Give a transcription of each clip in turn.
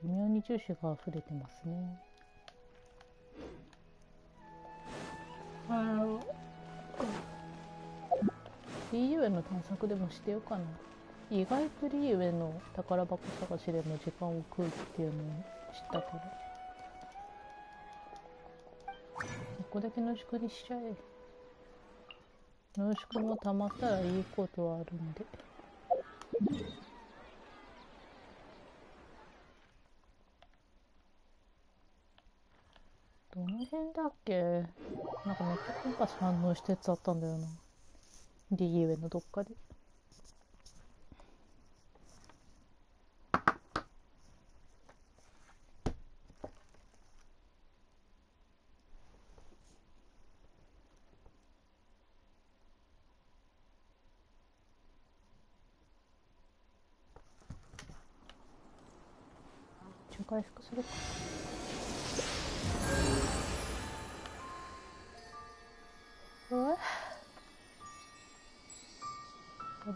微妙に住所が溢れてますね。リーユエの探索でもしてようかな。意外とリーユエの宝箱探しでも時間を食うっていうのを知ったから、1個だけ濃縮にしちゃえ。濃縮もたまったらいいことはあるんで。どの辺だっけ。なんかめっちゃコンパス反応したやつあったんだよな、リーユエのどっかで。回復するか。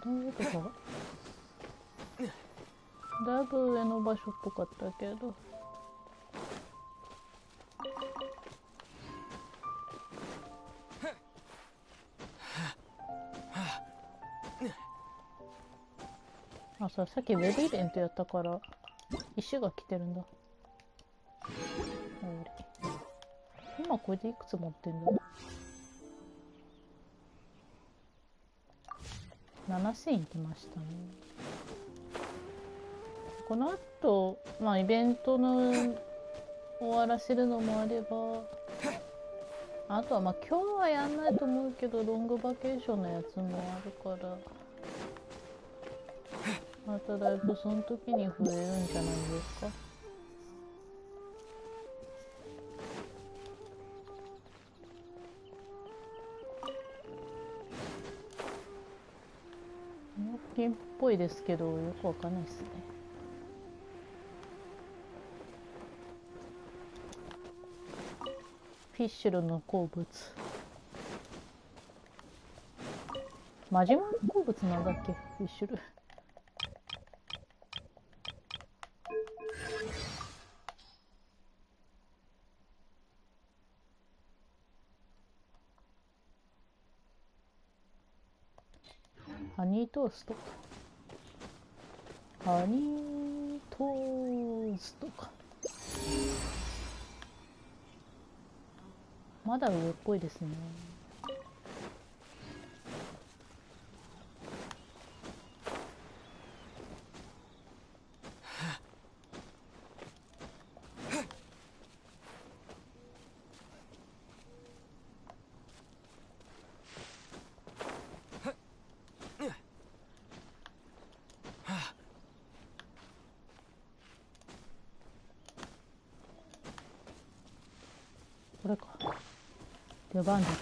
どういうとこだいぶ上の場所っぽかったけど。あ、さっきウェブイベントやったから石が来てるんだ。今これでいくつ持ってんだろう。7000いきましたね。この後、まあイベントの終わらせるのもあれば、あとはまあ今日はやんないと思うけど、ロングバケーションのやつもあるから、まただいぶその時に増えるんじゃないですか。納金っぽいですけど、よくわかんないですね。フィッシュルの好物。マジマの好物なんだっけ、フィッシュル。ハニートースト。ハニートーストか。まだ上っぽいですね。これか。出番だな。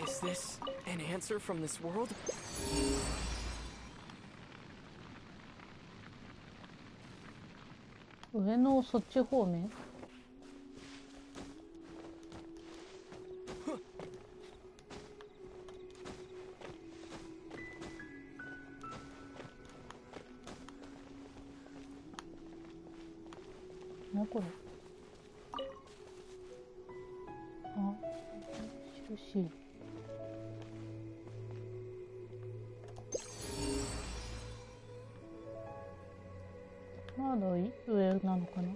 Is this an answer from this world? 上のそっち方面。なこれ。あ、印。まだ上なのかな。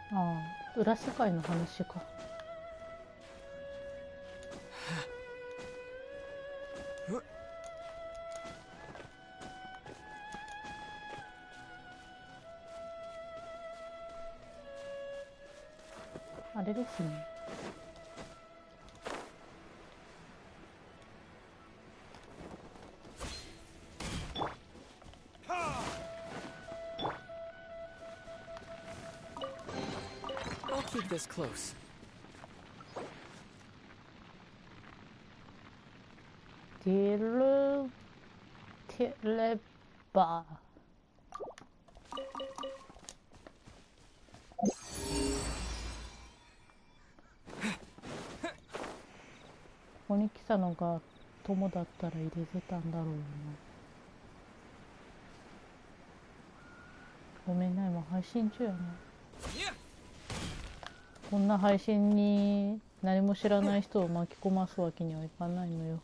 ああ、裏世界の話か。あれですね。keep this close. テレバここに来たのが友だったら入れてたんだろうな。ごめんな、今配信中やな。こんな配信に何も知らない人を巻き込ますわけにはいかないのよ。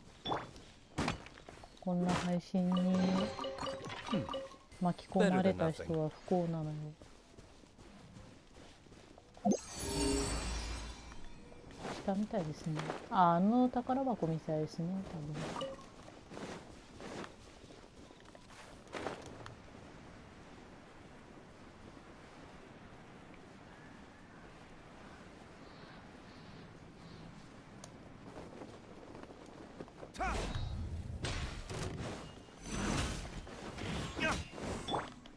こんな配信に巻き込まれた人は不幸なのよ。下みたいですね。あの宝箱みたいですね、多分。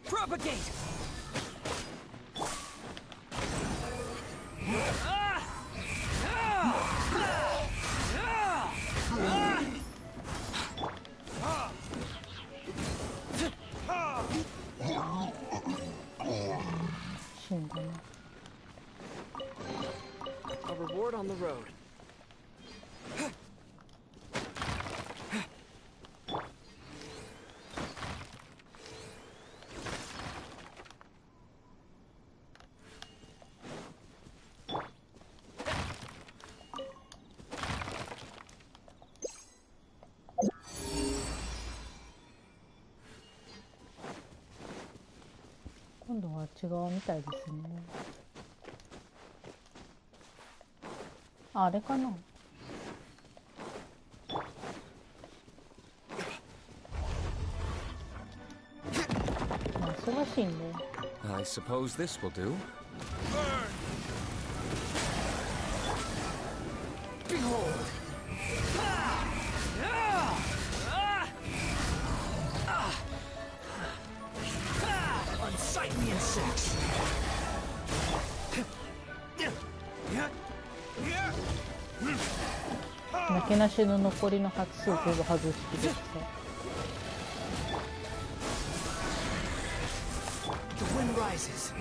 Propagate! A reward on the road. 今度はあっち側みたいですね。あれかな。忙しいんで。I suppose this will do. Behold! Unsightly insects! なけなしの残りの発数全部外してください。The wind rises.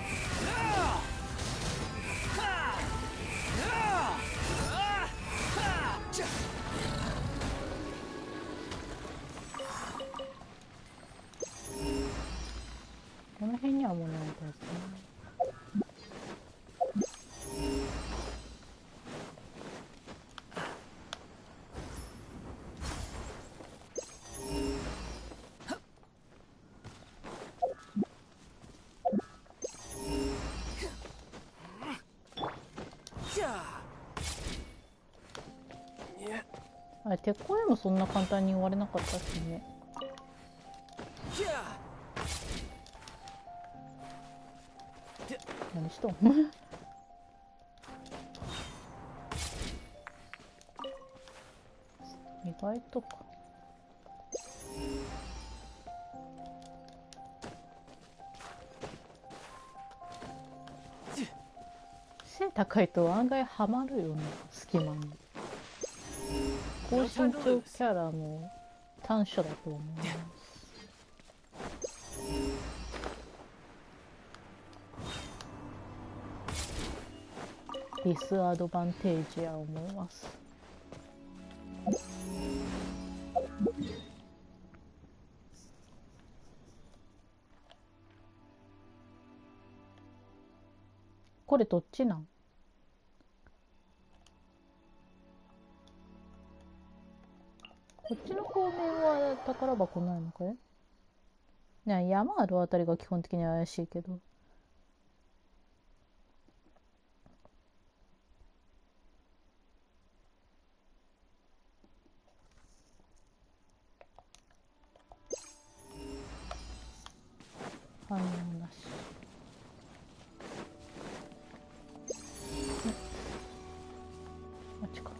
この辺にはもうないですね。あれ、鉄鋼屋もそんな簡単に終われなかったっすね。何しとん意外とか。背高いと案外ハマるよね、隙間に。高身長キャラも短所だと思います。ディスアドバンテージや思います。これどっちなん？こっちの方面は宝箱ないのかい？ね、山あるあたりが基本的に怪しいけど。反応なし。あっちか。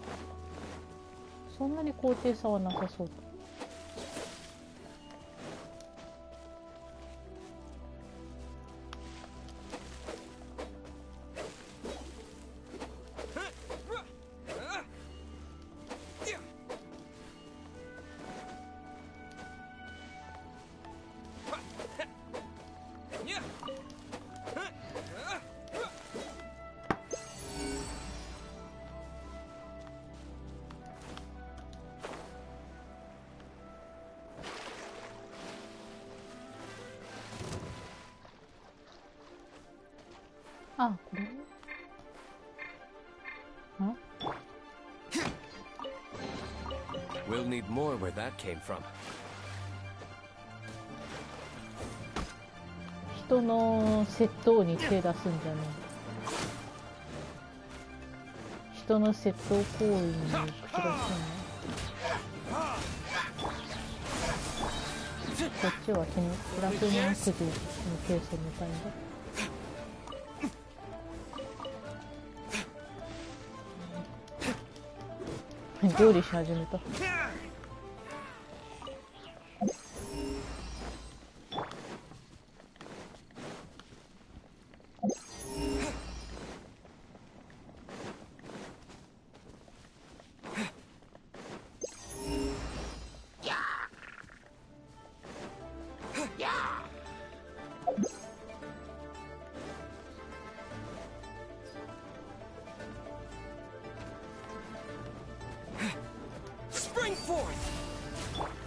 そんなに高低差はなさそう。あ、これあ We'll need more where that came from. 人の窃盗に手出すんじゃない。人の窃盗行為に口出すんだ。こっちは気楽に悪事のケースみたいだ。料理し始めた。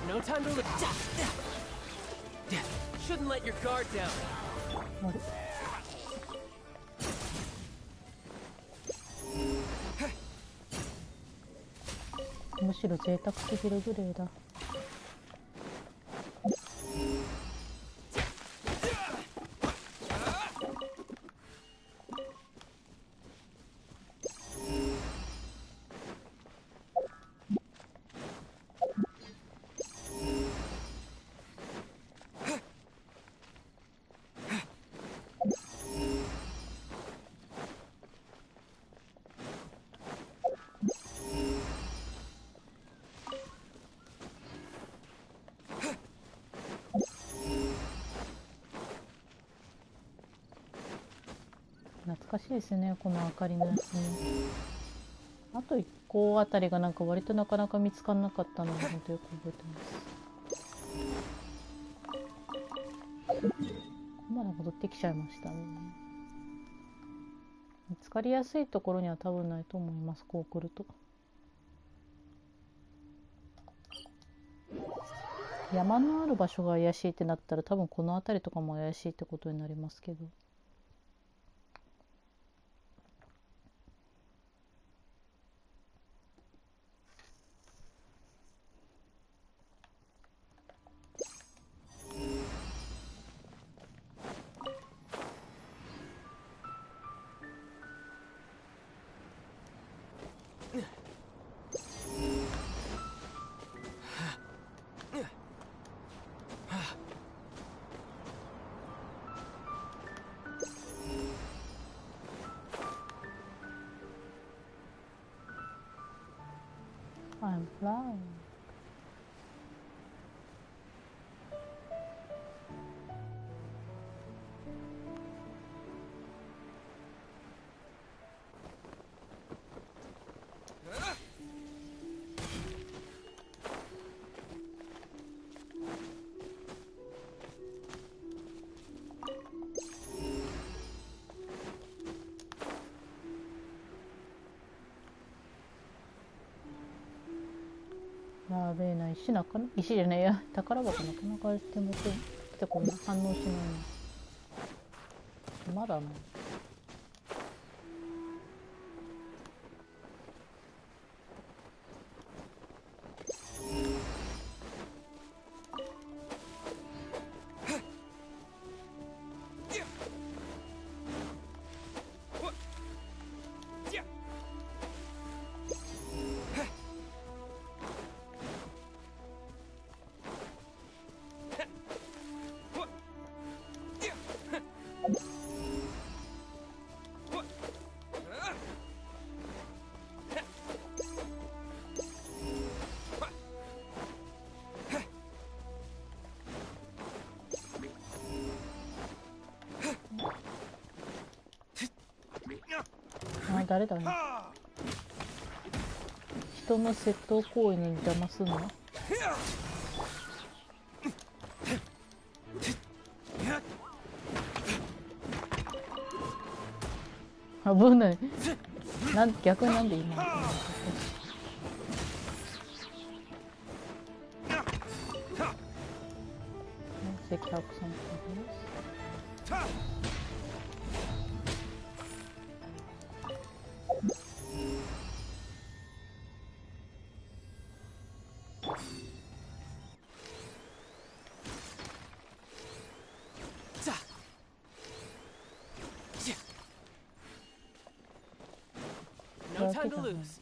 No time to look. Shouldn't let your guard down. あれむしろ贅沢すぎるグレーだ。懐かしいですね、この明かりのやつね。あと1個あたりがなんか割となかなか見つからなかったので本当よく覚えてます。まだ戻ってきちゃいましたね。見つかりやすいところには多分ないと思います、こう来ると。山のある場所が怪しいってなったら多分この辺りとかも怪しいってことになりますけど。I'm flying.やべえな、石なかな、石じゃねえや、宝箱なかなか手元に来てこんな反応しないな。まだな。あ、誰だね。人の窃盗行為に邪魔すんな。危ない。逆になんで今赤白さんです。time to lose.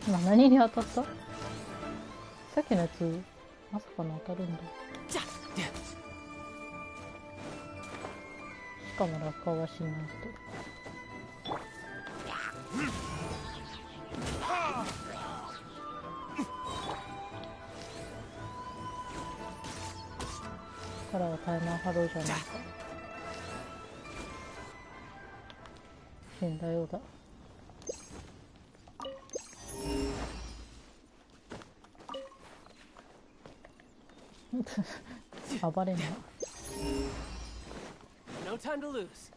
今何に当たった？さっきのやつまさかの当たるんだ。しかも落下はしないと。からはタイマーハローじゃないか。死んだようだ。暴れんな。No time to lose.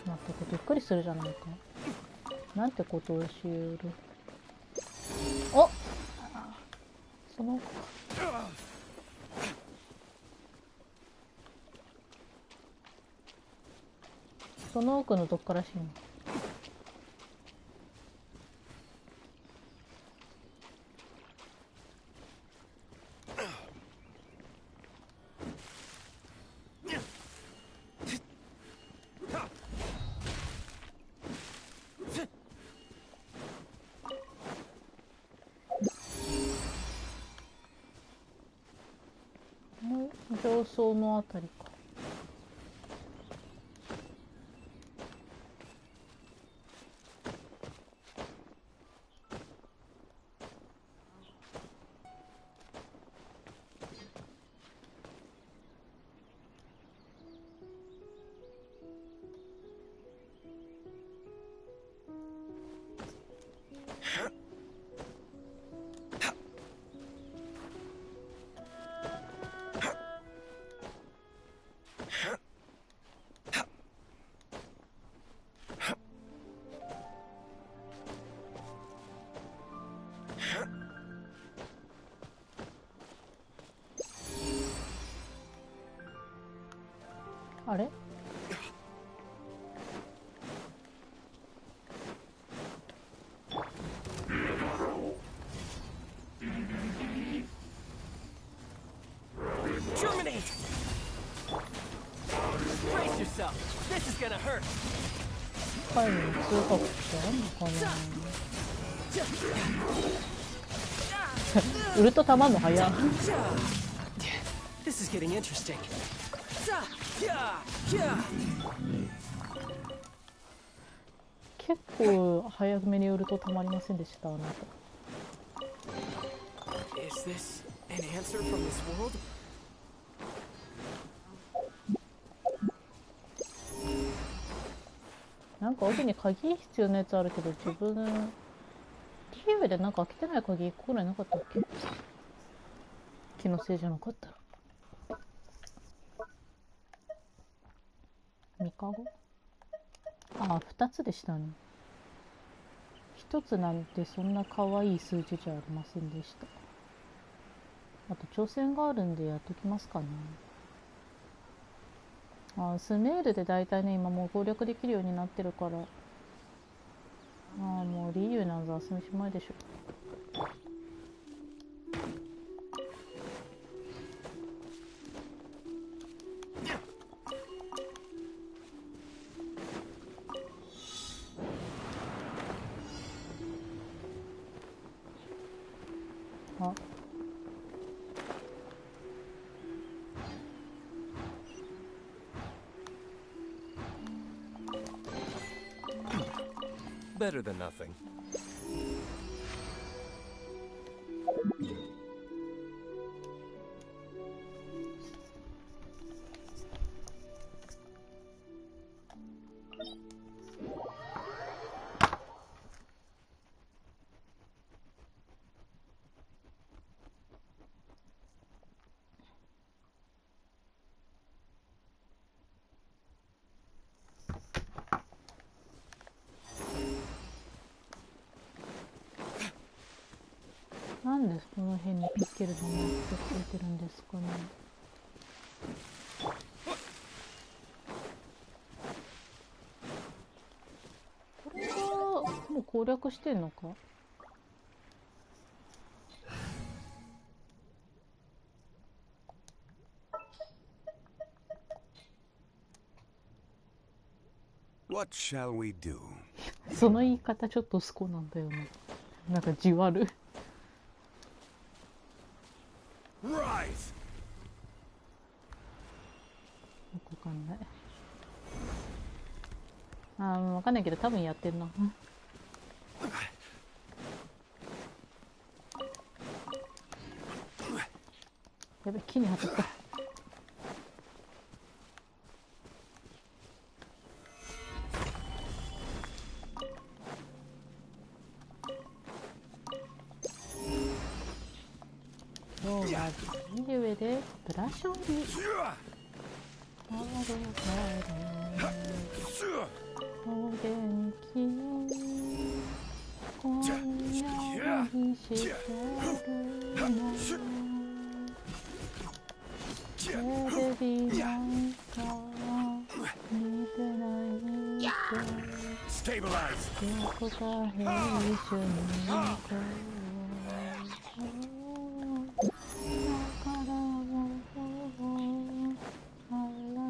まったくびっくりするじゃないか。なんてことをしうる。おっ、その奥か。その奥のどっからしいの。上層のあたりか。あれ？貝に通過口ってあんのかな。ウルトたまんの早っ。結構早めにウルトたまりませんでしたあなた。なんか帯に鍵必要なやつあるけど、自分キーウでなんか開けてない鍵1個ぐらいなかったっけ？気のせいじゃなかったら。3日後？ああ、2つでしたね。一つなんてそんな可愛い数字じゃありませんでした。あと挑戦があるんでやっときますかね。スメールで大体ね今もう攻略できるようになってるから、もうリユなんざ遊びしまいでしょ。あ、Better than nothing. なんでこの辺にピッケルのマークがついてるんですかね。これはもう攻略してんのか。What shall we do? その言い方ちょっとスコなんだよな。なんかじわる。Rise! よくわかんない。わかんないけど多分やってんな。やべ、木に当たった。今日は右上でブラションリ。お元気に今夜にしてるの。テレビなんか見てないでどこか一緒に行こう。だからもう離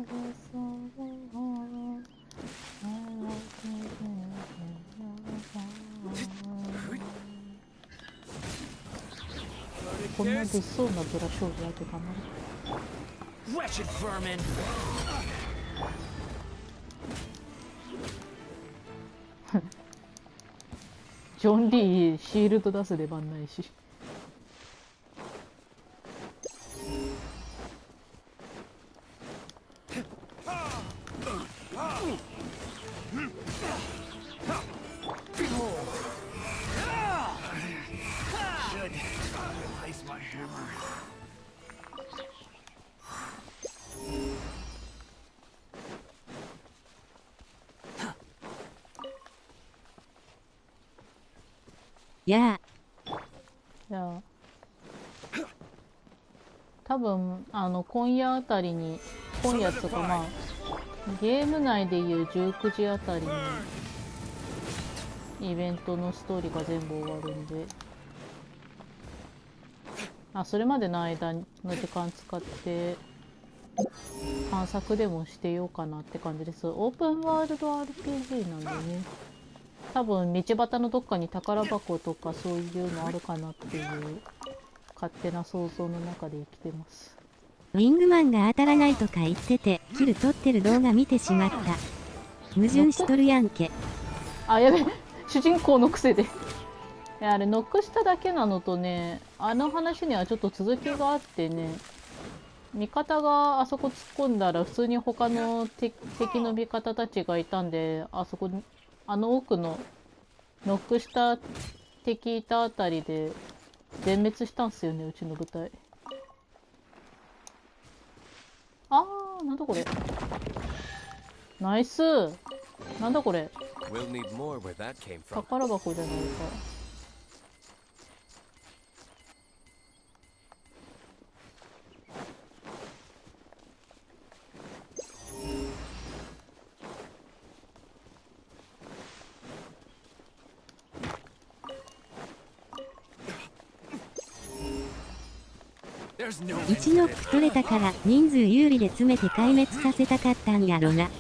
れそう。こんな物騒なブラショー相手かな。Wretched vermin! ジョン・リーシールド出す出番ないし。やあ。いや多分今夜あたりに、今夜とかゲーム内でいう19時あたりにイベントのストーリーが全部終わるんで、それまでの間の時間使って探索でもしてようかなって感じです。オープンワールド RPG なんでね、多分道端のどっかに宝箱とかそういうのあるかなっていう勝手な想像の中で生きてます。ウィングマンが当たらないとか言っててキル取ってる動画見てしまった。矛盾しとるやんけ。やべ、主人公の癖であれノックしただけなのとね、話にはちょっと続きがあってね、味方があそこ突っ込んだら普通に他の敵の味方たちがいたんで、あそこに奥のノックした敵いたあたりで全滅したんすよね、うちの部隊。なんだこれ。ナイス。なんだこれ。 We'll need more where that came from. 宝箱じゃないか。1ノック取れたから人数有利で詰めて壊滅させたかったんやろな。の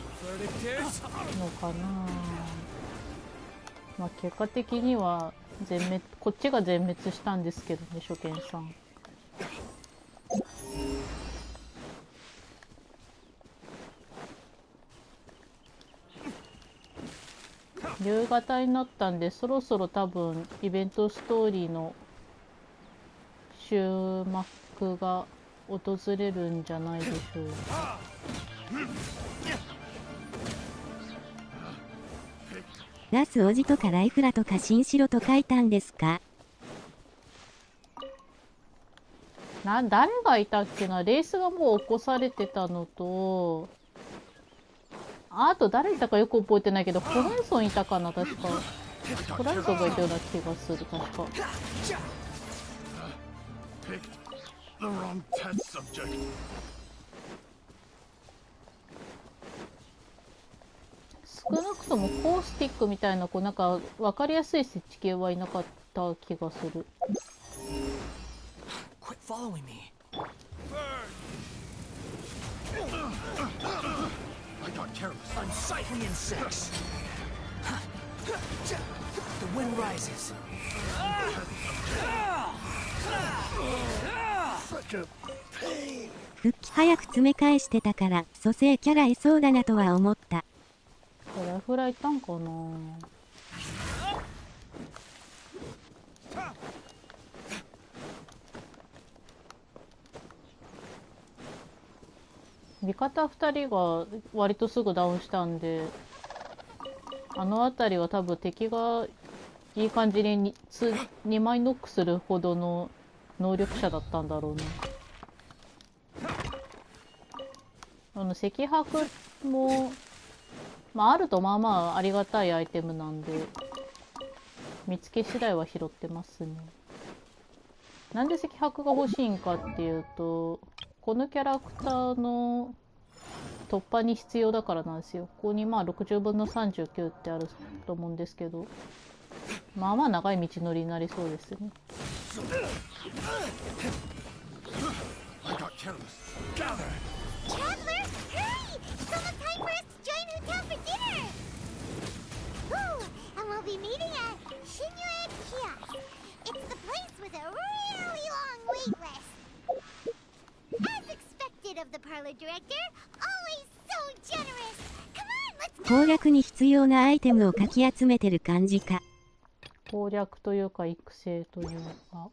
かな。まあ結果的にはこっちが全滅したんですけどね、初見さん。夕方になったんで、そろそろ多分イベントストーリーの終幕が訪れるんじゃないでしょうか。ラスおじとかライフラとか新城と書いたんですか？誰がいたっけな。レースがもう起こされてたのと、あと誰いたかよく覚えてないけど、ホライゾンいたかな、確か。ホライゾンがいたような気がする、確か。少なくともコースティックみたいな、なんか分かりやすい設置系はいなかった気がする。Quit following me. I got careless. Unsightly insects. The wind rises. Such a pain. 復帰早く詰め返してたから蘇生キャラいそうだなとは思った。ライフラいたんかな。味方2人が割とすぐダウンしたんで、あの辺りは多分敵がいい感じに 2枚ノックするほどの能力者だったんだろうな。石箔も、まあ、あるとまあまあありがたいアイテムなんで、見つけ次第は拾ってますね。なんで石箔が欲しいんかっていうと、このキャラクターの突破に必要だからなんですよ。ここにまあ60分の39ってあると思うんですけど、まあまあ長い道のりになりそうですね。I got careless. Gather. Traveler, hurry! It's almost time for us to join Hotel for dinner! Ooh, and we'll be meeting at Shinyue Kiosk. It's the place with a really long wait list. As expected of the parlor director, always so generous! Come on, let's go! 攻略に必要なアイテムをかき集めてる感じか。攻略というか育成というか。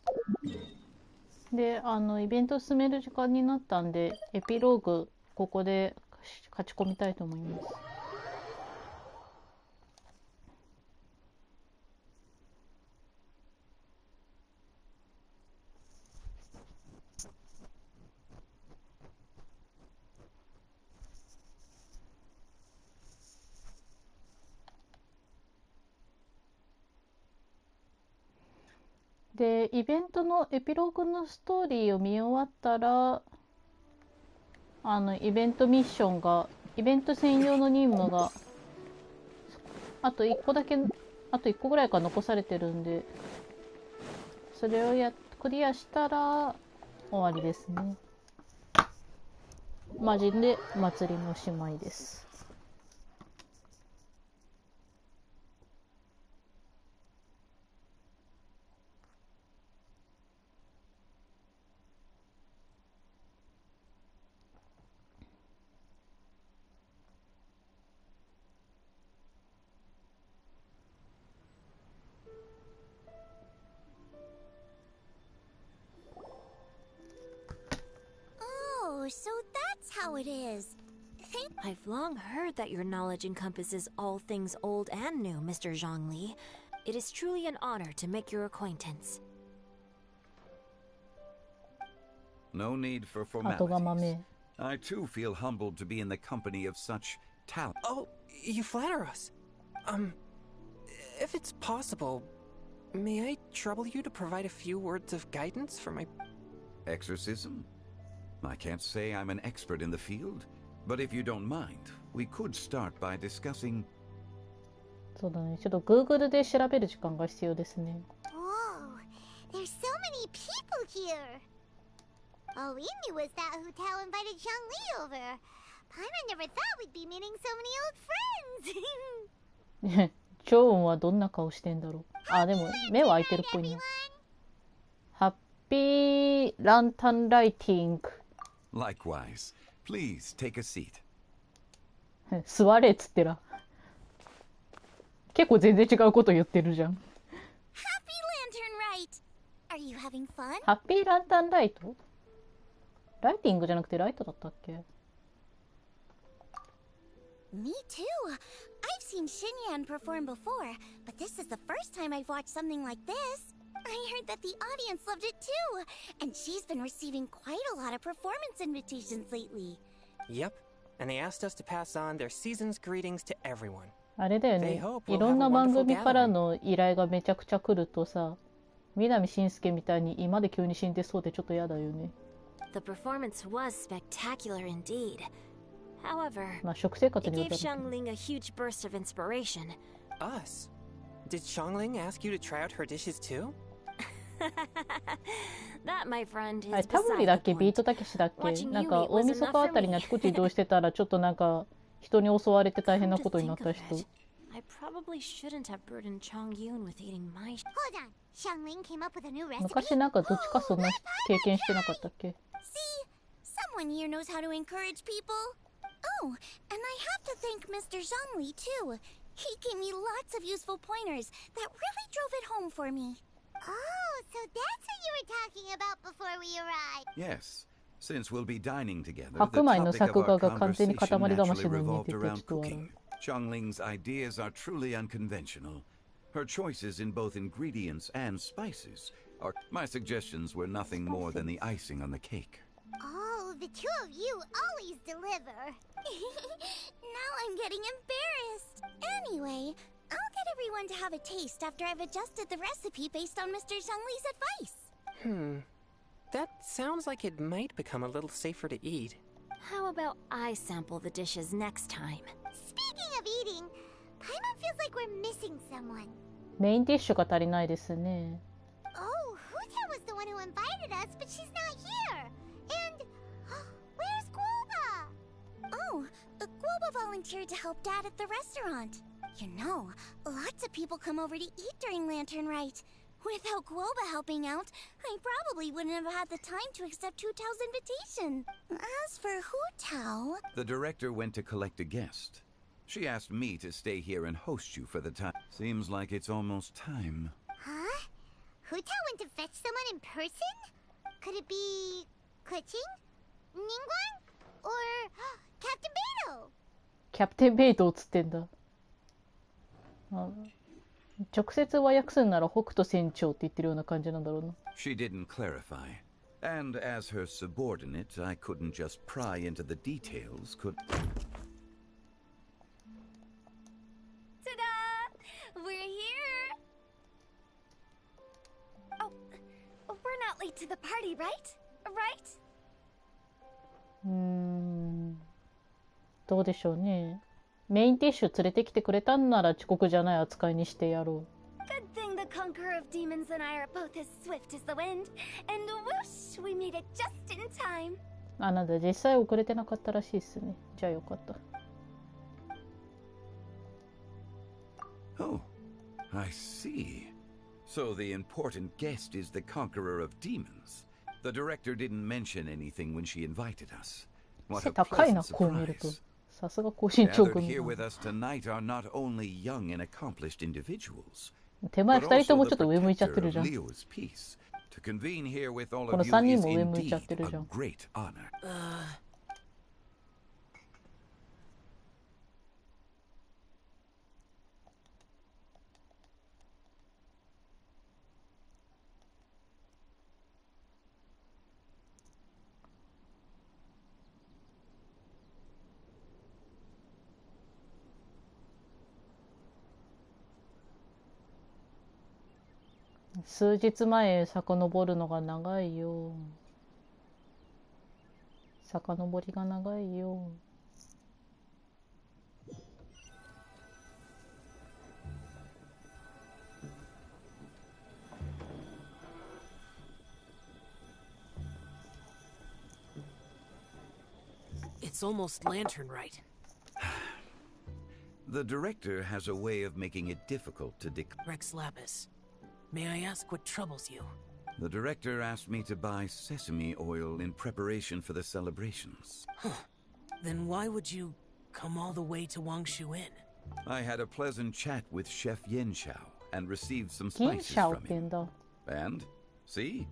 で、イベント進める時間になったんで、エピローグ、ここで勝ち込みたいと思います。で、イベントのエピローグのストーリーを見終わったら、イベントミッションが、イベント専用の任務が、あと1個だけ、あと1個ぐらいから残されてるんで、それをクリアしたら終わりですね。マジで祭りの仕舞いです。So that's how it is. I've long heard that your knowledge encompasses all things old and new, Mr. Zhongli. It is truly an honor to make your acquaintance. No need for 後が formalities. 豆。I too feel humbled to be in the company of such talent. Oh, you flatter us. If it's possible, may I trouble you to provide a few words of guidance for my... Exorcism? I can't say I'm an expert in the field, but if you don't mind, we could start by discussing... そうだね。ちょっと Google で調べる時間が必要ですね。Whoa, there's so many people here. All we knew was that Hutao invited Zhongli over. Paimon never thought we'd be meeting so many old friends. ジョーンはどんな顔してんだろう。あ、でも目は開いてるっぽいな。ハッピーランタンライティング。Likewise. Please take a seat. 座れっつってら。結構全然違うこと言ってるじゃん。Happy Lantern Rite! Are you having fun? ハッピーランタンライト？ライティングじゃなくてライトだったっけ？ Me too. I've seen Xinyan perform before, but this is the first time I've watched something like this. I heard that the audience loved it too, and she's been receiving quite a lot of performance invitations lately. Yep, and they asked us to pass on their season's greetings to everyone. あれだよね。いろんな番組からの依頼がめちゃくちゃ来るとさ、南信介みたいに今で急に死んでそうでちょっと嫌だよね。The performance was spectacular indeed. However, まあ食生活 it によ gave っては Xiangling a huge burst of inspiration. Us? Did Xiangling ask you to try out her dishes too? That, my friend, あれ is タモリ beside だっ the けビー point. トたけしだっけ Watching なん you か eat 大 was 晦 enough 日あ for たりに me. あちこち移動してたらちょっとなんか人に襲われて大変な Come こと to になっ think た of 人。 it, I probably shouldn't have burdened Chongyun with eating my. Hold on. Xiangling came up with a new recipe. 昔なんかどっちかそんな経験してなかったっけ？ See, someone here knows how to encourage people. Oh, and I have to thank Mr. Zhongli too. He gave me lots of useful pointers that really drove it home for me. Oh, so that's what you were talking about before we arrived. Yes. Since we'll be dining together, the 白米の topic 作 of 画 our が完全に conversation 塊 naturally 魂のように似 revolved ててちょ around っと笑 cooking. Chongling's ideas are truly unconventional. Her choices in both ingredients and spices are... My suggestions were nothing more than the icing on the cake. Oh, the two of you always deliver. Now I'm getting embarrassed. Anyway, I'll get everyone to have a taste after I've adjusted the recipe based on Mr. Zhongli's advice. That sounds like it might become a little safer to eat. How about I sample the dishes next time? Speaking of eating, Paimon feels like we're missing someone. メインディッシュが足りないですね。 Oh, Huta was the one who invited us, but she's not here. And where's Guoba? Oh, Guoba volunteered to help Dad at the restaurant. You know, lots of people come over to eat during Lantern Rite. Without Guoba helping out, I probably wouldn't have had the time to accept Hutao's invitation. As for Hutao... The director went to collect a guest. She asked me to stay here and host you for the time. Seems like it's almost time. Huh? Hutao went to fetch someone in person? Could it be... Kuching? Ningguang? Or Captain Beidou? キャプテンベイトをつってんだ。あ、直接和訳するなら北斗船長って言ってるような感じなんだろうな。She didn't clarify. And as her subordinate, I couldn't just pry into the details, could... Ta-da! We're here! Oh, we're not late to the party, right? Right? どうでしょうね。メインディッシュ連れてきてくれたんなら遅刻じゃない扱いにしてやろう。Good thing the conqueror of demons and I are both as swift as the wind. And whoosh, we made it just in time. あ、なんだ、実際遅れてなかったらしいっすね。じゃあよかった。Oh, I see. So the important guest is the conqueror of demons. The director didn't mention anything when she invited us. What a 高いな、 pleasant こう見ると。 surprise. さすが高身長 Gathered 君 here だ with us tonight are not only young and accomplished individuals, 手前 but 二人と also も the ちょっと上向いちゃって protector る of じゃん。 Leo's peace. To convene here with all この of you 3人 is も上向いちゃって indeed るじゃ a ん。 great honor. 数日前遡るのが長いよ。遡りが長いよ。It's almost lantern right. The director has a way of making it difficult to Rex Lapis, may I ask what troubles you? The director asked me to buy sesame oil in preparation for the celebrations. Then why would you come all the way to Wangshu Inn? I had a pleasant chat with Chef Yen Xiao and received some 銀 spices シャオっ from て言う him. んだ。And, see?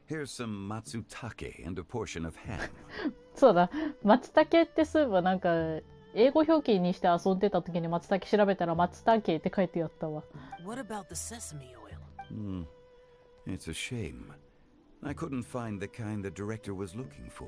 Here's some matsutake and a portion of ham. そうだ、松茸ってそういえばなんか英語表記にして遊んでた時に松茸調べたら松茸って書いてあったわ。What about the sesame oil? It's a shame. I couldn't find the kind the director was looking for.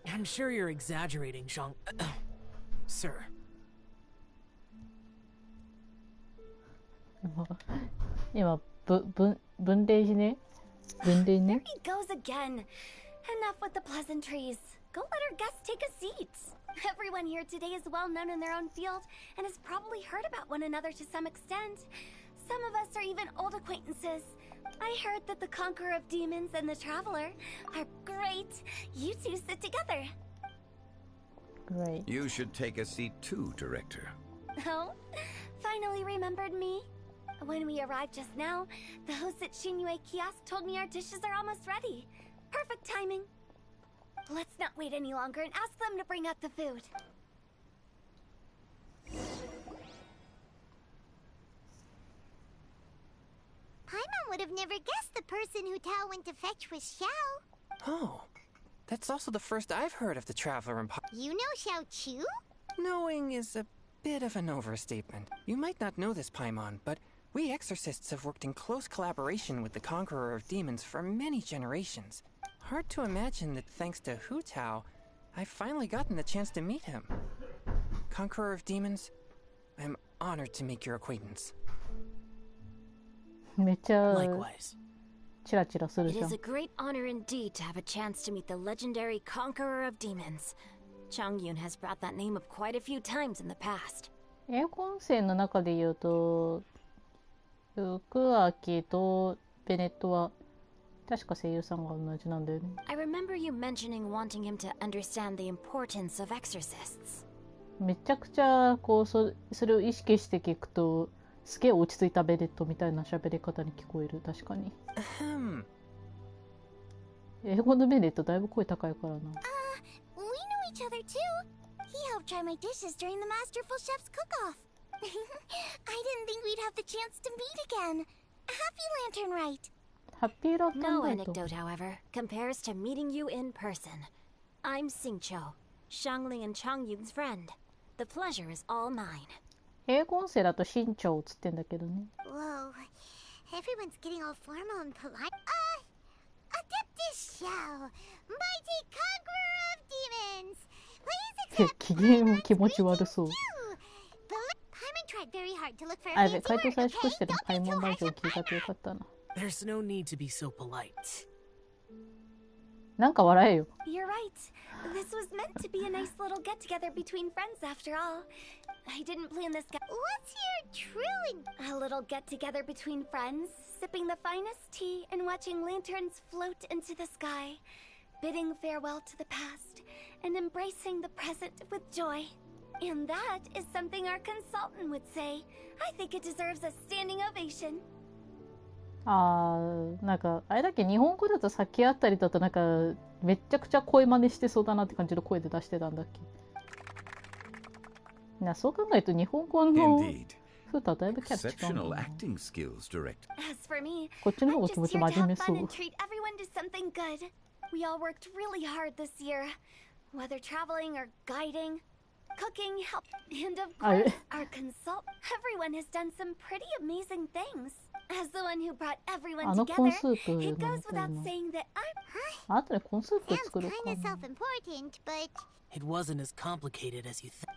I'm sure you're exaggerating, Zhang. Sir. 今分類ね。分類 There ね。 he goes again. Enough with the pleasantries. Go let our guests take a seat. Everyone here today is well known in their own field and has probably heard about one another to some extent. Some of us are even old acquaintances. I heard that the Conqueror of Demons and the Traveler are great. You two sit together. Great. You should take a seat too, director. Oh, finally remembered me. When we arrived just now, the hosts at Shinyue Kiosk told me our dishes are almost ready. Perfect timing. Let's not wait any longer and ask them to bring out the food. Paimon would have never guessed the person who Tao went to fetch was Xiao. Oh, that's also the first I've heard of the Traveler and You know Xiao Chu? Knowing is a bit of an overstatement. You might not know this, Paimon, but we exorcists have worked in close collaboration with the Conqueror of Demons for many generations. Hard to imagine that thanks to Hu Tao, I've finally gotten the chance to meet him. Conqueror of Demons, I'm honored to make your acquaintance. めっちゃ Likewise. チラチラする It じゃ is ん a。great honor indeed to have a chance to meet the legendary Conqueror of Demons. Changyun has brought that name up quite a few times in the past. 英語音声の中で言うと、福明とベネットは確か声優さんが同じなんだよね。I remember you mentioning wanting him to understand the importance of exorcists. めちゃくちゃこうそれを意識して聞くと、すげえ落ち着いたベネットみたいな喋り方に聞こえる。確かに。Ahem. 英語のベネットだいぶ声高いからな。We know each other too. He helped try my dishes during the Masterful Chef's cook-off. I didn't think we'd have the chance to meet again. Happy Lantern Rite. ハッピーランタン No ライト。 anecdote, however, compares to meeting you in person. I'm Xingqiu, Shangli and Changyun's friend. The pleasure is all mine. 英語音声だと身長つってんだけどね。 Whoa. Everyone's getting all formal and polite. Adeptus Xiao, mighty conqueror of demons. Please accept 機嫌気持ち悪そう。 Paimon tried very hard to look for あ、 a やべ、 fancy 回答 word, 最初 okay? してる Don't パイ be モン too バー harsh ジョン on 聞いたとよかったな。 There's no need to be so polite. なんか笑えよ。 You're right. This was meant to be a nice little get-together between friends after all. I didn't plan this What's your true A little get-together between friends, sipping the finest tea and watching lanterns float into the sky, bidding farewell to the past and embracing the present with joy. And that is something our consultant would say. I think it deserves a standing ovation. あー、なんかあれだっけ、日本語だと先あったりだとなんかめっちゃくちゃ声真似してそうだなって感じの声で出してたんだっけ。そう考えると日本語の Indeed. 風とはだいぶキャラ違うんだ Exceptional な。 acting skills, director. As for me, こっちの方 I'm が気 just 持ち here to 真面目 have そ fun う。 and treat everyone to something good. We all worked really hard this year. Whether traveling or guiding, cooking, help, and of course, our consult. Everyone has done some pretty amazing things. As the one who brought everyone あのコーン together, スープ it 飲み goes たい without な。 saying that I'm... あとでコーンスープ Sounds 作るか kinda な。 self-important, but It wasn't as complicated as you think.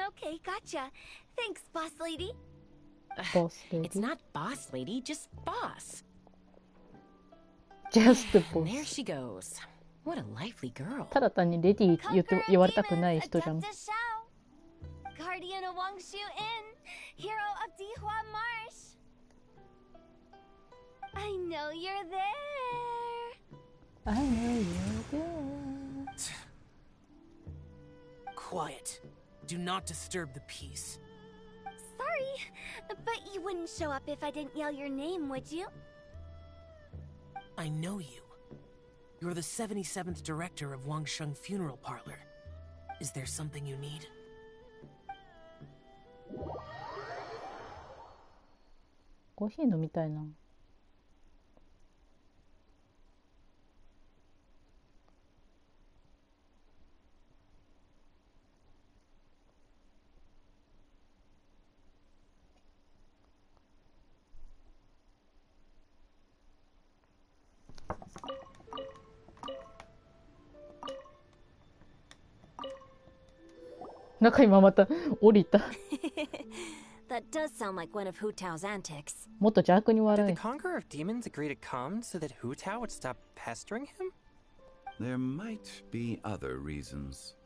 Okay, gotcha. Thanks, boss lady. ボスレデ It's ィ。 not boss lady, just boss. just ボ And there ス。 she goes. What a lively girl. ただ単にレディー言われたくない人じゃん。 Guardian of Wangshu Inn, hero of Dihua Marsh. I know you're there. I know you're there. Quiet. Do not disturb the peace. Sorry, but you wouldn't show up if I didn't yell your name, would you? I know you. You're the 77th director of Wangsheng Funeral Parlor. Is there something you need? コーヒー飲みたいな。なんか今また降りた。 That does sound like one of Hu Tao's antics. もっと邪悪に Did 笑 the え。 Conqueror of Demons agree to come so that Hu Tao would stop pestering him? There might be other reasons.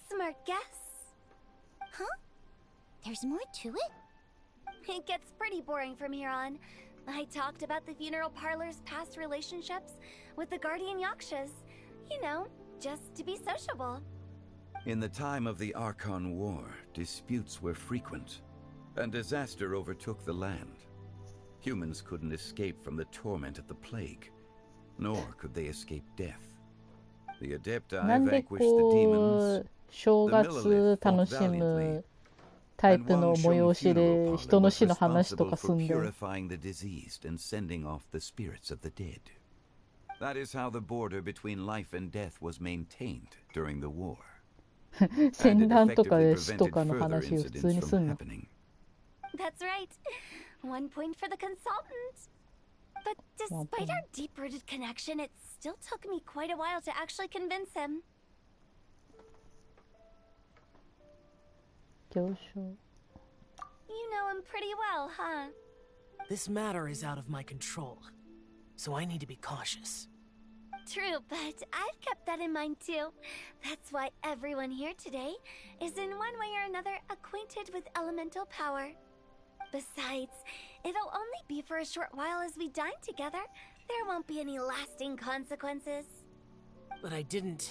Smart guess. huh? There's more to it? It gets pretty boring from here on. I talked about the funeral parlor's past relationships with the Guardian Yakshas. You know, just to be sociable. In the time of the Archon War, disputes were frequent, and disaster overtook the land. Humans couldn't escape from the torment of the plague, nor could they escape death. The な Adepti んで vanquished the こ demons, う正月楽しむタイ and プの Wangsheng 催し Funeral で Parlor 人の was 死の話と responsible かす for んで。 purifying the diseased and sending off the spirits of the dead. That is how the border between life and death was maintained during the war. 戦 And it 乱とか effectively で死と prevented かの further 話を普通 incidents にす from んの。 happening. That's right. 1 point for the consultant. But despite our deep-rooted connection, it still took me quite a while to actually convince him. 行商。 You know him pretty well, huh? This matter is out of my control, so I need to be cautious. True, but I've kept that in mind too. That's why everyone here today is in one way or another acquainted with elemental power. Besides, it'll only be for a short while as we dine together. There won't be any lasting consequences. But I didn't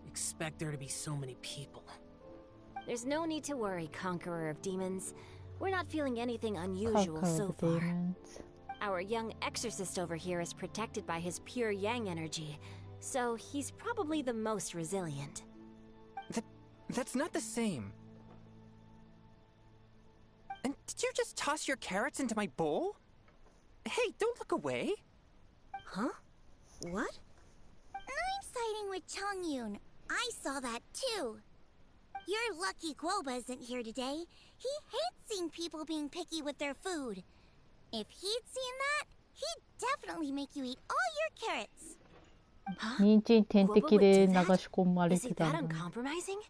expect there to be so many people. There's no need to worry, Conqueror of Demons. We're not feeling anything unusual so far. Our young exorcist over here is protected by his pure yang energy, so he's probably the most resilient. That's not the same. And did you just toss your carrots into my bowl? Hey, don't look away. Huh? What? I'm siding with Chongyun. I saw that too. You're lucky Guoba isn't here today. He hates seeing people being picky with their food. If he'd seen that, he'd definitely make you eat all your carrots. 人参点滴で流し込まれ Is て he た that んだ。 uncompromising?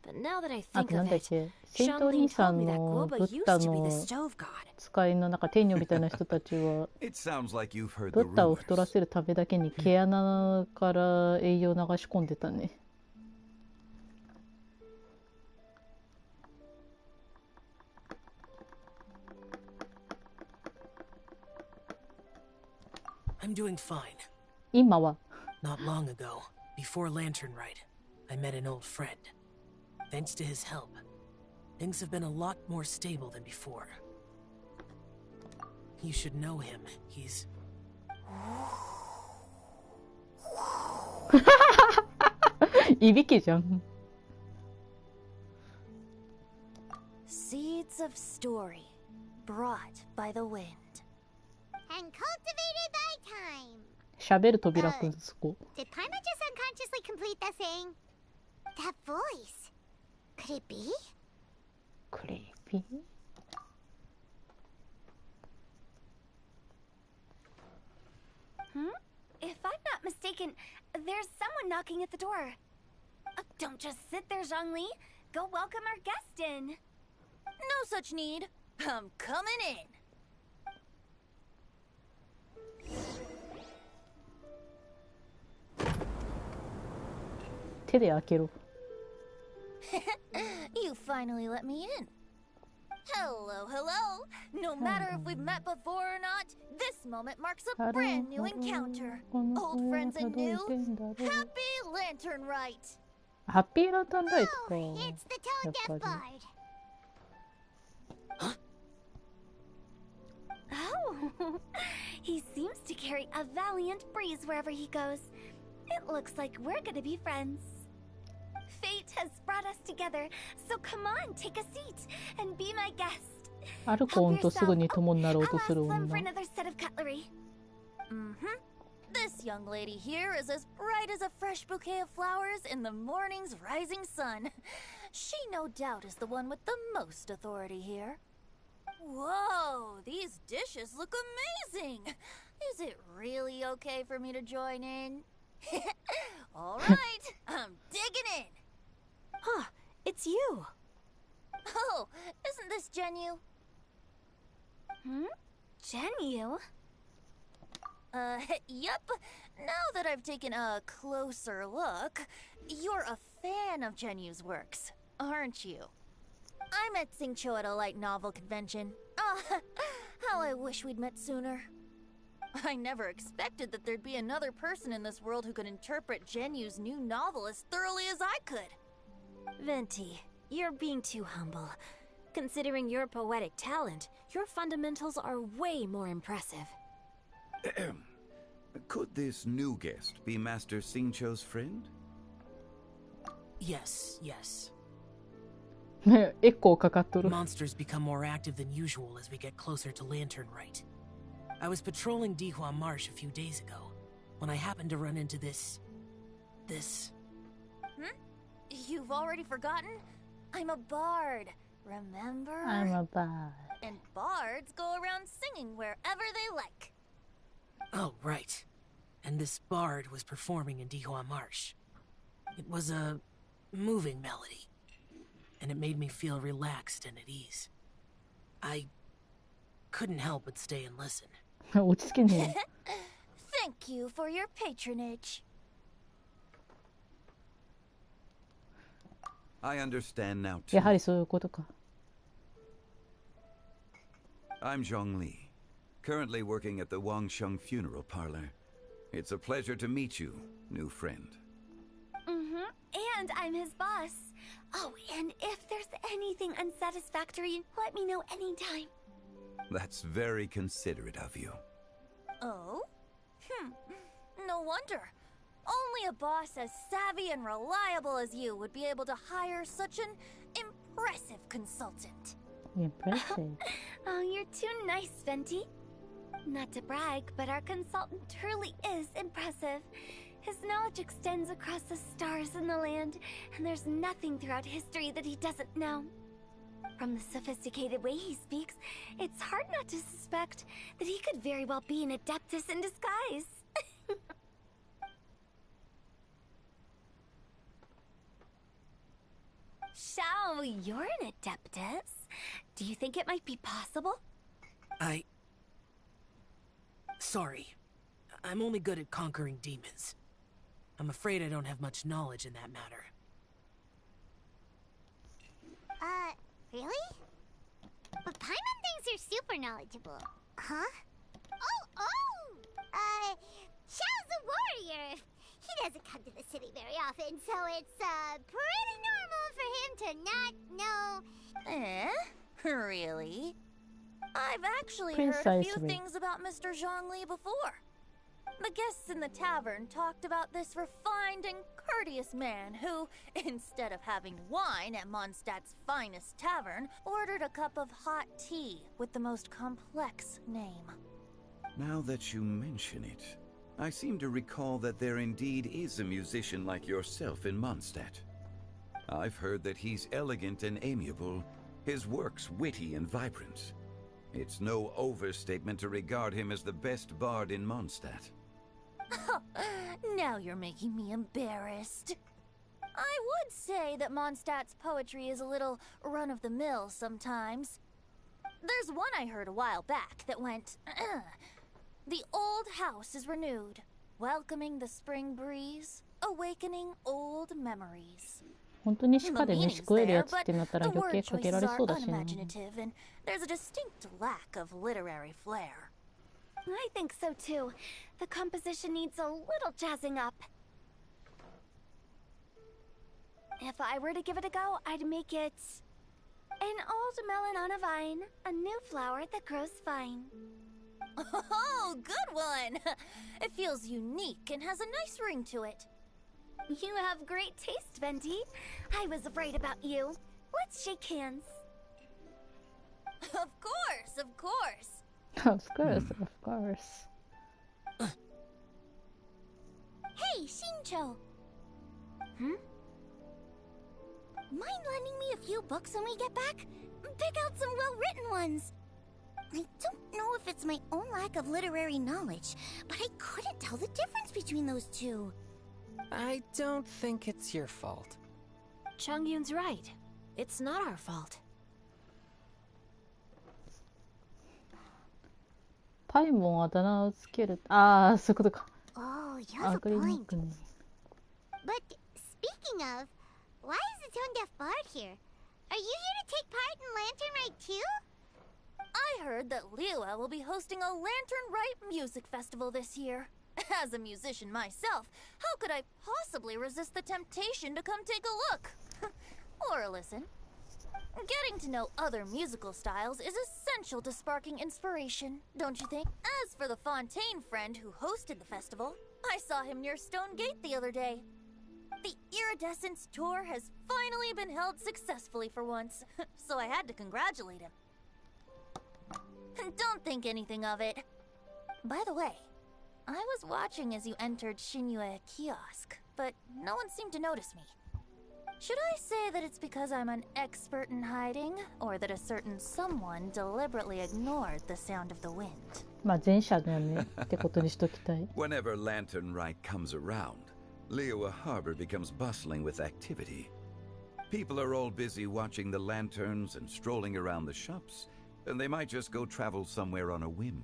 But now that I あ think となん of だっ it, け、セイントお兄さんのブッダ used to be the の stove god. 使いのなんか天女みたいな人たちは It sounds like you've heard ブ the ッダを rumors. 太らせるためだけに毛穴から栄養を流し込んでたね。I'm doing fine. 今は Not long ago, before Lantern Rite, I met an old friend. Thanks to his help, things have been a lot more stable than before. You should know him. He's... いびきじゃん。Seeds of story, brought by the wind. And cultivated by time. 喋る扉くんそこ。 Did Paima just unconsciously complete that thing? That voice. Could it be? クリーピー。If I'm not mistaken, there's someone knocking at the door. Don't just sit there, Zhongli. Go welcome our guest in. No such need. I'm coming in. 手で開けろ。You finally let me in. Hello, hello. No matter if we've met before or not, this moment marks a brand new encounter. Old friends and new. Happy Lantern Rite. ハッピーランタンライトか。 Oh, it's the tone deaf bard. Oh, he seems to carry a valiant breeze wherever he goes. It looks like we're gonna be friends. Fate has brought us together, so come on, take a seat and be my guest. アルコンとすぐに友になろうと I'll する ask them for 女。 another set of cutlery. This young lady here is as bright as a fresh bouquet of flowers in the morning's rising sun. She no doubt is the one with the most authority here. Whoa, these dishes look amazing. Is it really okay for me to join in? All right, I'm digging in. Huh, it's you. Oh, isn't this Genu? Genu? Yep. Now that I've taken a closer look, you're a fan of Genu's works, aren't you? I met Singcho at a light novel convention. How I wish we'd met sooner. I never expected that there'd be another person in this world who could interpret Genu's new novel as thoroughly as I could. Venti, you're being too humble. Considering your poetic talent, your fundamentals are way more impressive. Could this new guest be Master Singcho's friend? Yes, yes. エコーかかっとる。 Monsters become more active than usual as we get closer to Lantern Rite. I was patrolling Dihua Marsh a few days ago when I happened to run into this. You've already forgotten? I'm a bard, remember? I'm a bard. And bards go around singing wherever they like. Oh, right. And this bard was performing in Dihua Marsh. It was a moving melody, and it made me feel relaxed and at ease. I couldn't help but stay and listen. 落ち着けねえ。 Thank you for your patronage. I understand now too. やはりそういうことか。 I'm Zhongli, currently working at the Wangsheng Funeral Parlor. It's a pleasure to meet you, new friend. And I'm his boss. Oh, and if there's anything unsatisfactory, let me know anytime. That's very considerate of you. Oh? No wonder. Only a boss as savvy and reliable as you would be able to hire such an impressive consultant. Impressive. Oh, you're too nice, Venti. Not to brag, but our consultant truly is impressive. His knowledge extends across the stars and the land, and there's nothing throughout history that he doesn't know. From the sophisticated way he speaks, it's hard not to suspect that he could very well be an adeptus in disguise. you're an adeptus. Do you think it might be possible? Sorry. I'm only good at conquering demons. I'm afraid I don't have much knowledge in that matter. Really? But Paimon thinks you're super knowledgeable. Huh? Xiao's a warrior. He doesn't come to the city very often, so it's, pretty normal for him to not know. Really? I've actually heard a few things about Mr. Zhongli before. The guests in the tavern talked about this refined and courteous man who, instead of having wine at Mondstadt's finest tavern, ordered a cup of hot tea with the most complex name. Now that you mention it, I seem to recall that there indeed is a musician like yourself in Mondstadt. I've heard that he's elegant and amiable, his works witty and vibrant. It's no overstatement to regard him as the best bard in Mondstadt. Now you're making me embarrassed. I would say that Mondstadt's poetry is a little run-of-the-mill sometimes. There's one I heard a while back that went, The old house is renewed, welcoming the spring breeze, awakening old memories. 本当に鹿で飯食えるやつってなったら余計かけられそうだしな。 There's a distinct lack of literary flair. I think so too. The composition needs a little jazzing up. If I were to give it a go, I'd make it an old melon on a vine, a new flower that grows fine. Oh, good one! It feels unique and has a nice ring to it. You have great taste, Venti. I was afraid about you. Let's shake hands. Of course, of course. Of course, of course. Hey, Shincho! Hmm? Mind lending me a few books when we get back? Pick out some well-written ones. I don't know if it's my own lack of literary knowledge, but I couldn't tell the difference between those two. I don't think it's your fault. Chongyun's right. It's not our fault. パイモンあだ名をつける。ああ、そういうことか。Oh, you have a point. But speaking of, why is the tone-deaf bard here? Are you here to take part in Lantern Rite too? I heard that Liua will be hosting a Lantern Rite music festival this year. As a musician myself, how could I possibly resist the temptation to come take a look? Or listen. Getting to know other musical styles is essential to sparking inspiration, don't you think? As for the Fontaine friend who hosted the festival, I saw him near Stone Gate the other day. The Iridescence tour has finally been held successfully for once, so I had to congratulate him. Don't think anything of it. By the way, I was watching as you entered Shinyue Kiosk, but no one seemed to notice me. Should I say that it's because I'm an expert in hiding, or that a certain someone deliberately ignored the sound of the wind? まあ前者だよねってことにしときたい。Whenever Lantern Rite comes around, Liua Harbor becomes bustling with activity. People are all busy watching the lanterns and strolling around the shops, and they might just go travel somewhere on a whim.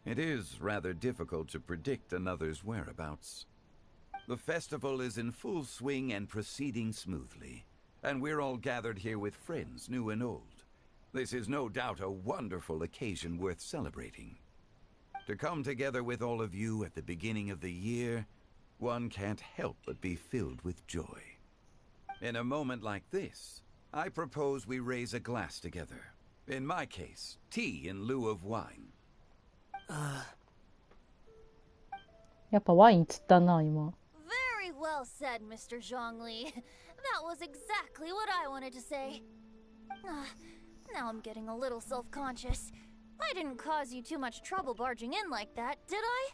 It is rather difficult to predict another's whereabouts. The festival is in full swing and proceeding smoothly, and we're all gathered here with friends, new and old. This is no doubt a wonderful occasion worth celebrating. To come together with all of you at the beginning of the year, one can't help but be filled with joy. In a moment like this, I propose we raise a glass together. In my case, tea in lieu of wine. やっぱワインつったな今。Very well said, Mr. Zhongli. That was exactly what I wanted to say. Now I'm getting a little self-conscious. I didn't cause you too much trouble barging in like that, did I?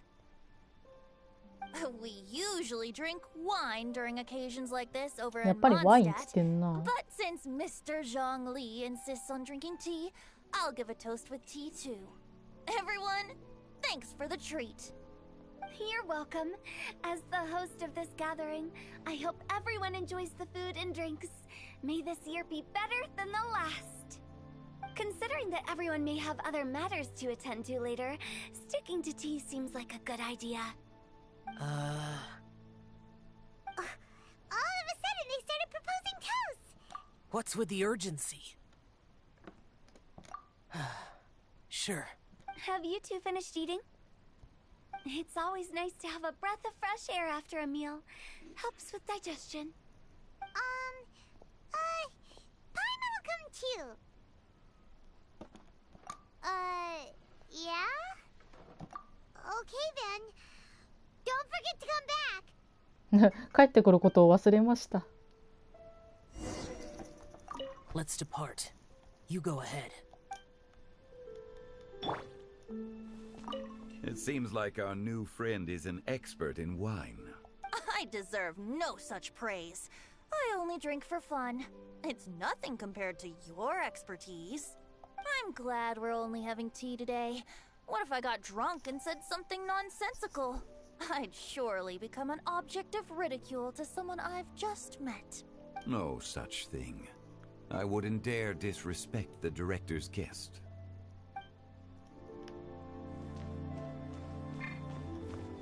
We usually drink wine during occasions like this over in Mondstadt. But since Mr. Zhongli insists on drinking tea, I'll give a toast with tea too. Everyone, thanks for the treat. You're welcome. As the host of this gathering, I hope everyone enjoys the food and drinks. May this year be better than the last. Considering that everyone may have other matters to attend to later, sticking to tea seems like a good idea. All of a sudden, they started proposing toasts! What's with the urgency? Sure. Have you two finished eating? It's always nice to have a breath of fresh air after a meal. Helps with digestion. Paimon will come too. Yeah? Okay then. Don't forget to come back! 帰ってくることを忘れました。Let's depart. You go ahead. It seems like our new friend is an expert in wine. I deserve no such praise. I only drink for fun. It's nothing compared to your expertise. I'm glad we're only having tea today. What if I got drunk and said something nonsensical? I'd surely become an object of ridicule to someone I've just met. No such thing. I wouldn't dare disrespect the director's guest.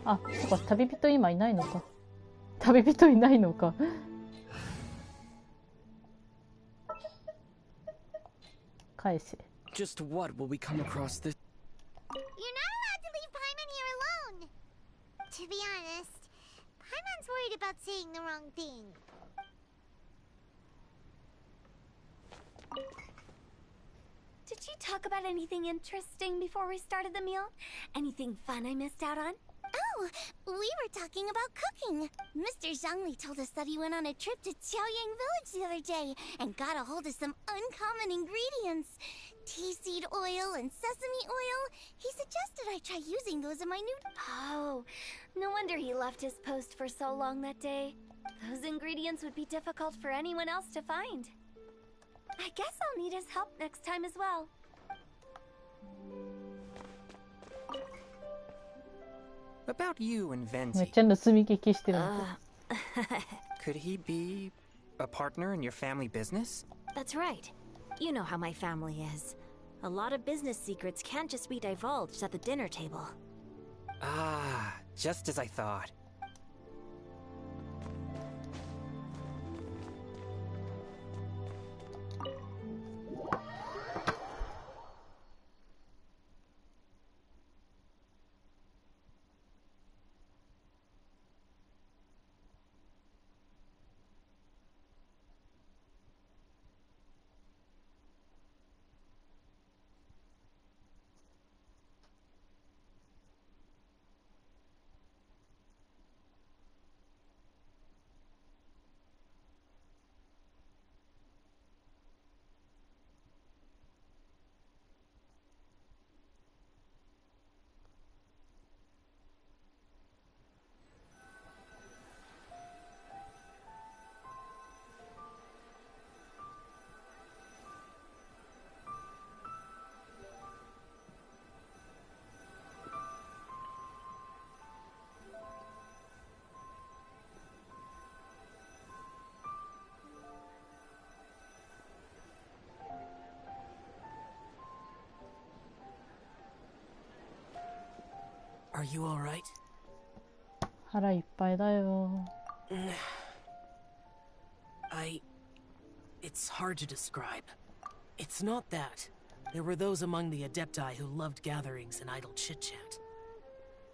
あ、そっか、旅人今いないのか。旅人いないのか。返せ。Just what will we come across this? You're not allowed to leave Paimon here alone! To be honest, Paimon's worried about saying the wrong thing. Did you talk about anything interesting before we started the meal? Anything fun I missed out on? Oh, we were talking about cooking. Mr. Zhangli told us that he went on a trip to Qiaoyang Village the other day and got a hold of some uncommon ingredients. Tea seed oil and sesame oil. He suggested I try using those in my new... Oh, no wonder he left his post for so long that day. Those ingredients would be difficult for anyone else to find. I guess I'll need his help next time as well. About you and めっ Venzi. ちゃ盗み聞きしてるの。 Could he be a partner in your family business? That's right. You know how my family is. A lot of business secrets can't just be divulged at the dinner table. Ah, just as I thought. Are you all right? 腹いっぱいだよ。It's hard to describe. It's not that. There were those among the Adepti who loved gatherings and idle chit-chat.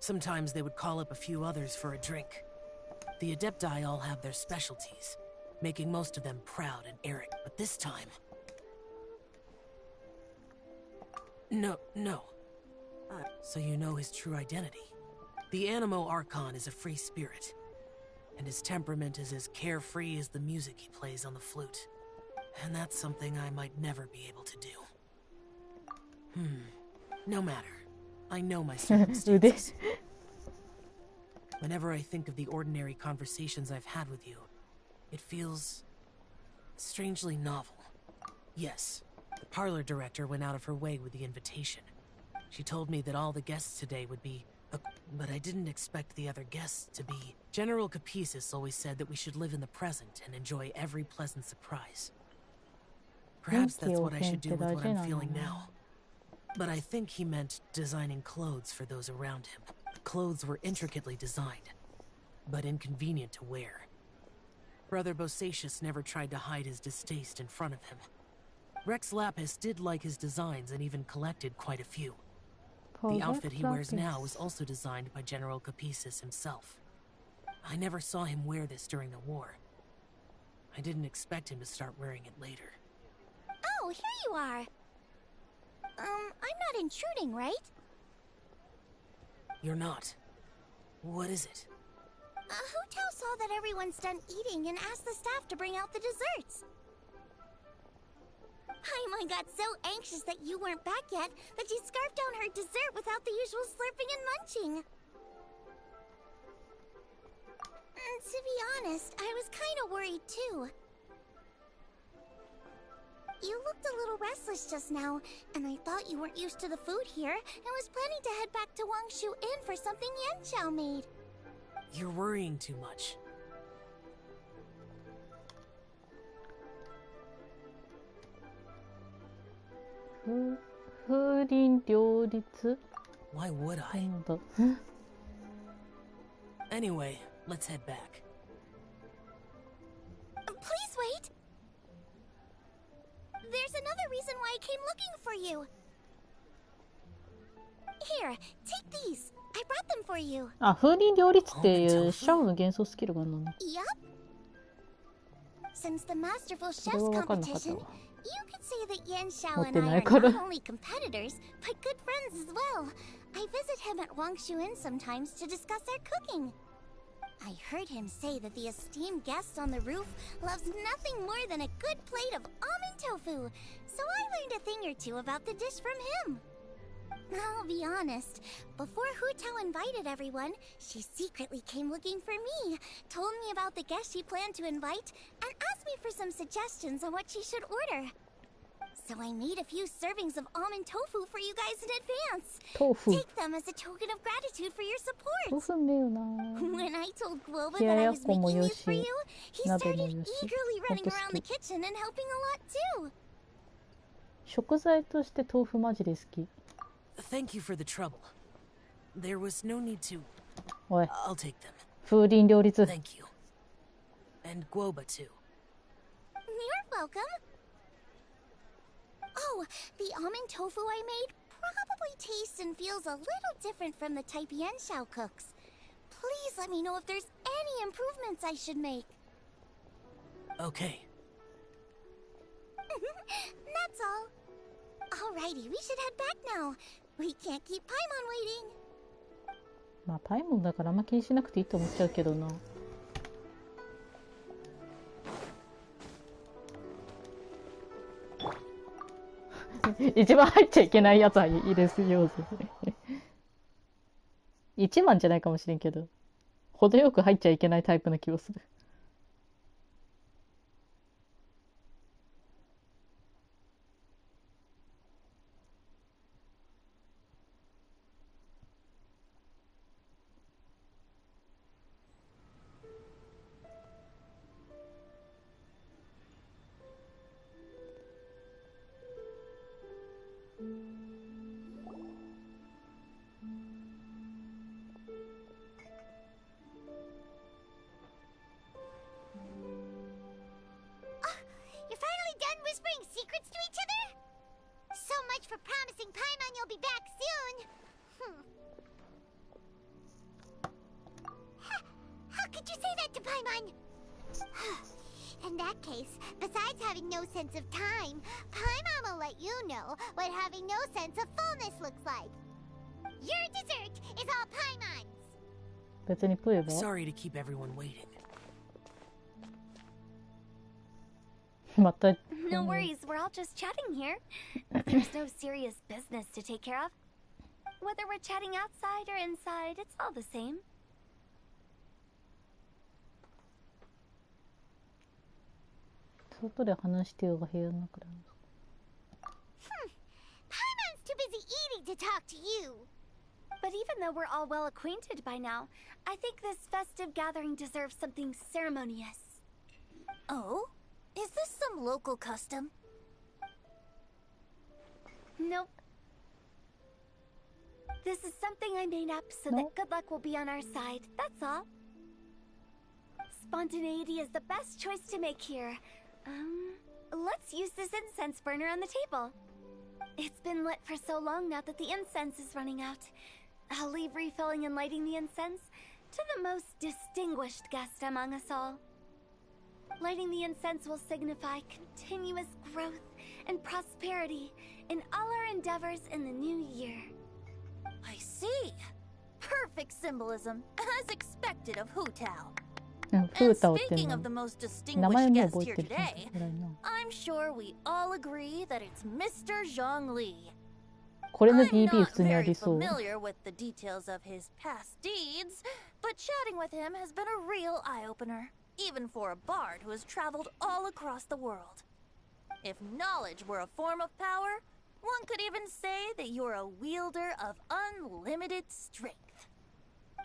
Sometimes they would call up a few others for a drink. The Adepti all have their specialties, making most of them proud and arrogant. But this time... No. So you know his true identity. The Animo Archon is a free spirit, and his temperament is as carefree as the music he plays on the flute. And that's something I might never be able to do. No matter. I know my circumstances. Whenever I think of the ordinary conversations I've had with you, it feels strangely novel. Yes, the parlor director went out of her way with the invitation. She told me that all the guests today would be but I didn't expect the other guests to be. General Capisis always said that we should live in the present and enjoy every pleasant surprise. Perhaps that's what I should do with what I'm feeling now. But I think he meant designing clothes for those around him. The clothes were intricately designed, but inconvenient to wear. Brother Bosacius never tried to hide his distaste in front of him. Rex Lapis did like his designs and even collected quite a few. The outfit he wears now was also designed by General Capisis himself. I never saw him wear this during the war. I didn't expect him to start wearing it later. Oh, here you are. I'm not intruding, right? You're not. What is it? Hu Tao saw that everyone's done eating and asked the staff to bring out the desserts. Paimon got so anxious that you weren't back yet that she scarfed down her dessert without the usual slurping and munching. To be honest, I was kind of worried too. You looked a little restless just now, and I thought you weren't used to the food here and was planning to head back to Wangshu Inn for something Yanchao made. You're worrying too much. Why would I? Anyway, let's head back. Please wait! There's another reason why I came looking for you. Here, take these. I brought them for you. あ、風鈴両立っていうシャオの幻想スキルがあるのね。Yup. Since the Masterful Chef's competition, you could say that Yan Xiao and I are not only competitors, but good friends as well. I visit him at Wangshu Inn sometimes to discuss our cooking. I heard him say that the esteemed guest on the roof loves nothing more than a good plate of almond tofu, so I learned a thing or two about the dish from him. I'll be honest, before Hu Tao invited everyone, she secretly came looking for me, told me about the guests she planned to invite, and asked me for some suggestions on what she should order. So I made a few servings of almond tofu for you guys in advance. Tofu. Take them as a token of gratitude for your support. 豆腐ねえよな。 When I told Guoba that I was making these for you, he started eagerly running around the kitchen and helping a lot too. 食材として豆腐マジで好き。 Thank you for the trouble. There was no need to. おい。 I'll take them. 風鈴両立。 Thank you. And Guoba too. You're welcome. Oh, the almond tofu I made probably tastes and feels a little different from the type Yanxiao cooks. Please let me know if there's any improvements I should make. Okay. That's all. Alrighty, we should head back now. We can't keep Paimon waiting. まあパイモンだからあんま気にしなくていいと思っちゃうけどな。一番入っちゃいけないやつは入れすぎようぜ。一番じゃないかもしれんけど、程よく入っちゃいけないタイプな気がする。You're finally done whispering secrets to each other? So much for promising Paimon you'll be back soon. How could you say that to Paimon? In that case, besides having no sense of time, Paimon will let you know what having no sense of fullness looks like. Your dessert is all Paimon's. 別に食えば Sorry to keep everyone waiting. また No worries, we're all just chatting here. There's no serious business to take care of. Whether we're chatting outside or inside, it's all the same. 外で話してようが部屋の中で。Paimon's too busy eating to talk to you. But even though we're all well acquainted by now, I think this festive gathering deserves something ceremonious. Oh? Is this some local custom? Nope. This is something I made up so that good luck will be on our side, that's all. Spontaneity is the best choice to make here. Let's use this incense burner on the table. It's been lit for so long now that the incense is running out. I'll leave refilling and lighting the incense to the most distinguished guest among us all. Lighting the incense will signify continuous growth and prosperity in all our endeavors in the new year. I see. Perfect symbolism, as expected of Hu Tao. And speaking of the most distinguished guest here today, I'm sure we all agree that it's Mr. Zhongli. I'm not very familiar with the details of his past deeds, but chatting with him has been a real eye-opener, even for a bard who has traveled all across the world. If knowledge were a form of power, one could even say that you're a wielder of unlimited strength.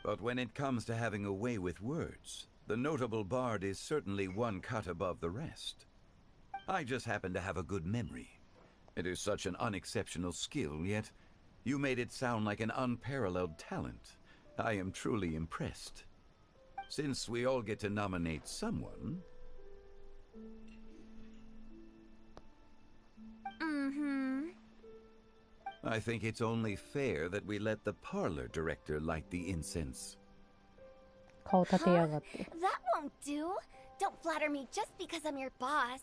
But when it comes to having a way with words, the notable bard is certainly one cut above the rest. I just happen to have a good memory. It is such an unexceptional skill, yet you made it sound like an unparalleled talent. I am truly impressed. Since we all get to nominate someone... I think it's only fair that we let the parlor director light the incense. Huh? That won't do. Don't flatter me just because I'm your boss.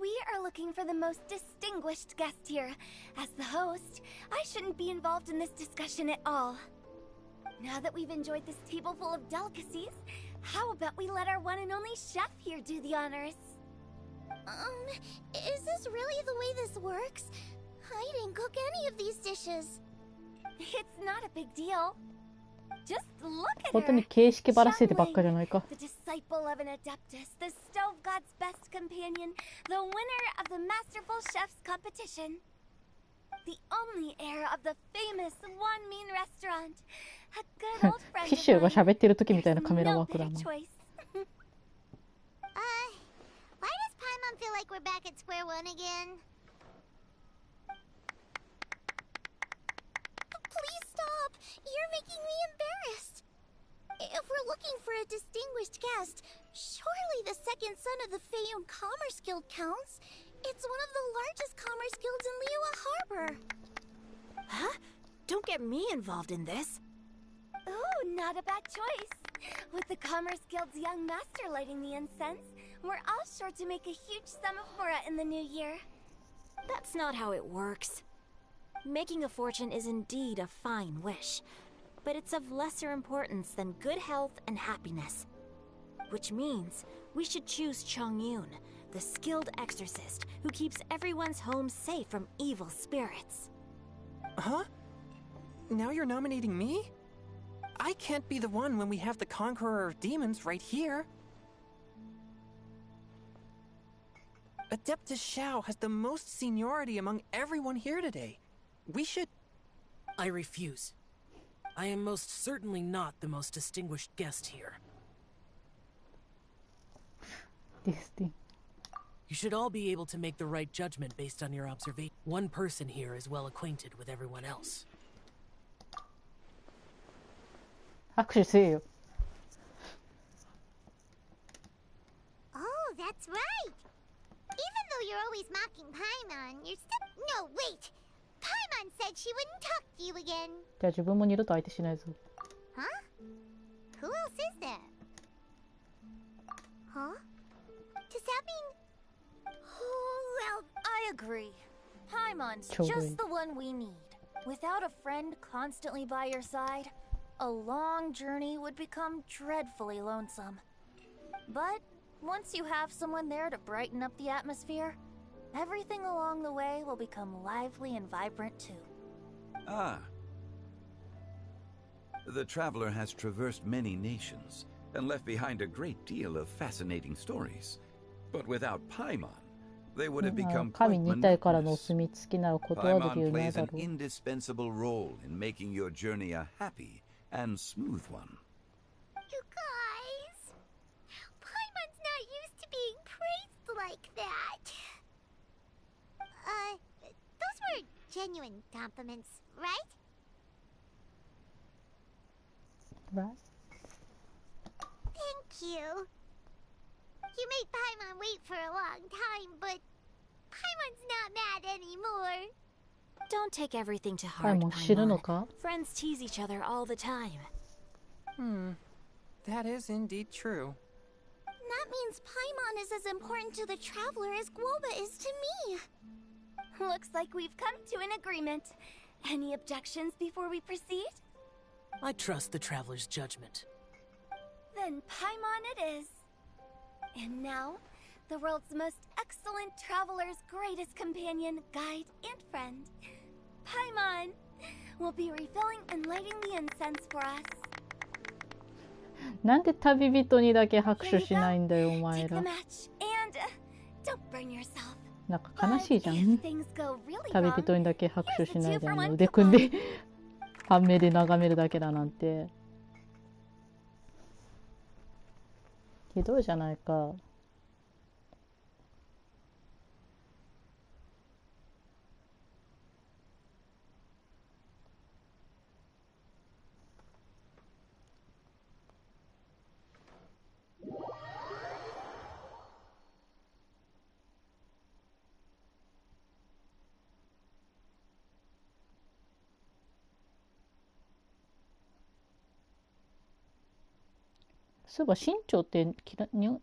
We are looking for the most distinguished guest here. As the host, I shouldn't be involved in this discussion at all. Now that we've enjoyed this table full of delicacies, how about we let our one and only chef here do the honors? Is this really the way this works? I didn't cook any of these dishes. It's not a big deal. Just look at her. 本当に形式ばらしててばっかじゃないか。 The disciple of an adeptus, the stove god's best companion, the winner of the masterful chef's competition, the only heir of the famous One Mean restaurant, a good old friend フィッシュが喋ってる時みたいなカメラワークだな。 Why does Paimon feel like we're back at square one again? Please stop! You're making me embarrassed. If we're looking for a distinguished guest, surely the second son of the Feiyun Commerce Guild counts. It's one of the largest commerce guilds in Liyue Harbor. Huh? Don't get me involved in this. Oh, not a bad choice. With the Commerce Guild's young master lighting the incense, we're all sure to make a huge sum of mora in the new year. That's not how it works. Making a fortune is indeed a fine wish, but it's of lesser importance than good health and happiness. Which means we should choose Chongyun, the skilled exorcist who keeps everyone's home safe from evil spirits. Huh? Now you're nominating me? I can't be the one when we have the Conqueror of Demons right here. Adeptus Xiao has the most seniority among everyone here today. We should... I refuse. I am most certainly not the most distinguished guest here. You should all be able to make the right judgment based on your observation. One person here is well acquainted with everyone else. 握手せえよ。 Oh, that's right. Even though you're always mocking Paimon, you're still... No, wait! Paimon said she wouldn't talk to you again. じゃあ自分も二度と相手しないぞ。 Huh? Who else is there? Huh? Does that mean... Oh, well, I agree. Paimon's just the one we need. Without a friend constantly by your side, a long journey would become dreadfully lonesome. But once you have someone there to brighten up the atmosphere, everything along the way will become lively and vibrant too. Ah. The traveler has traversed many nations and left behind a great deal of fascinating stories. But without Paimon, They would have become 神 quite にたいからのお monotonous. 墨付きなら断る理 Paimon 由ない plays だ an ろう。 indispensable role in making your journey a happy and smooth one. You guys, Paimon's not used to being praised like that. Those were genuine compliments, right? Right? Thank you. You made Paimon wait for a long time, but Paimon's not mad anymore. Don't take everything to パイ heart, モン知るの Paimon. か？ Friends tease each other all the time. That is indeed true. That means Paimon is as important to the traveler as Guoba is to me. Looks like we've come to an agreement. Any objections before we proceed? I trust the traveler's judgment. Then Paimon it is. And now, the world's most excellent traveler's greatest companion, guide, and friend, Paimon, will be refilling and lighting the incense for us. なんで旅人にだけ拍手しないんだよ、お前 Take the ら。 match and don't burn yourself. なんか悲しいじゃ But ん。 if things go really 旅 wrong, 人にだけ拍手 here's し the ない two で for one 腕組んで半目で眺めるだけだなんて。ひどいじゃないか。そういえば身長って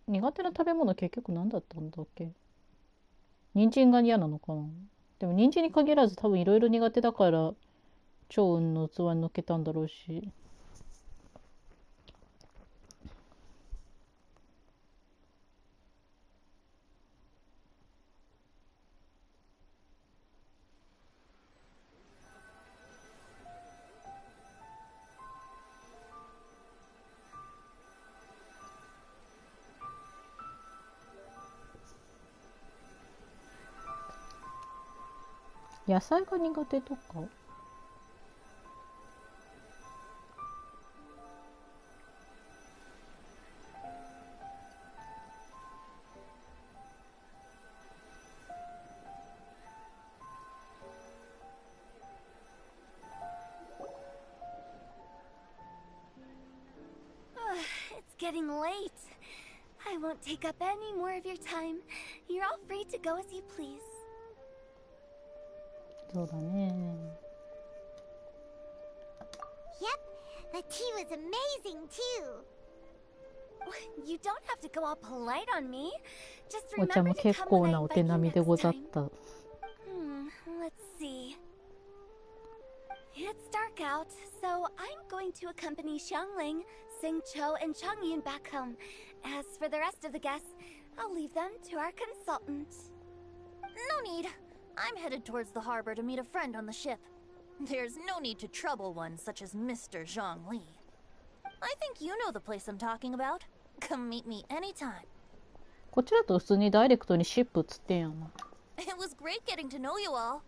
苦手な食べ物結局何だったんだっけ？人参が嫌なのかな。でも人参に限らず多分いろいろ苦手だから超雲の器に乗っけたんだろうし。野菜が苦手とか？It's getting late. I won't take up any more of your time. You're all free to go as you please. そうだね。 Yep, the tea was amazing too. You don't have to go all polite on me. Just お茶 remember も to 結 come 構 when I なお invite 手 you 並みでご next ざっ time. た。 Let's see. It's dark out, so I'm going to accompany Xiangling, Xingqiu, and Changyun back home. As for the rest of the guests, I'll leave them to our consultant. No need. I'm headed towards the harbor to meet a friend on the ship. There's no need to trouble one such as Mr. Zhongli. I think you know the place I'm talking about. Come meet me anytime. こっちだと普通にダイレクトにシップつってんやな。 It was great getting to know you all.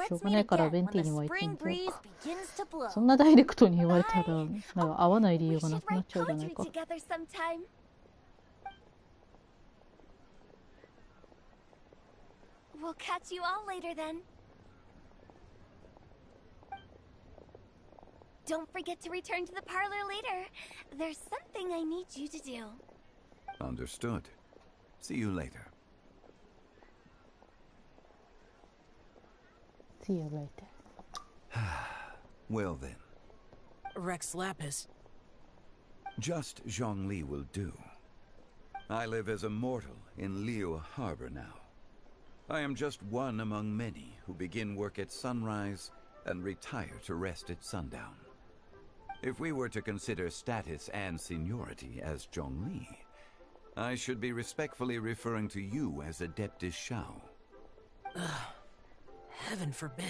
しょう Let's がない meet から again ベン when ティ the には行って spring みよう breeze か。 begins to blow. そんなダイレクトに言われたらなんか合わない理 We 由がな should くなっ write ちゃうじゃない poetry か。 together sometime. We'll catch you all later then. Don't forget to return to the parlor later. There's something I need you to do. Understood. See you later. See you later. Well then, Rex Lapis. just Zhongli will do. I live as a mortal in Liu Harbor now. I am just one among many who begin work at sunrise and retire to rest at sundown. If we were to consider status and seniority as Zhongli, I should be respectfully referring to you as Adeptus Shao. Heaven forbid.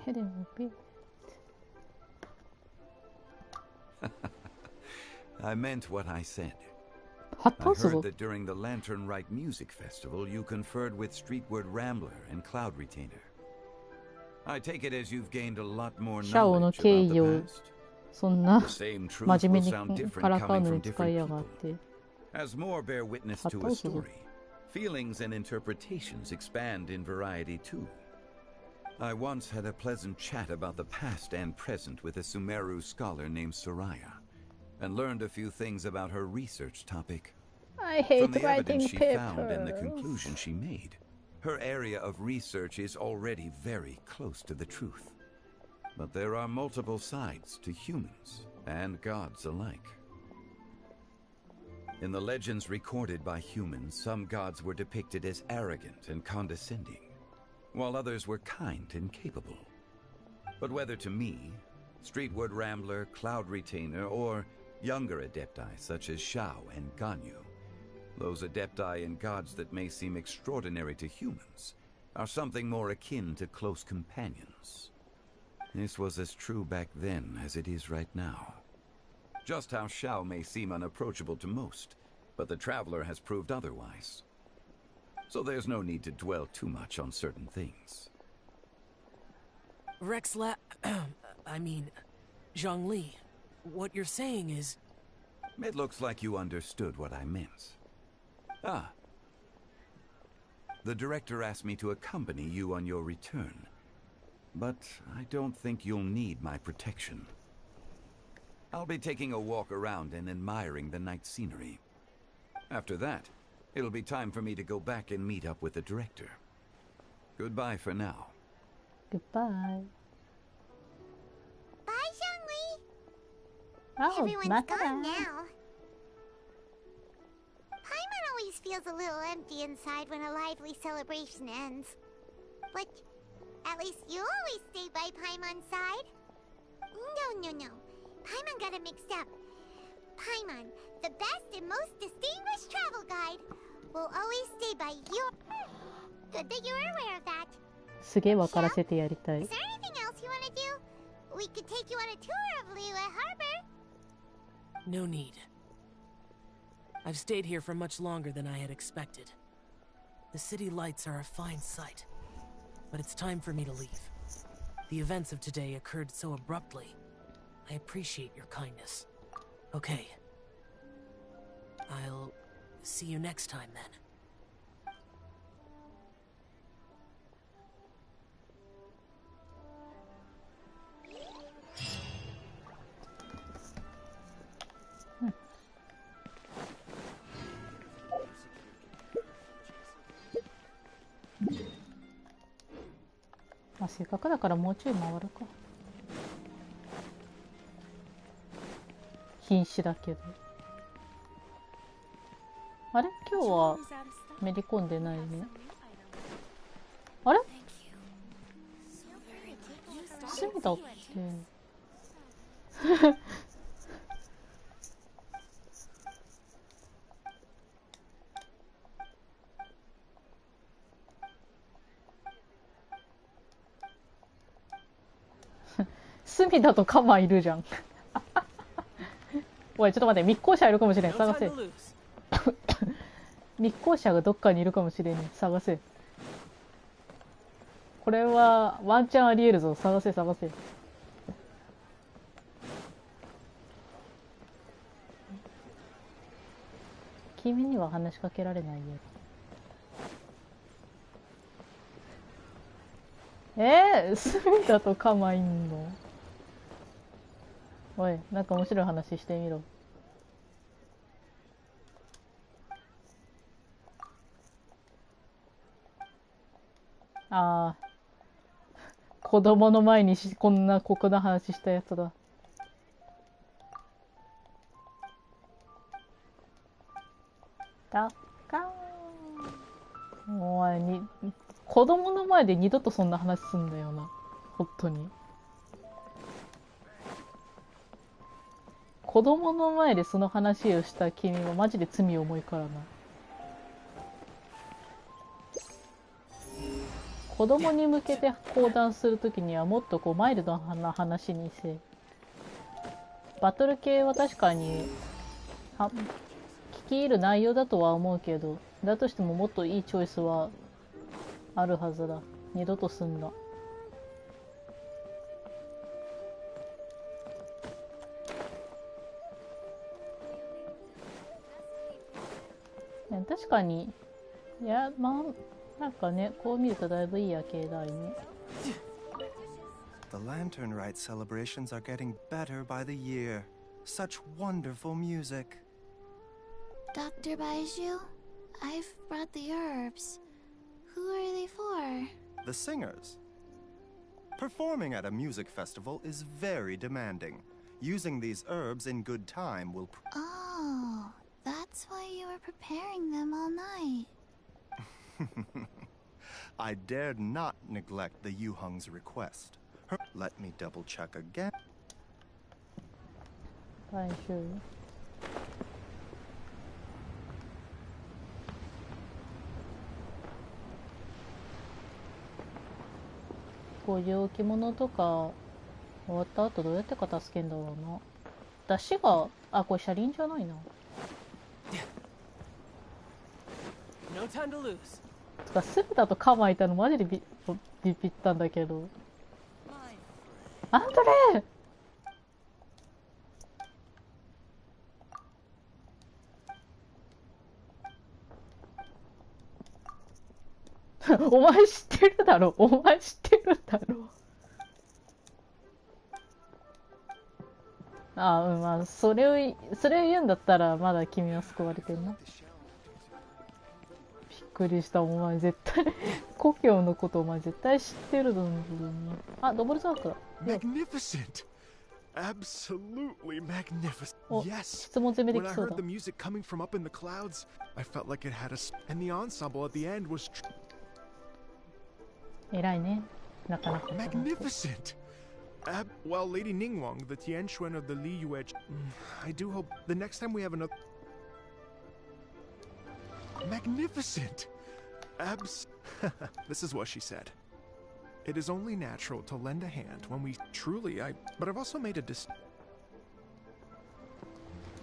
Heaven forbid. I meant what I said. heard that during the Lantern Rite Music Festival, you conferred with Streetward Rambler and Cloud Retainer. I take it as you've gained a lot more knowledge about the past. そんな The same truth 真面 will 目 sound に different からかう coming の from に使い different やがっ people. て。 As more bear witness to a story, feelings and interpretations expand in variety too. I once had a pleasant chat about the past and present with a Sumeru scholar named Soraya, and learned a few things about her research topic. I hate From the writing evidence she found and the papers. conclusion she made, her area of research is already very close to the truth. But there are multiple sides to humans and gods alike. In the legends recorded by humans, some gods were depicted as arrogant and condescending, while others were kind and capable. But whether to me, Streetward Rambler, Cloud Retainer, or younger adepti such as Shao and Ganyu, those adepti and gods that may seem extraordinary to humans are something more akin to close companions. This was as true back then as it is right now. Just how Shao may seem unapproachable to most, but the Traveler has proved otherwise. So there's no need to dwell too much on certain things. Zhongli, what you're saying is... It looks like you understood what I meant. Ah. The director asked me to accompany you on your return, but I don't think you'll need my protection. I'll be taking a walk around and admiring the night scenery. After that, it'll be time for me to go back and meet up with the director. Goodbye for now. Goodbye. Bye, Zhongli. Oh, Everyone's gone now. Paimon always feels a little empty inside when a lively celebration ends. But at least you always stay by Paimon's side. No. Paimon got it mixed up. Paimon, the best and most distinguished travel guide, will always stay by your... Good that you're aware of that. すげえ分からせてやりたい。 Is there anything else you want to do? We could take you on a tour of Liyue Harbor. No need. I've stayed here for much longer than I had expected. The city lights are a fine sight, but it's time for me to leave. The events of today occurred so abruptly. I appreciate your kindness. Okay. I'll see you next time then. Hmm. まあせっかくだからもうちょい回るか。瀕死だけど。あれ今日はめり込んでないね。あれ隅田って隅田とカマいるじゃんおいちょっと待って、密航者いるかもしれん、探せ密航者がどっかにいるかもしれん、探せ。これはワンチャンありえるぞ、探せ。君には話しかけられないよ。隅田とカマいんの？おい、なんか面白い話してみろ。ああ、子供の前にこんな酷な話したやつだ。おい、子供の前で二度とそんな話すんだよな、本当に。子供の前でその話をした君はマジで罪重いからな。子供に向けて講談するときにはもっとこうマイルドな話にせ。バトル系は確かに聞き入る内容だとは思うけど、だとしてももっといいチョイスはあるはずだ。二度とすんな。確かに、いや、まあ、なんかね、こう見るとだいぶいい夜景だいね。The Lantern Rite celebrations are getting better by the year. Such wonderful music. Dr. Baiju, I've brought the herbs. Who are they for? The singers. Performing at a music festival is very demanding. Using these herbs in good time will... Oh, that's why you were preparing them all night. I dared not neglect the Yuhung's request. Let me double check again. 大丈夫。こういう置物とか終わった後どうやって片付けんだろうな。出汁が、あ、これ車輪じゃないな。No time to lose. つかすぐだとカマいたのマジでビビったんだけど。アンドレーお前知ってるだろ、お前知ってるだろ。ああ、うん、まあそれを言うんだったらまだ君は救われてるな。びっくりした。お前絶対故郷のことお前絶対知ってるだろうな。あ、ドボルザークだ。Magnificent! Absolutely magnificent. お、 Yes. 質問攻めで When き I そうだ heard the。music coming from up in the clouds, I felt like it had and the ensemble at the end was 偉いね。なかなか。magnificent. Well, Lady Ningguang, the Tianquan of the Li Yuej, I do hope the next time we have another. Magnificent! This is what she said. It is only natural to lend a hand when we truly, but I've also made a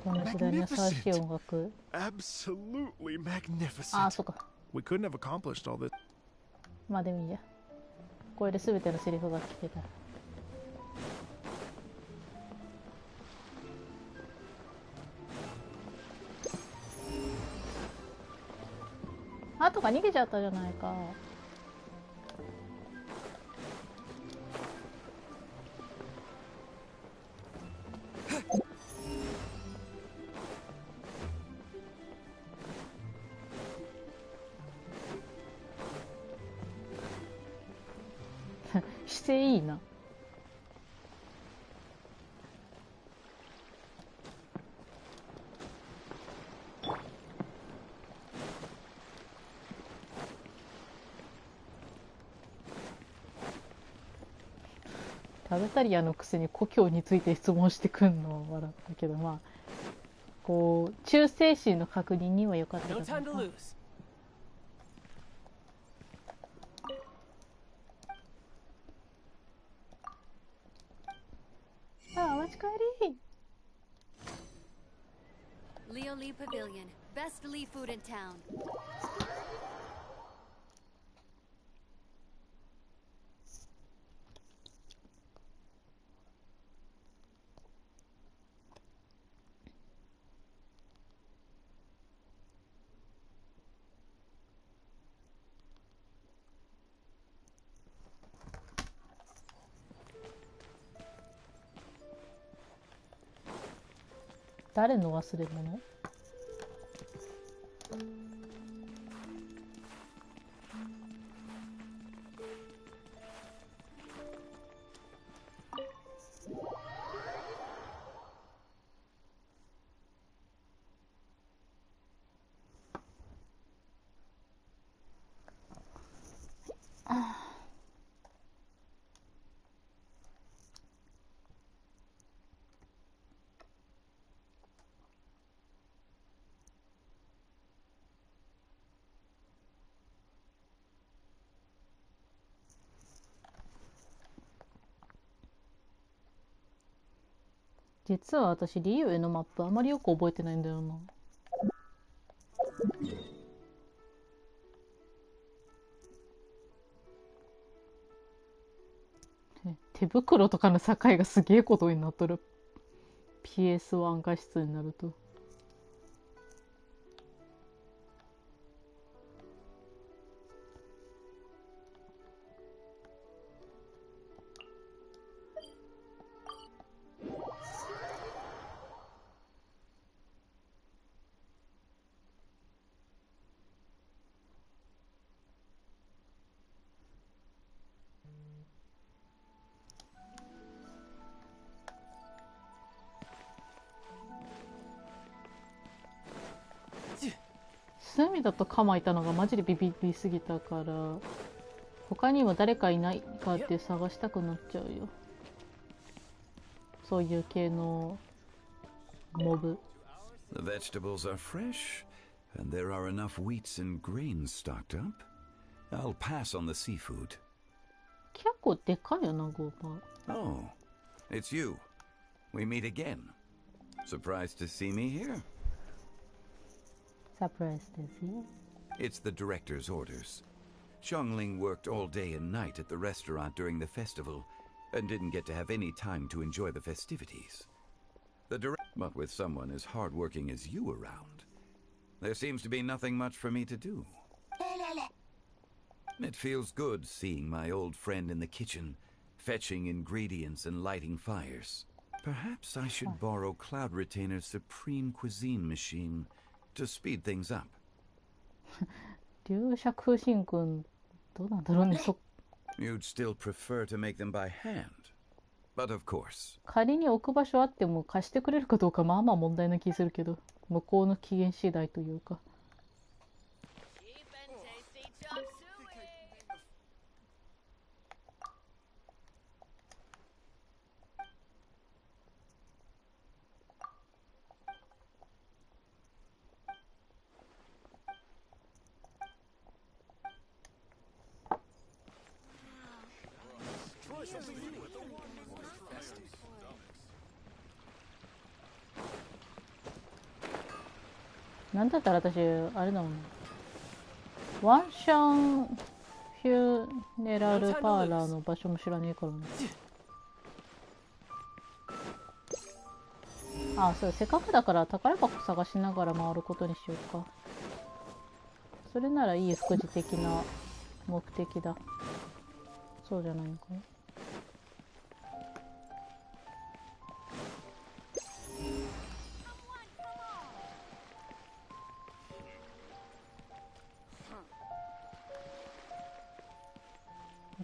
Magnificent! Absolutely magnificent! あ、そうか。We couldn't have accomplished all this. まあでもいいや。これで全てのセリフが聞けた。あとか逃げちゃったじゃないか。姿勢いいな。タルタリアのくせに故郷について質問してくんのは笑ったけど、まあこう忠誠心の確認には良かったかな。ああ、お待ち帰り。Leo Lee Pavilion, best Lee food in town. 誰の忘れ物？実は私リユへのマップあまりよく覚えてないんだよな。手袋とかの境がすげえことになっとる。PS1 画質になると。隅だとカマいたのがマジでビビりすぎたから、他にも誰かいないかって探したくなっちゃうよ。そういう系のモブ。The vegetables are fresh, and there are enough wheats and grains stocked up. I'll pass on the seafood. 結構でかいよな、ゴーパー。Oh, it's you. We meet again. Surprised to see me here? Surprised to see? It's the director's orders. Xiangling worked all day and night at the restaurant during the festival and didn't get to have any time to enjoy the festivities. But with someone as hardworking as you around, there seems to be nothing much for me to do. It feels good seeing my old friend in the kitchen, fetching ingredients and lighting fires. Perhaps I should borrow Cloud Retainer's Supreme Cuisine machine to speed things up. 龍尺風神君どうなんだろうね。You'd still prefer to make them by hand, but of course. 仮に置く場所あっても貸してくれるかどうかまあまあ問題な気するけど、向こうの機嫌次第というか。なんだったら私、あれだもんね。ワンシャンフューネラルパーラーの場所も知らねえからね。あ、そう、せっかくだから宝箱探しながら回ることにしようか。それならいい副次的な目的だ。そうじゃないのかな。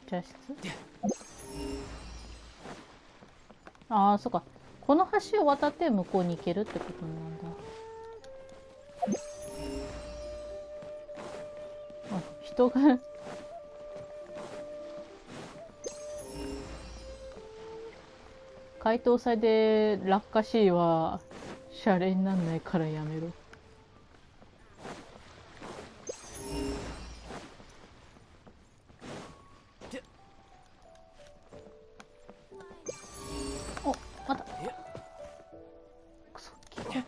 茶室？ああ、そっか。この橋を渡って向こうに行けるってことなんだ。あ、人が解凍祭で落下シーンはシャレになんないからやめろ。お、また。くそ、聞いちゃっ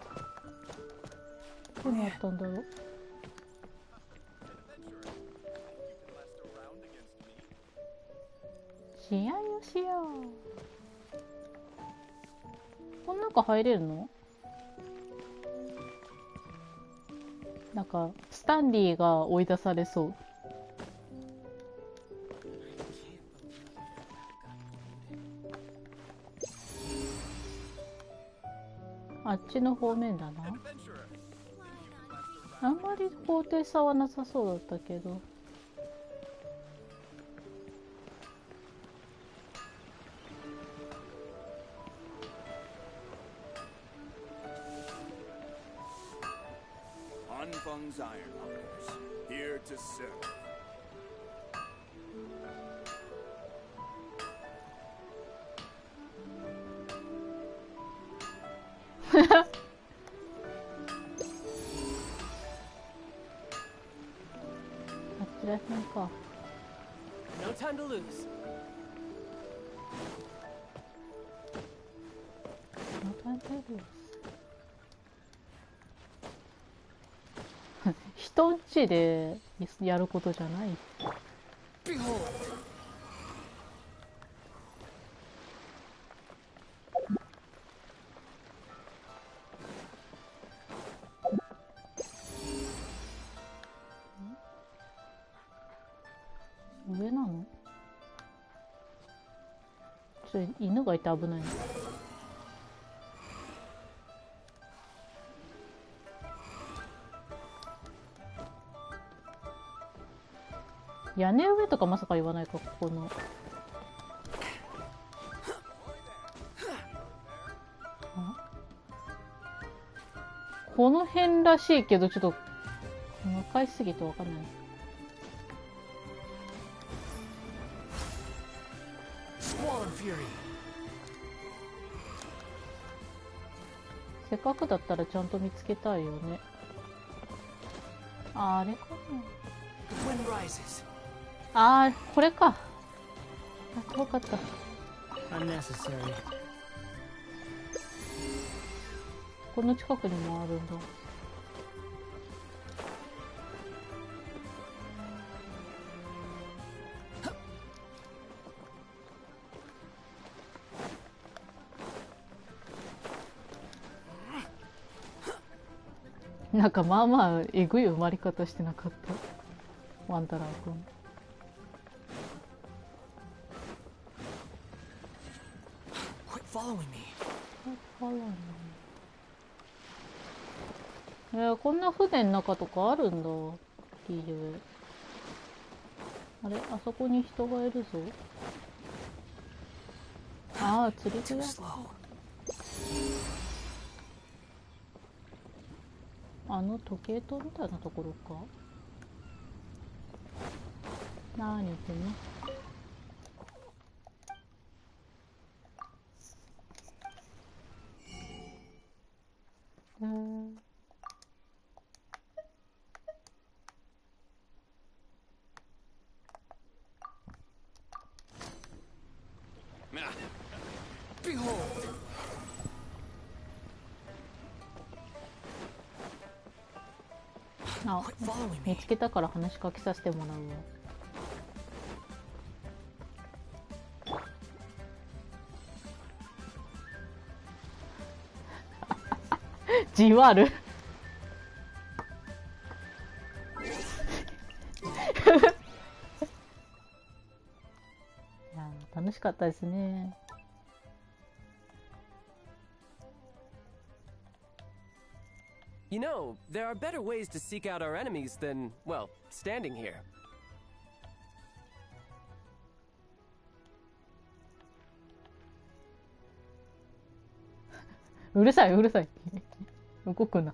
た。どうなったんだろう。試合をしよう。この中入れるの？なんかスタンリーが追い出されそう。あっちの方面だな。あんまり高低差はなさそうだったけど。No time to lose. No time to lose. 人んちでやることじゃない。それ犬がいて危ないの。屋根上とかまさか言わないか、ここの。この辺らしいけど、ちょっと昔すぎてわかんない。せっかくだったらちゃんと見つけたいよね。あれかな。これか。遠かった。この近くにもあるんだ。なんかまあまあえぐい埋まり方してなかった。ワンダラー君。こんな船の中とかあるんだ。いい上。あれ、あそこに人がいるぞ。ああ、釣り具屋。あの時計塔みたいなところか。何言ってんの。見つけたから話しかけさせてもらうわ。じわる。いや、楽しかったですね。You know, there are better ways to seek out our enemies than, well, standing here. うるさい、うるさい。動くな。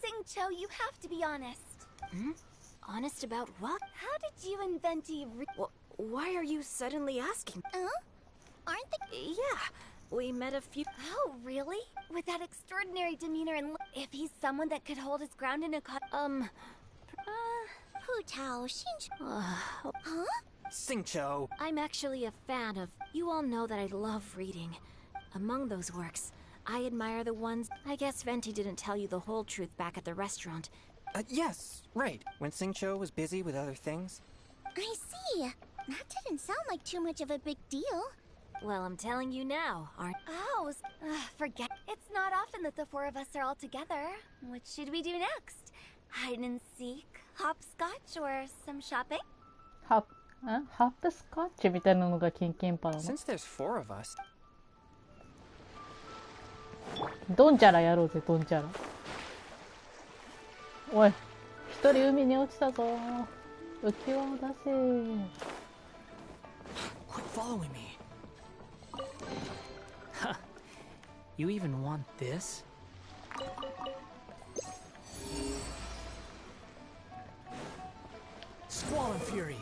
Singcho, you have to be honest. Hmm? Honest about what? How did you and Venti Why are you suddenly asking? Aren't they? Yeah, we met a few... Oh, really? With that extraordinary demeanor and if he's someone that could hold his ground in a Hu Tao Shincho. Huh? Singcho. I'm actually a fan of... You all know that I love reading. Among those works, I admire the ones... I guess Venti didn't tell you the whole truth back at the restaurant. Yes, right. When Singcho was busy with other things. I see. That didn't sound like too much of a big deal. Well, I'm telling you now, aren't... Oh, forget. It's not often that the four of us are all together. What should we do next? Hide and seek, hopscotch, or some shopping? ハープスカッチみたいなのがキンキンパなの。 Since there's four of us. ドンジャラやろうぜ、ドンジャラ。おい、一人海に落ちたぞ。浮き輪を出せ。 Quit following me. Huh. You even want this? Squall and Fury.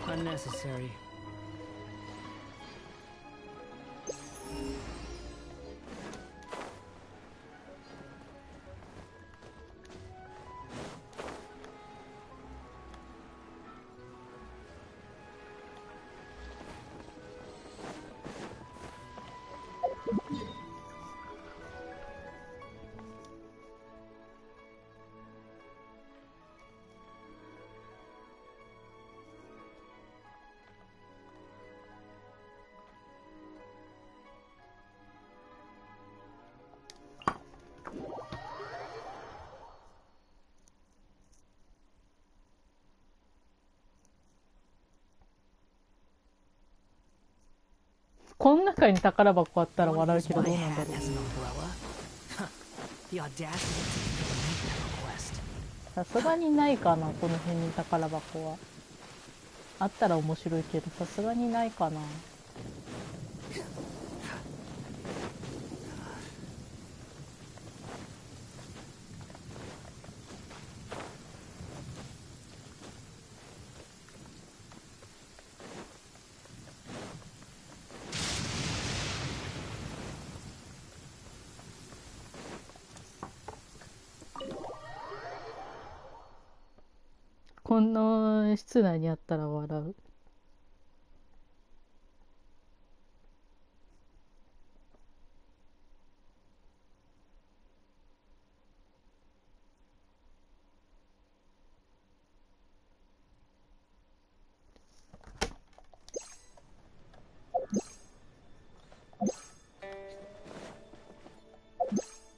Unnecessary. この中に宝箱あったら笑うけどどうなんだろう。さすがにないかな、この辺に宝箱は。あったら面白いけどさすがにないかな。こんな室内にあったら笑う。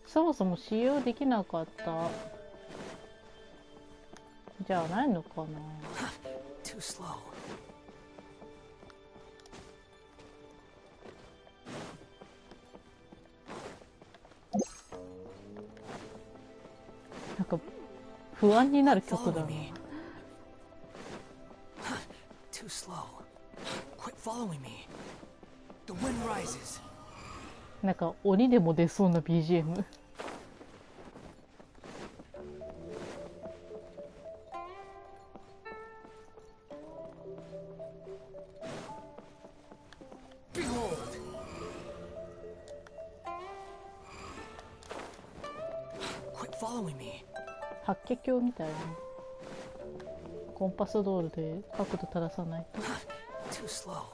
そもそも使用できなかった。じゃあないのかな。Too slow. なんか不安になる曲だな。Too slow. Quit following me. The wind rises. なんか鬼でも出そうな BGM。白血鏡みたいな。コンパスドールで角度正さないと。Too slow.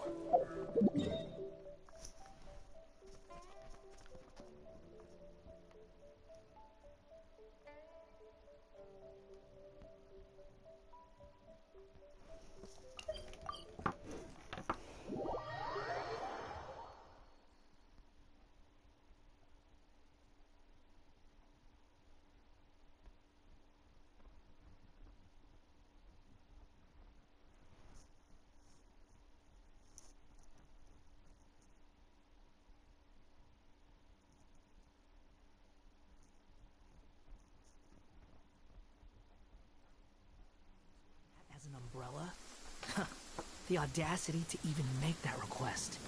As an umbrella? The audacity to even make that request.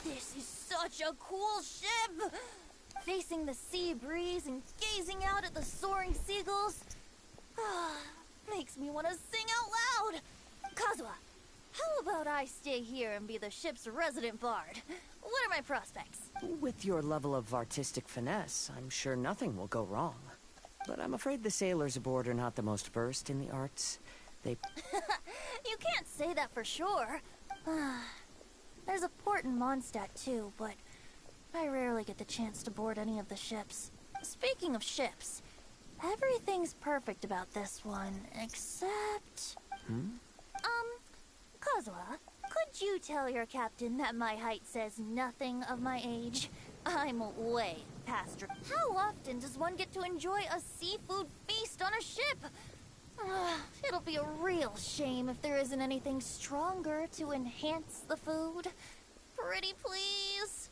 This is such a cool ship! Facing the sea breeze and gazing out at the soaring seagulls. Makes me want to sing out loud! Kazuha, how about I stay here and be the ship's resident bard? What are my prospects? With your level of artistic finesse, I'm sure nothing will go wrong. But I'm afraid the sailors aboard are not the most versed in the arts. They... You can't say that for sure. There's a port in Mondstadt too, but I rarely get the chance to board any of the ships. Speaking of ships, everything's perfect about this one, except... Kazuha, could you tell your captain that my height says nothing of my age? I'm way past her. How often does one get to enjoy a seafood feast on a ship? It'll be a real shame if there isn't anything stronger to enhance the food. Pretty please?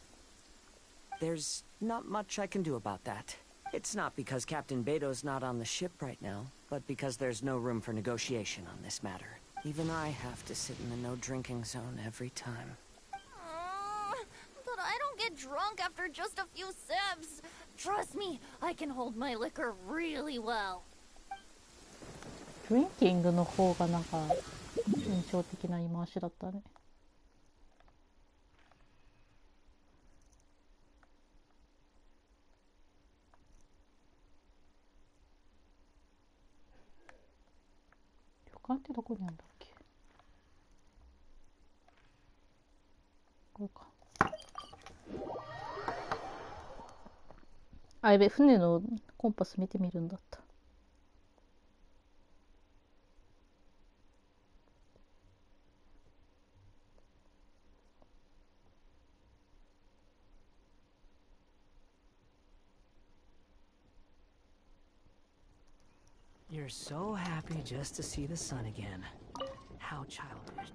There's not much I can do about that. It's not because Captain Beto's not on the ship right now, but because there's no room for negotiation on this matter. Even I have to sit in the no-drinking zone every time. But I don't get drunk after just a few sips. Trust me, I can hold my liquor really well. Drinking の方がなんか印象的な言い回しだったね。旅館ってどこにあるんだっけ。これか。あ、やべ、船のコンパス見てみるんだった。You're so happy just to see the sun again. How childish.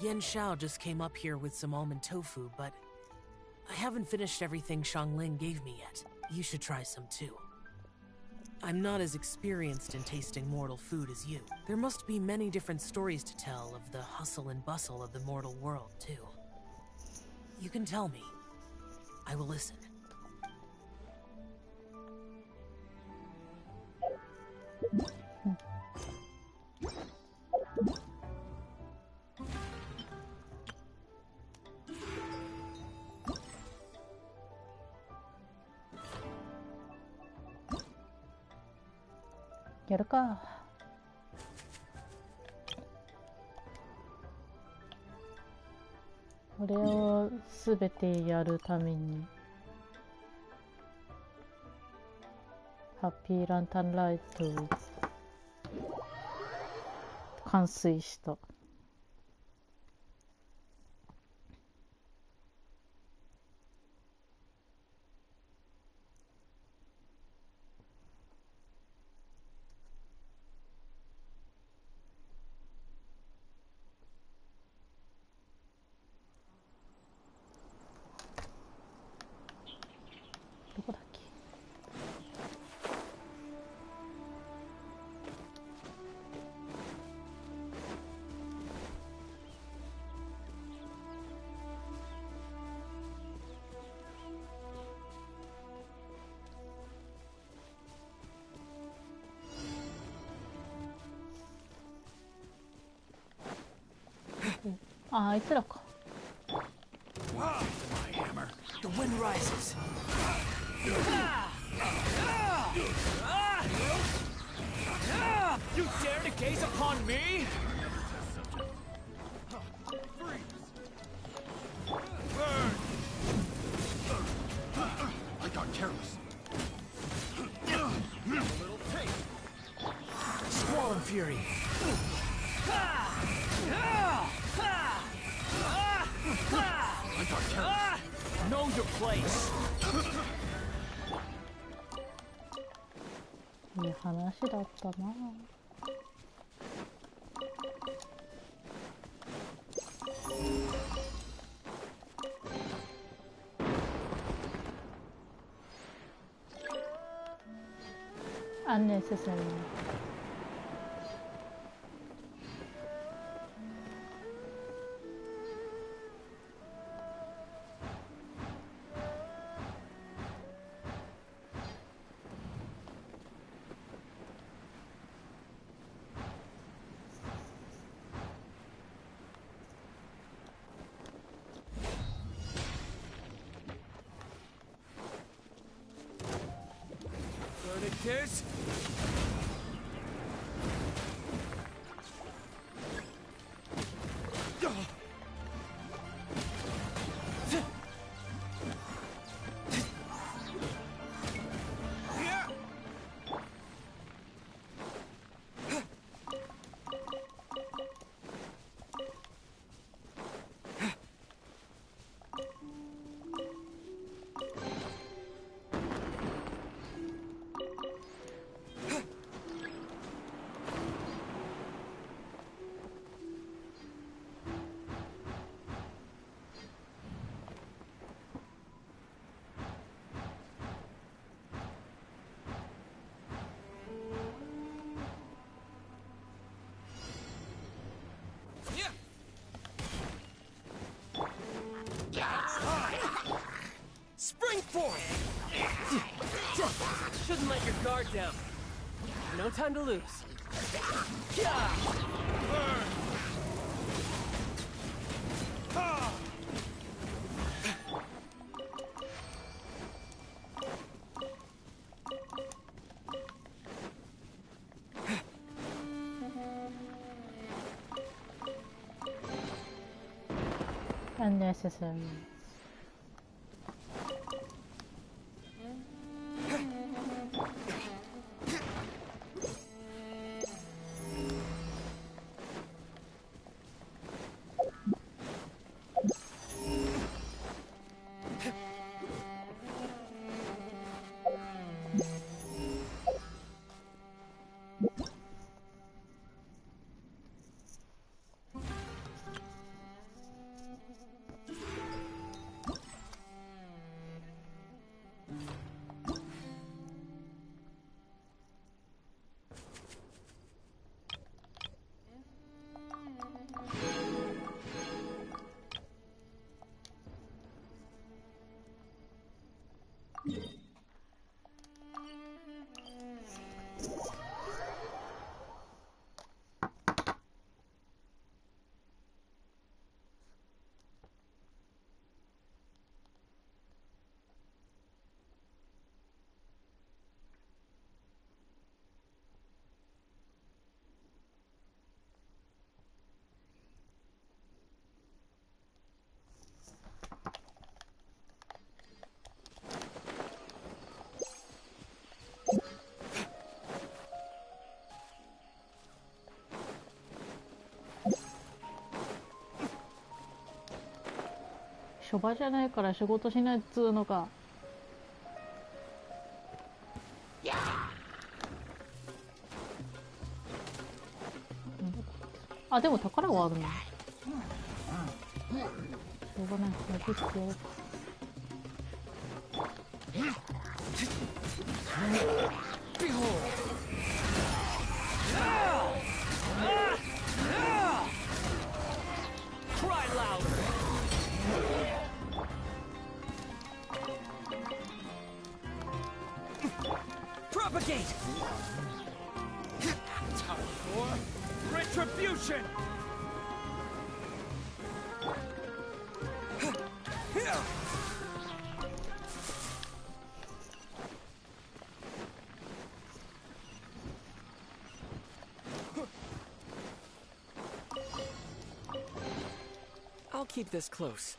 Yen Xiao just came up here with some almond tofu, but I haven't finished everything Xiangling gave me yet. You should try some too. I'm not as experienced in tasting mortal food as you. There must be many different stories to tell of the hustle and bustle of the mortal world, too. You can tell me. I will listen.やるか。これをすべてやるためにハッピーランタンライト完遂した。どこだっけ。あ、あいつらか。The wind rises. You dare to gaze upon me? Burn! I got careless. Little taste. Squall fury. I got careless. Know your place. いい話だったな。unnecessary. Kiss? Spring forth! Shouldn't let your guard down. No time to lose. Burn! Unnecessary. Show 場じゃないから仕事しないっつうのか。あ、でも宝はあるな。しょうがない。残してやろう。Propagate! Time for retribution! I'll keep this close.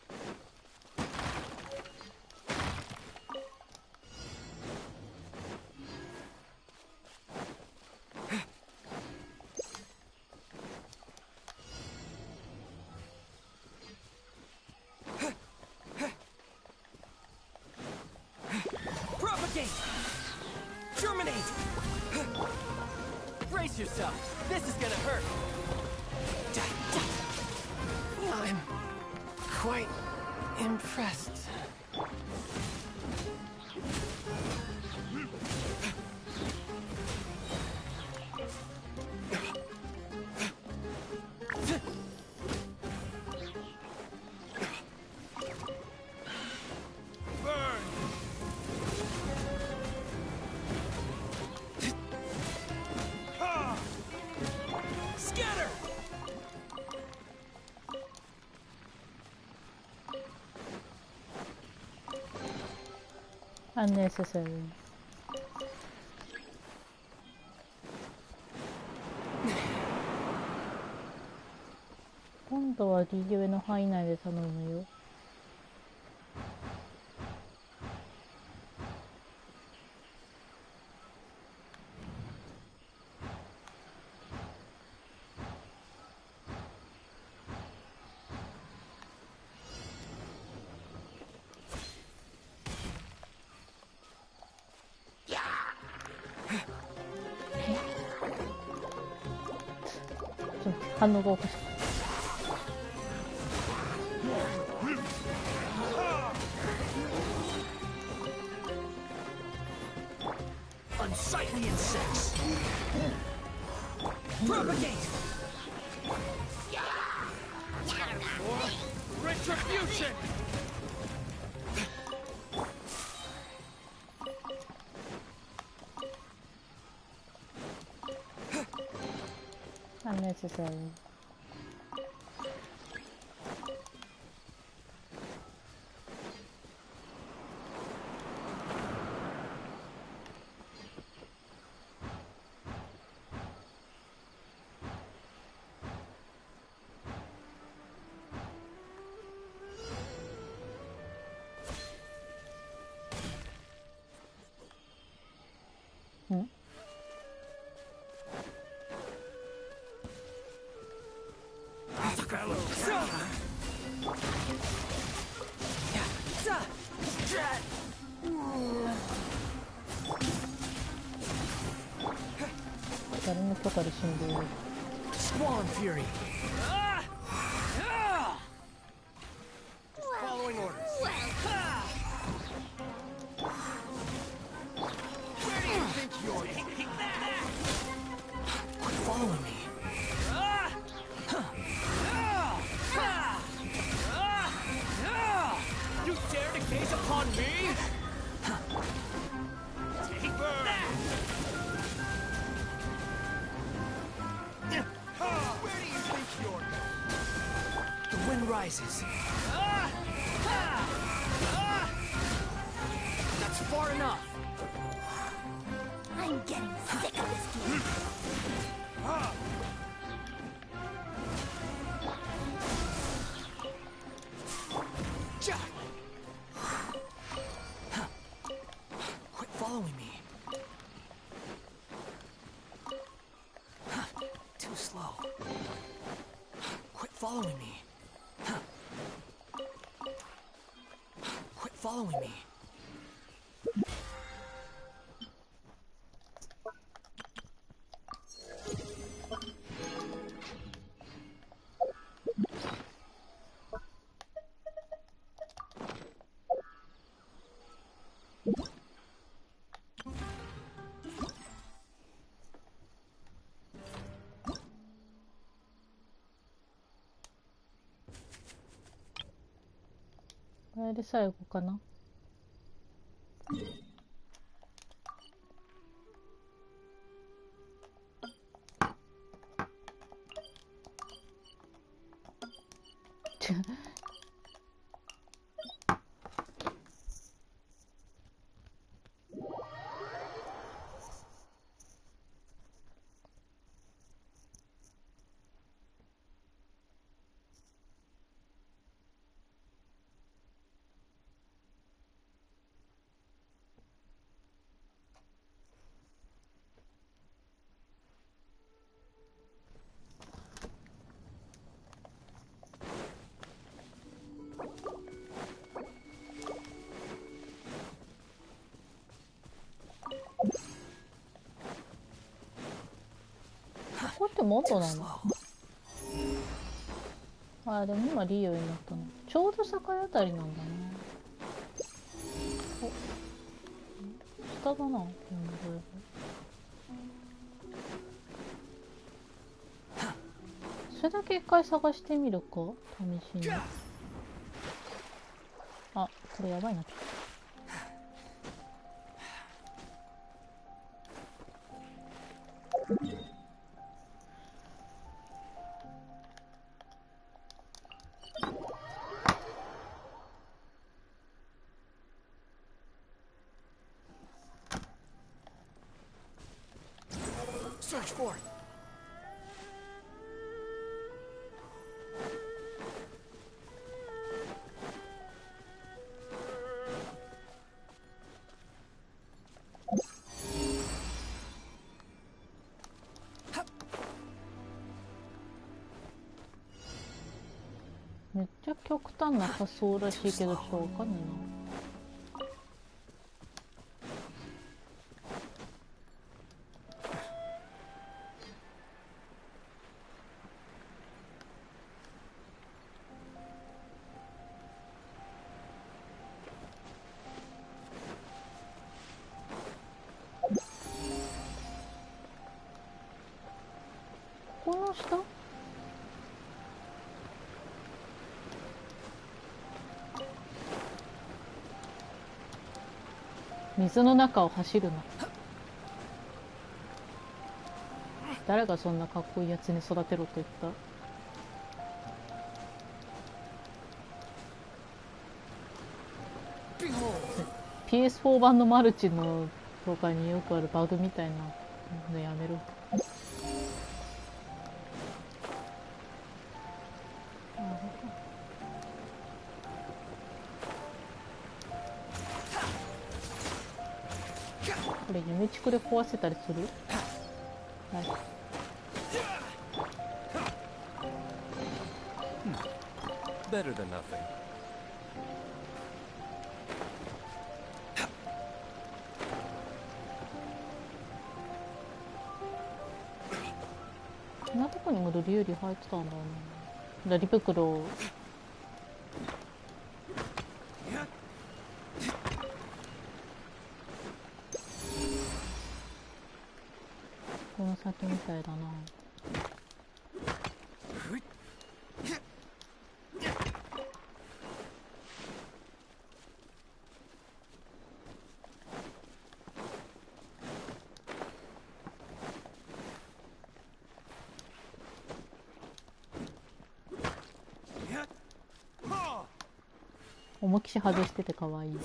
Propagate! Germinate! Brace yourself. This is gonna hurt. I'm quite impressed. Unnecessary. 今度は右上の範囲内で頼むよ。反応がおかしかった。Unsightly insects! Propagate! Time for retribution! Unnecessary. たたり死んでる。 Squall Fury. Just following orders. Where do you think you're going? Quit following me. You dare to gaze upon me? Take that! Where do you think you're going? The wind rises. That's far enough. I'm getting sick of this game. Quit following me. Too slow. Quit following me. Quit following me.これで最後かな。ここって元なの？あ、でも今リオになったの。ちょうど境あたりなんだね。お、下だな。それだけ一回探してみるか、試しに。あ、これやばいな。Search for it. .めっちゃ極端な発想らしいけど、ちょっとわかんないな。この下？水の中を走るな。誰がそんなかっこいいやつに育てろと言った？ PS4 版のマルチのとかによくあるバグみたいなのやめろ。これ夢地区で壊せたりする？はい。Better than nothing. こんなとこにもルリユリ入ってたんだな。リ袋をこの先みたいだな。思いっきし外してて可愛い。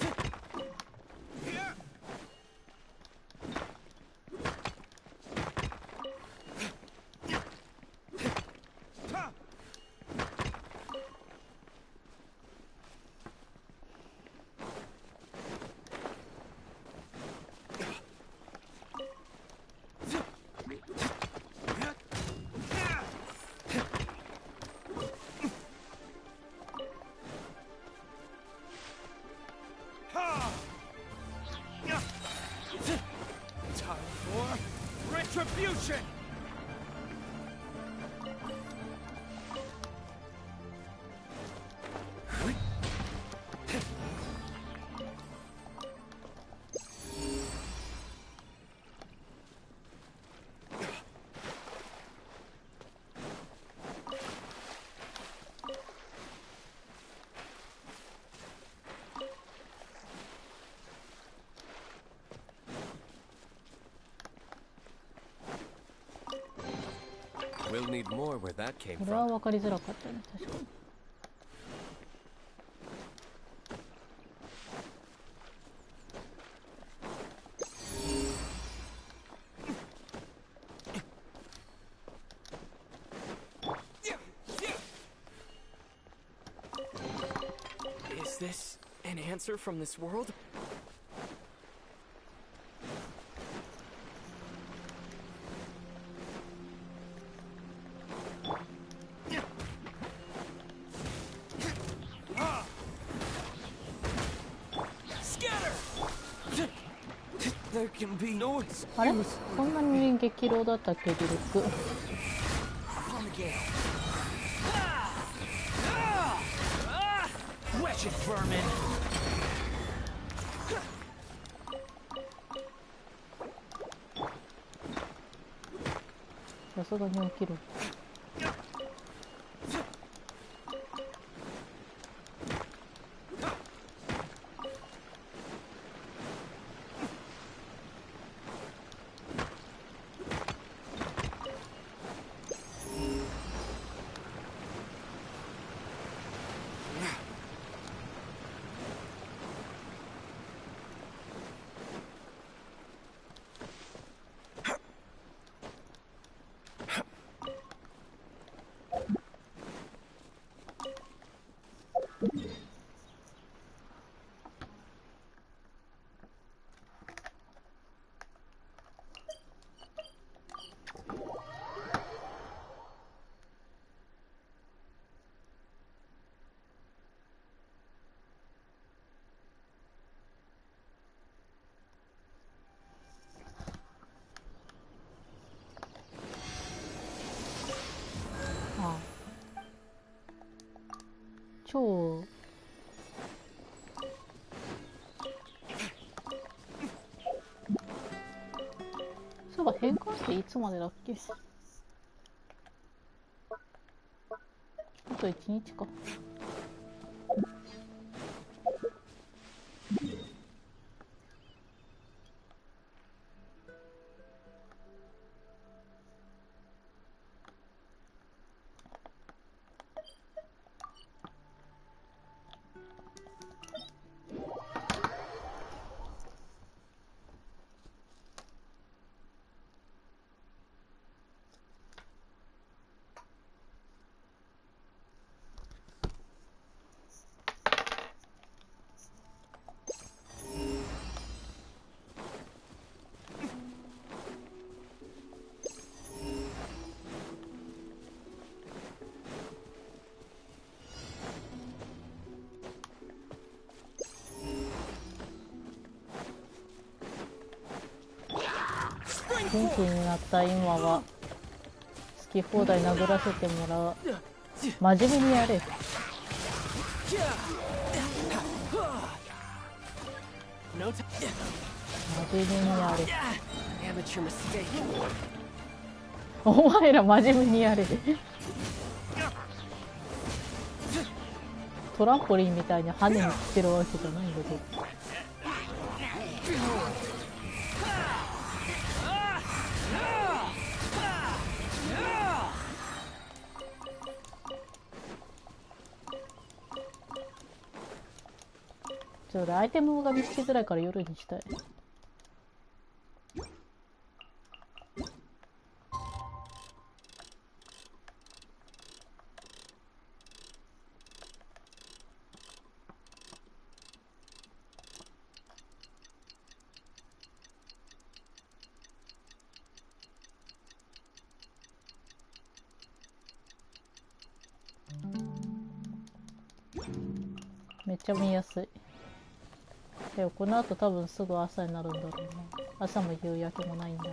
Retribution! We'll need more where that came これは from. 分かりづらかったね、確かに。Is this an answer from this world? There can be no あれそんなに激浪だったっけ、ディルク。Wretched vermin! さすがに起きる。超そういえば変換っていつまでだっけ。あと1日か。元気になった今はスき放題殴らせてもらう。真面目にやれ。真面目にやれ。お前ら真面目にやれ。トランポリンみたいに跳ねに来てるわけじゃないんだけど。ちょっとアイテムが見つけづらいから夜にしたい。めっちゃ見やすい。でもこの後多分すぐ朝になるんだろうな。朝も夕焼けもないんだ。す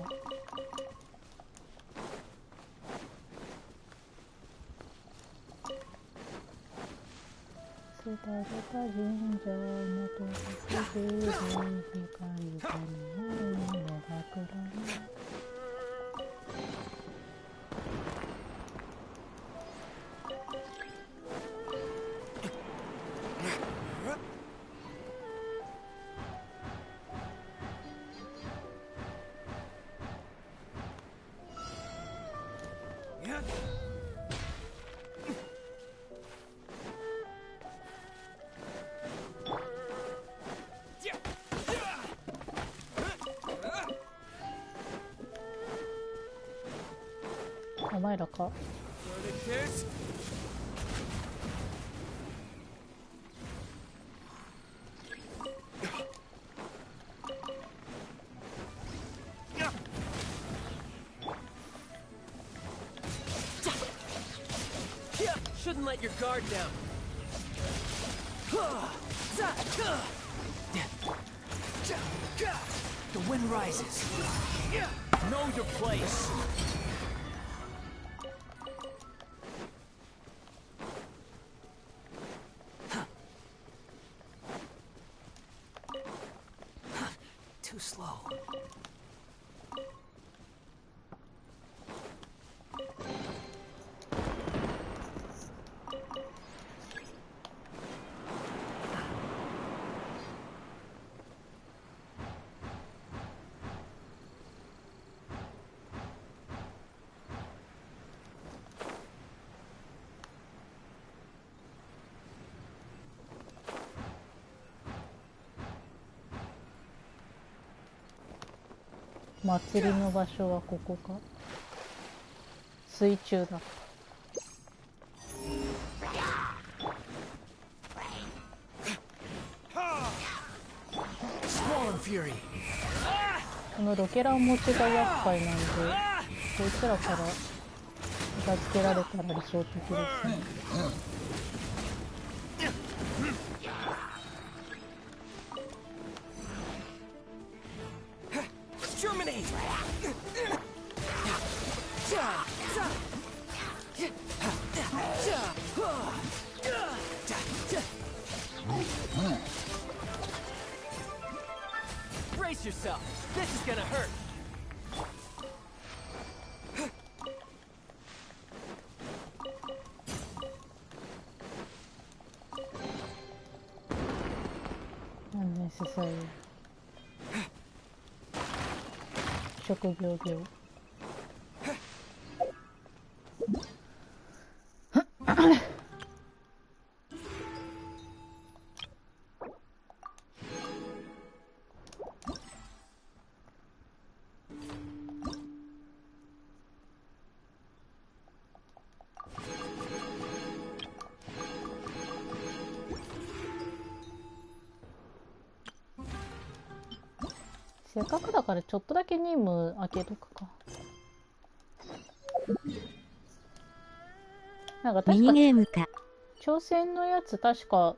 だれた神社のところで光るかののがくらい。お前らか。Shouldn't let your guard down. The wind rises. Know your place. Too slow.祭りの場所はここか。水中だ。このロケラン持ちが厄介なんで、こいつらから片付けられたら理想的ですね。Brace yourself. This is gonna hurt. Unnecessary. 職業病。せっかくだからちょっとだけ任務開けとくか。なんか確かミニゲームか。挑戦のやつ確か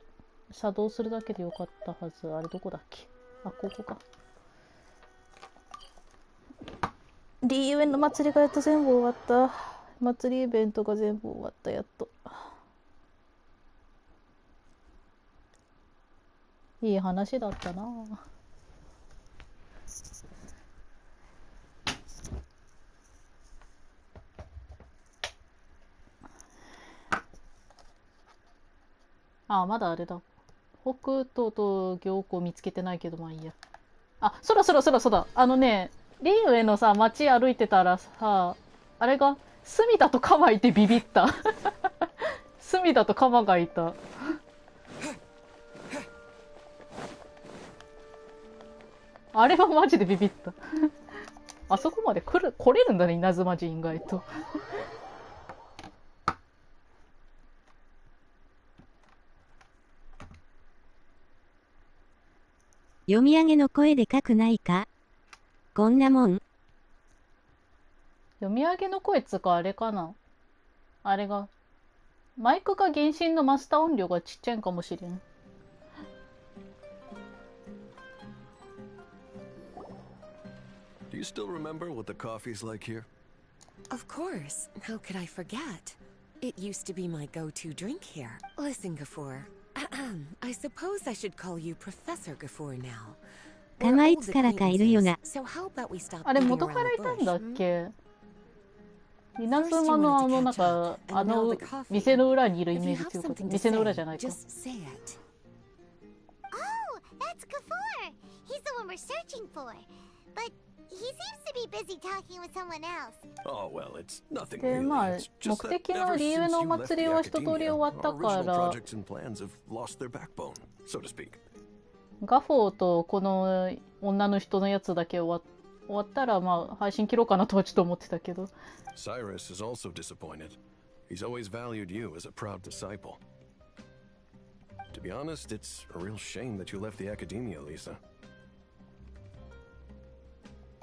作動するだけでよかったはず。あれどこだっけ。あ、ここか。リーウェンの祭りがやっと全部終わった。祭りイベントが全部終わった。やっといい話だったな。あ、まだあれだ。北斗と行子見つけてないけど、まあいいや。あ、そら。リーウェのさ、街歩いてたらさ、あれが、隅田とカマいてビビった。隅田とカマがいた。あれはマジでビビった。あそこまで来れるんだね、稲妻寺意外と。読み上げの声で書くないか？こんなもん。読み上げの声つかあれかな。あれが、マイクが原神のマスター音量がちっちゃいんかもしれん。Do you still remember what the coffee's like here? Of course. How could I forget? It used to be my go-to drink here. Listen, Gafoor. I suppose I should call you Professor Gafoor now. たまいつからかいるよな。あれ元からいたんだっけ？稲妻のなんか店の裏にいるイメージ強かった。店の裏じゃないか。Oh, that's Gafoor. He's the one we're searching for. But he seems to be busy talking with someone else. Oh, well, it's nothing で、 really. まあ It's 目 just that 的の ever 理由 since のお you left 祭り the は一通り academia, 終わった our か original ら、 projects and plans have lost their backbone, so to speak. ガフォーとこの女の人のやつだけ終わったら、まあ配信切ろうかなとはちょっと思ってたけど。Cyrus is also disappointed. He's always valued you as a proud disciple. To be honest, it's a real shame that you left the academia, Lisa.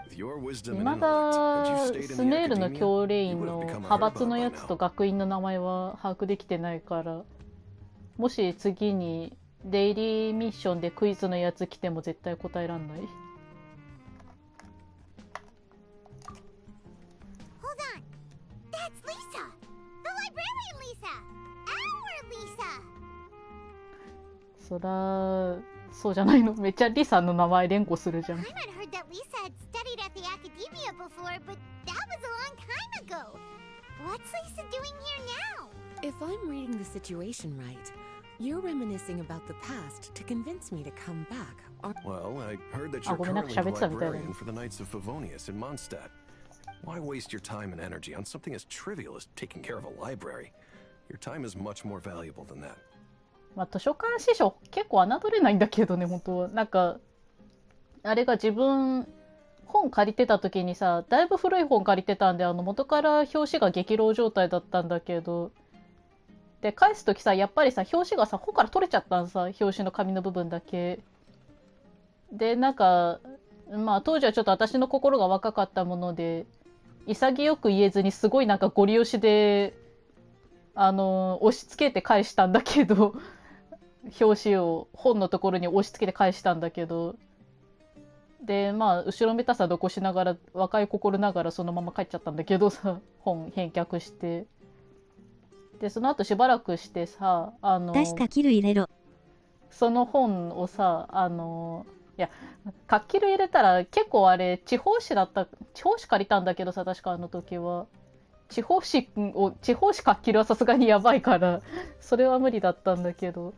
With your wisdom い and ま intellect, だ had you stayed ス in ネー the ルの academia, 教練 you 員 would の have become a 派閥 herd の by やつと now. 学院の名前は把握できてないから、もし次にデイリーミッションでクイズのやつ来ても絶対答えらんない。That's Lisa! The librarian Lisa! Our Lisa! そら、そうじゃないの。めっちゃリさんの名前連呼するじゃん。I might have heard that Lisa had studied at the academia before, but that was a long time ago. What's Lisa doing here now? If I'm reading the situation right, you're reminiscing about the past to convince me to come back. Well, I heard that you'reごめんな、currently the 喋ってたみたいだね。 librarian for the Knights of Favonius in Mondstadt. Why waste your time and energy on something as trivial as taking care of a library? Your time is much more valuable than that. まあ図書館司書結構侮れないんだけどね、本当は。なんか、あれが自分、本借りてた時にさ、だいぶ古い本借りてたんで、元から表紙が激老状態だったんだけど、で、返す時さ、やっぱりさ、表紙がさ、本から取れちゃったんさ、表紙の紙の部分だけ。で、なんか、まあ当時はちょっと私の心が若かったもので、潔く言えずにすごいなんかゴリ押しで、押し付けて返したんだけど、表紙を本のところに押し付けて返したんだけど、で、まあ、後ろめたさ残しながら、若い心ながらそのまま帰っちゃったんだけどさ、本返却して。で、その後しばらくしてさ、確かキル入れろ。その本をさ、いや、書き入れたら結構あれ、地方紙借りたんだけどさ、確かあの時は。地方紙書き入れはさすがにやばいから、それは無理だったんだけど。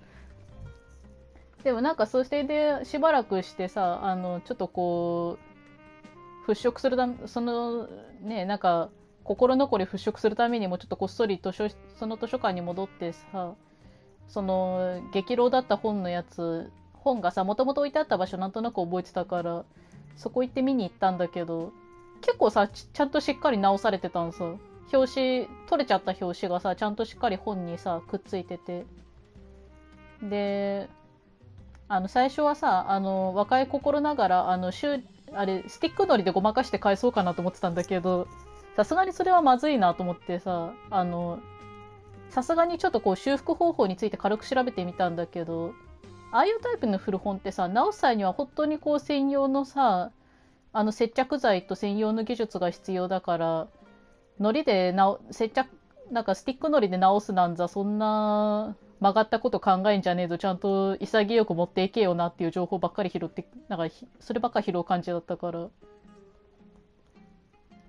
でもなんかそしてでしばらくしてさ、ちょっとこう、払拭するため、そのね、なんか心残り払拭するためにもちょっとこっそりその図書館に戻ってさ、その激老だった本のやつ、本がさ、もともと置いてあった場所なんとなく覚えてたから、そこ行って見に行ったんだけど、結構さ、ちゃんとしっかり直されてたんさ。取れちゃった表紙がさ、ちゃんとしっかり本にさ、くっついてて。で、最初はさ、若い心ながら、スティックのりでごまかして返そうかなと思ってたんだけど、さすがにそれはまずいなと思ってさ、さすがにちょっとこう修復方法について軽く調べてみたんだけど、ああいうタイプの古本ってさ、直す際には本当にこう専用のさ、接着剤と専用の技術が必要だから、ノリで接着、なんかスティックノリで直すなんざ、そんな曲がったこと考えんじゃねえぞ、ちゃんと潔く持っていけよなっていう情報ばっかり拾って、なんかそればっかり拾う感じだったから、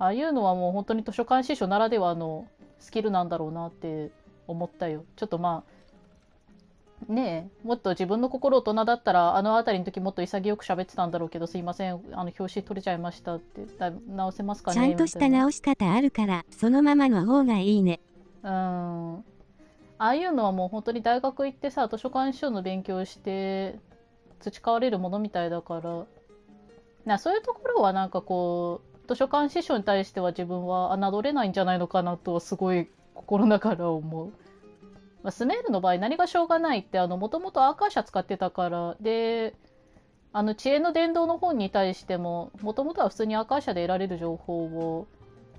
ああいうのはもう本当に図書館司書ならではのスキルなんだろうなって思ったよ。ちょっとまあねえ、もっと自分の心大人だったらあの辺りの時もっと潔く喋ってたんだろうけど、すいません、表紙取れちゃいましたって、直せますかね。ちゃんとした直し方あるからそのままの方がいいね。ああいうのはもう本当に大学行ってさ、図書館司書の勉強して培われるものみたいだから、そういうところはなんかこう図書館司書に対しては自分は侮れないんじゃないのかなとすごい心の中から思う。スメールの場合何がしょうがないって、もともとアーカー社使ってたからで、知恵の伝道の本に対してももともとは普通にアーカー社で得られる情報を、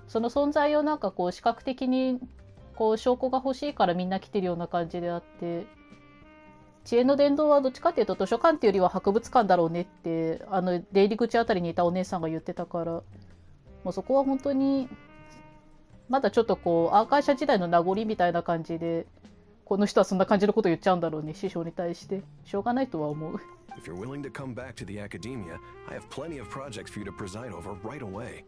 その存在をなんかこう視覚的にこう証拠が欲しいからみんな来てるような感じであって、知恵の伝道はどっちかっていうと図書館っていうよりは博物館だろうねって出入り口あたりにいたお姉さんが言ってたから、もうそこは本当にまだちょっとこうアーカー社時代の名残みたいな感じで、この人はそんな感じのこと言っちゃうんだろうね、師匠に対して。しょうがないとは思う。If you're willing to come back to the academia, I have plenty of projects for you to preside over right away.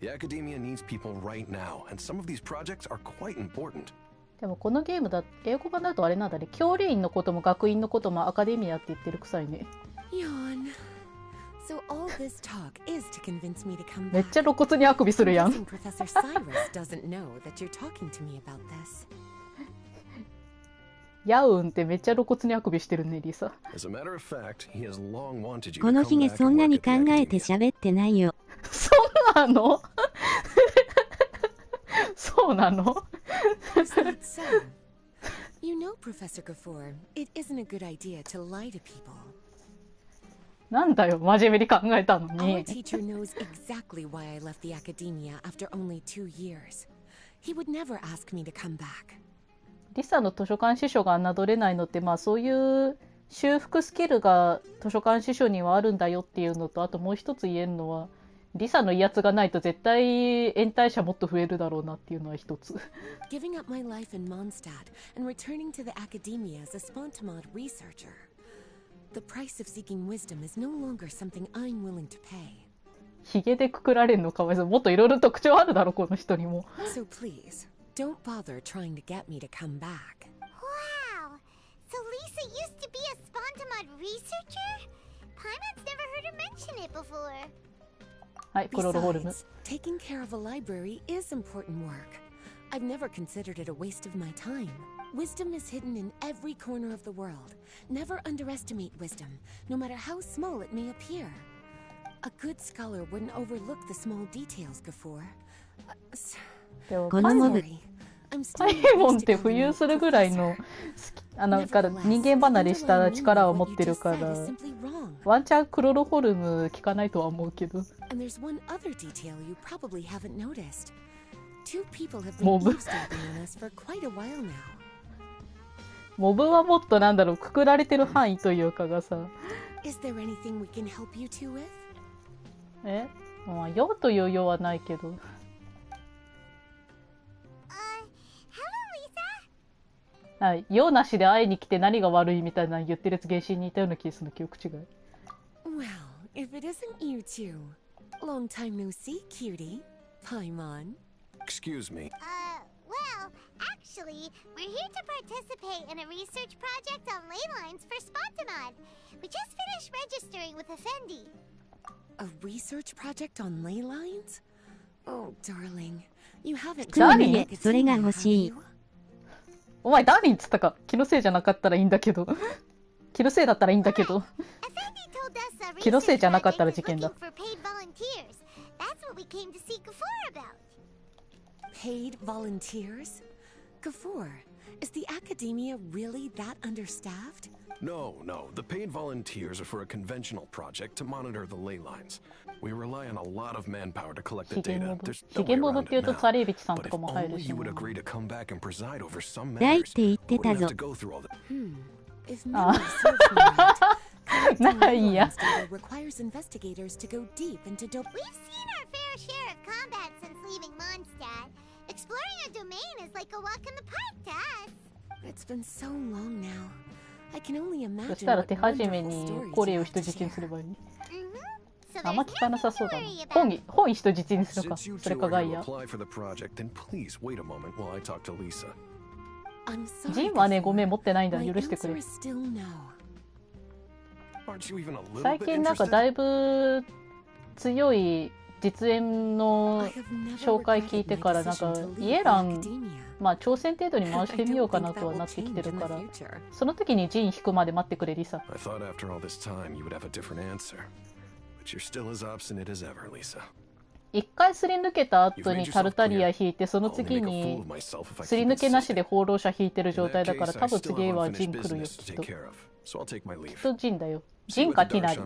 The academia needs people right now, and some of these projects are quite important. でもこのゲームだ、英語版だとあれなんだね、教理員のことも学院のこともアカデミアって言ってるくさいね。So all this talk is to convince me to come back. めっちゃ露骨にあくびするやん。Professor Cyrus doesn't know that you're talking to me about this. ヤウンってめっちゃ露骨にあくびしてるね、リサ。このヒゲそんなに考えて喋ってないよ。そうなのそうなのYou know, Professor Gafoor, it isn't a good idea to lie to people. なんだよ、真面目に考えたの Our に。teacher knows exactly why I left the academia after only 2 years. He would never ask me to come back. リサの図書館司書が侮れないのって、まあそういう修復スキルが図書館司書にはあるんだよっていうのと、あともう一つ言えるのは、リサの威圧がないと絶対延滞者もっと増えるだろうなっていうのは一つ。Giving up my life in Mondstadt and returning to the academia as a spontamod researcher. The price of seeking wisdom is no longer something I'm willing to pay. ヒゲでくくられるのかわいそう。もっといろいろ特徴あるだろ、この人にも。So please, don't bother trying to get me to come back. Wow! So Lisa used to be a spontamod researcher? Paimon's never heard her mention it before. はい、クロロホルム。 Besides, taking care of a library is important work. I've never considered it a waste of my time. Wisdom is hidden in every corner of the world. Never underestimate wisdom, no matter how small it may appear. A good scholar wouldn't overlook the small details, Gafoor. このモブ、パイモンって浮遊するぐらいのなんか人間離れした力を持ってるから、ワンチャンクロロホルム聞かないとは思うけど。And there's one other detail you probably haven't noticed. Two people have been モブ eavesdropping on us for quite a while now. モブはもっとなんだろう、くくられてる範囲というかがさ。Is there anything we can help you two with? まあ、用という用はないけど。はい、用なしで会いに来て何が悪いみたいな言ってるやつ原神にいたような気がするの、記憶違い。Well, if it isn't you two. Long time no see, cutie. Paimon. Excuse me. Well, actually, we're here to participate in a research project on ley lines for Spontamod. We just finished registering with Effendi. A research project on ley lines? Oh, darling. You haven't それが欲しい。お前ダーリンっつったか。気のせいじゃなかったらいいんだけど。気のせいだったらいいんだけど。気のせいじゃなかったら事件だ。Paid volunteers? Gafoor, is the academia really that understaffed? No. The paid volunteers are for a conventional project to monitor the ley lines. We rely on a lot of manpower to collect the data. There's no way around it now. But if only you would agree to come back and preside over some matters, we wouldn't have to go through all the... If memory serves me right, collecting ley yeah. lines data requires investigators to go deep into We've seen our fair share of combat since leaving Mondstadt. domain is like a walk in the park to us. It's been so long now. I can only そし imagine たら what 手始め wonderful に stories コレ you を have 人 to 質に share. すればいい。 So あんま there's 聞かなさそうだ nothing な。 to worry 本人人質にするか。 Since you それ two か are ガ here イ to ア。 apply for the project, then please wait a moment while I talk to Lisa. I'm ジ sorry. ンはね、ご before. めん持ってないんだ。 My 許してく answer れ。 is still no. Aren't you even a little 最 bit 近なんか interested? だいぶ強い実演の I have never 紹介聞い regretted て my からなん decision か to イ leave エ the ラン academia. まあ挑戦程度に回してみようか I な don't と think は that なって will きてる change か in ら the future. その時にジン引くまで待ってくれリサ。 I thought after all this time you would have a different answer. But you're still as obstinate as ever, Lisa. 一回すり抜けた後にタルタリア引いてその次にすり抜けなしで放浪者引いてる状態だから多分次はジン来るよきっと。きっとジンだよ。ジンかティナリ。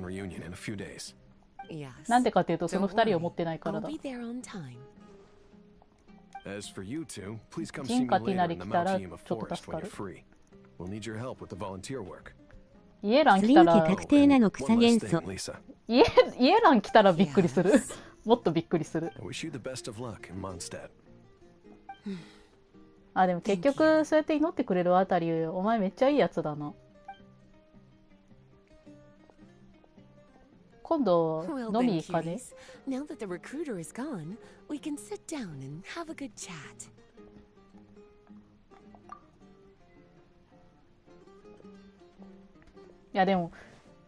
Yes. なんでかっていうとその Don't 二人を worry. 持ってないから I'll だ。 be there on time. As for you two, please come ジ see ン me かティナ later リ in the 来たら Mountain ちょ of っと Forest 助 when か you're る。 free. We'll need your help with the volunteer work. イエラン来すりたら抜け確定なの草 One 元 last 素 thing, Lisa. イエラン来たらびっくりする。もっとびっくりする。 I wish you the best of luck in Mondstadt. あ、でも結局そうやって祈ってくれるあたりお前めっちゃいいやつだな。今度 Well 飲 then, み行かね。 cuties. Now that the recruiter is gone, we can sit down and have a good chat. いやでも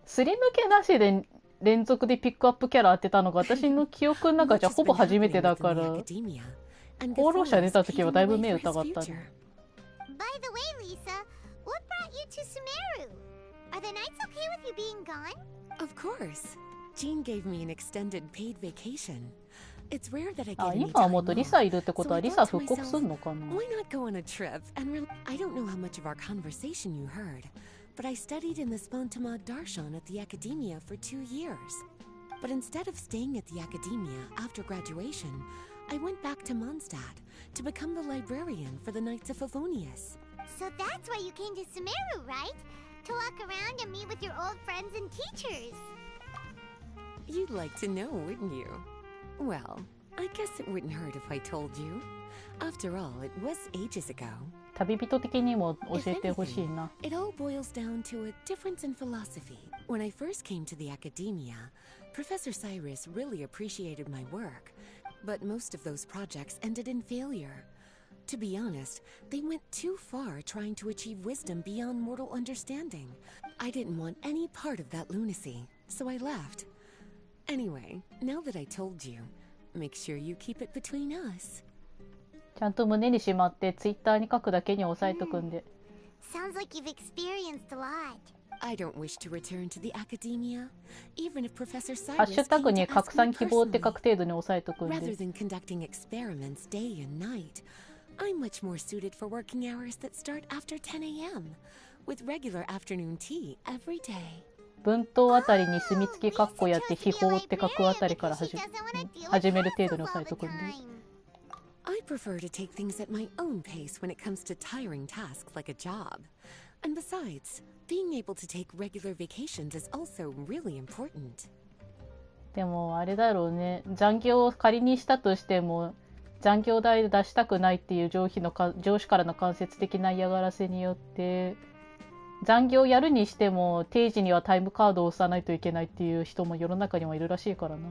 すり抜けなしで連続でピックアップキャラ当てたのが私の記憶の中じゃほぼ初めてだから放浪者出た時はだいぶ目疑ったね。 By the way, Lisa, what brought you to Sumeru? Are the nights okay with you being gone? Of course. Jean gave me an extended paid vacation. It's rare that I あ、 get any 今思う time と off. リサいるってこと So は I リ thought サ to 復刻 myself, すんのかな。 why not go on a trip and I don't know how much of our conversation you heard, but I studied in the Spontamad Darshan at the academia for 2 years. But instead of staying at the academia after graduation, I went back to Mondstadt to become the librarian for the Knights of Favonius. So that's why you came to Sumeru, right? To walk around and meet with your old friends and teachers. You'd like to know, wouldn't you? Well, I guess it wouldn't hurt if I told you. After all, it was ages ago. 旅人的にも教 If えてほしい anything, な。 it all boils down to a difference in philosophy. When I first came to the academia, Professor Cyrus really appreciated my work, but most of those projects ended in failure. To be honest, they went too far trying to achieve wisdom beyond mortal understanding. I didn't want any part of that lunacy, so I left. Anyway, now that I told you, make sure you keep it between us. ちゃんと胸にしまってツイッターに書くだけに押さえとくんで。 Sounds like you've experienced a lot. I don't wish to return to the academia, even if Professor ハッ Cyrus シュタグ came に to 拡 ask 散 me 希望って書 personally. く程度に押さえとくん Rather で。 than conducting experiments day and night, I'm much more suited for working hours that start after 10 a.m., with regular afternoon tea every day. 文頭あたりに墨付きカッコやって秘宝って書くあたりから始める程度に押さえとくんで。 I prefer to take things at my own pace when it comes to tiring tasks like a job. And besides, being able to take regular vacations is also really important. でもあれだろうね。残業を仮にしたとしても残業代出したくないっていう上司からの間接的な嫌がらせによって残業やるにしても定時にはタイムカードを押さないといけないっていう人も世の中にはいるらしいからな。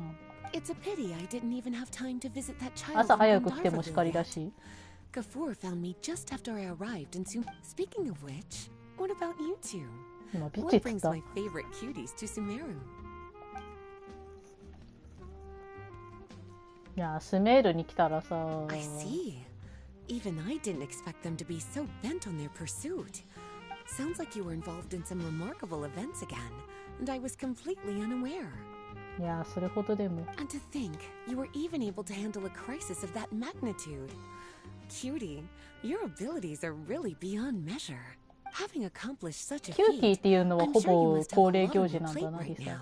It's a pity I didn't even have time to visit that child 朝 from 早く来ても Gandharva 叱り yet. だし。 Gafoor found me just after I arrived in Speaking of which, what about you two? 今ビッチ What っつっ brings た。 my favorite cuties to Sumeru? いやスメールに来たらさ。 I see. Even I didn't expect them to be so bent on their pursuit. Sounds like you were involved in some remarkable events again, and I was completely unaware. いやそれほどでも。 And to think, you were even able to handle a crisis of that magnitude. Cutie, your abilities are really beyond measure. Having accomplished such a キューティー feat, っていうのは I'm ほ sure you ぼ must have 恒 a 例 lot 行 on 事 your なんだ plate な right リサ。 now.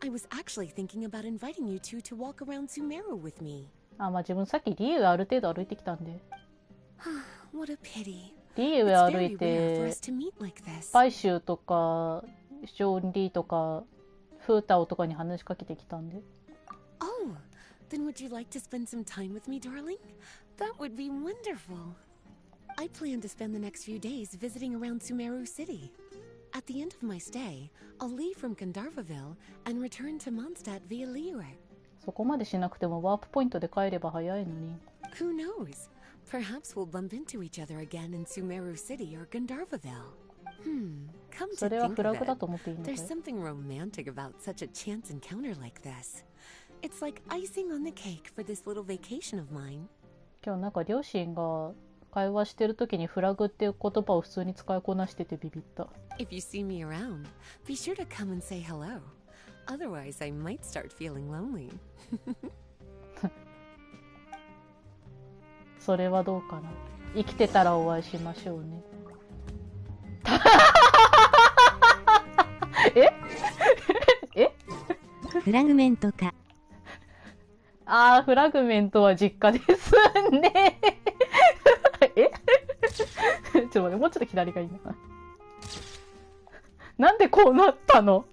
I was actually thinking about inviting you two to walk around Sumeru with me. あ、まあ自分さっきリーウェある程度歩いてきたんで。 What a pity. リーウ It's ェ歩 very い rare for て us to meet like this. パイシューとかショーンリーとかフータオとかに話しかけてきたんで。 Oh, then would you like to spend some time with me, darling? That would be wonderful. I plan to spend the next few days visiting around Sumeru City. At the end of my stay, I'll leave from Gandharvaville and return to Mondstadt via Liyue. そこまでしなくてもワープポイントで帰れば早いのに。Who knows? Perhaps we'll bump into each other again in Sumeru City or Gandharvaville. Come to think of it, there's something romantic about such a chance encounter like this. It's like icing on the cake for this little vacation of mine. 今日なんか両親が会話してる時にフラグっていう言葉を普通に使いこなしててビビった。If you see me around, be sure to come and say hello. Otherwise, I might start feeling lonely. それはどうかな。生きてたらお会いしましょうね。えフラグメントか。ああ、フラグメントは実家ですね。えちょっと待って、もうちょっと左がいいな。なんでこうなったの？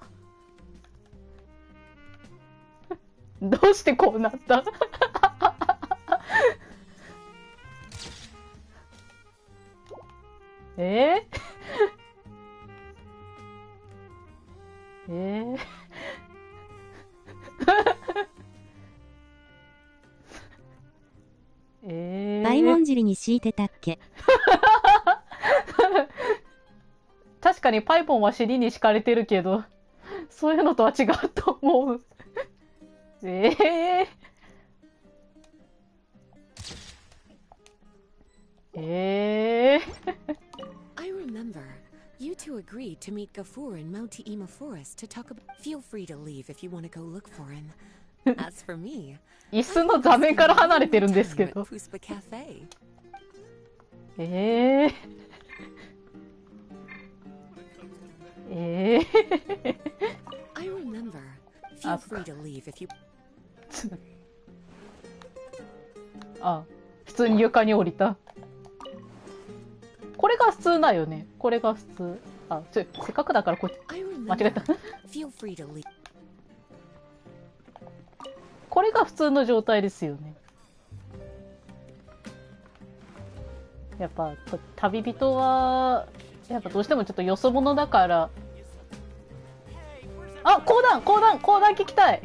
どうしてこうなったえ大文尻に敷いてたっけ確かにパイポンは尻に敷かれてるけど、そういうのとは違うと思う。I remember. You two agreed to meet Gafoor in Mount Ima Forest to talk about. Feel free to leave if you want to go look for him. As for me, 椅子の座面から離れてるんですけど。I remember. Feel free to leave if you. あ、普通に床に降りた。これが普通だよね。これが普通。あ、せっかくだからこっち。間違えた。これが普通の状態ですよね。やっぱ旅人はやっぱどうしてもちょっとよそ者だから。あ、講談聞きたい。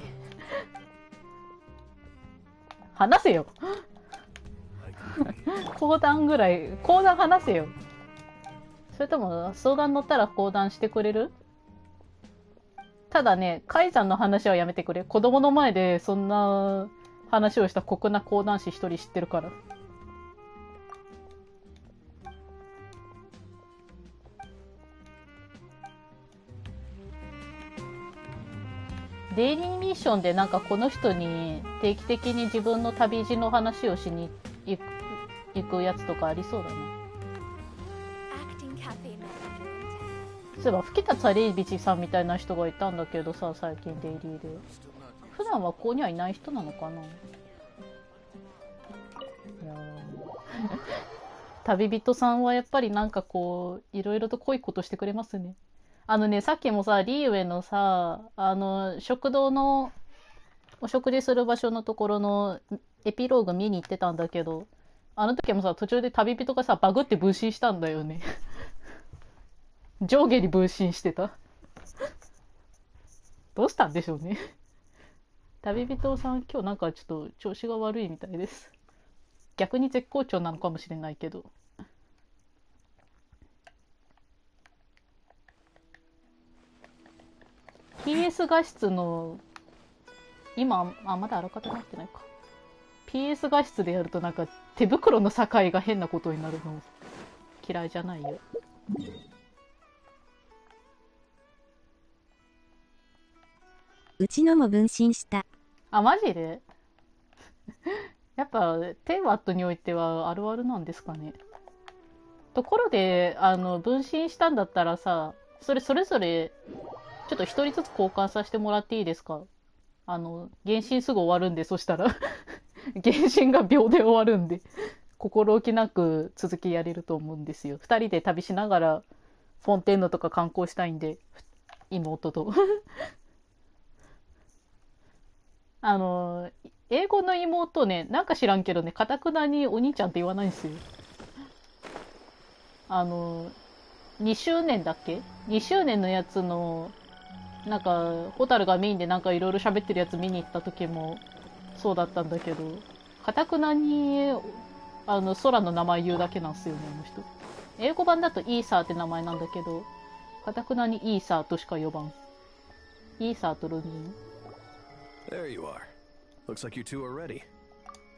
話せよ。講談ぐらい講談話せよ。それとも相談乗ったら講談してくれる？ただね、海山の話はやめてくれ。子供の前でそんな話をした酷な講談師一人知ってるから。デイリーミッションでなんかこの人に定期的に自分の旅路の話をしに行くやつとかありそうだな。そういえば吹田ツァレイビチさんみたいな人がいたんだけどさ、最近デイリーで。普段はここにはいない人なのかな。いや旅人さんはやっぱりなんかこういろいろと濃いことしてくれますね。さっきもさ、リーウェのさ、食堂のお食事する場所のところのエピローグ見に行ってたんだけど、あの時もさ、途中で旅人がさ、バグって分身したんだよね。上下に分身してた。どうしたんでしょうね。旅人さん、今日なんかちょっと調子が悪いみたいです。逆に絶好調なのかもしれないけど。PS 画質の今まだあらかたなってないか。PS 画質でやるとなんか手袋の境が変なことになるの嫌いじゃないよ。うちのも分身した。あ、マジでやっぱテーワットにおいてはあるあるなんですかね。ところで分身したんだったらさ、それぞれちょっと一人ずつ交換させてもらっていいですか？原神すぐ終わるんで、そしたら原神が秒で終わるんで心置きなく続きやれると思うんですよ。2人で旅しながらフォンテーヌとか観光したいんで、妹と英語の妹ね、なんか知らんけどね、かたくなにお兄ちゃんって言わないんですよ。2周年だっけ ?2 周年のやつの、なんか、ホタルがメインでなんかいろいろ喋ってるやつ見に行った時もそうだったんだけど、かたくなに、空の名前言うだけなんですよね、あの人。英語版だとイーサーって名前なんだけど、かたくなにイーサーとしか呼ばん。イーサーとロニー。There you are. Looks like you two are ready.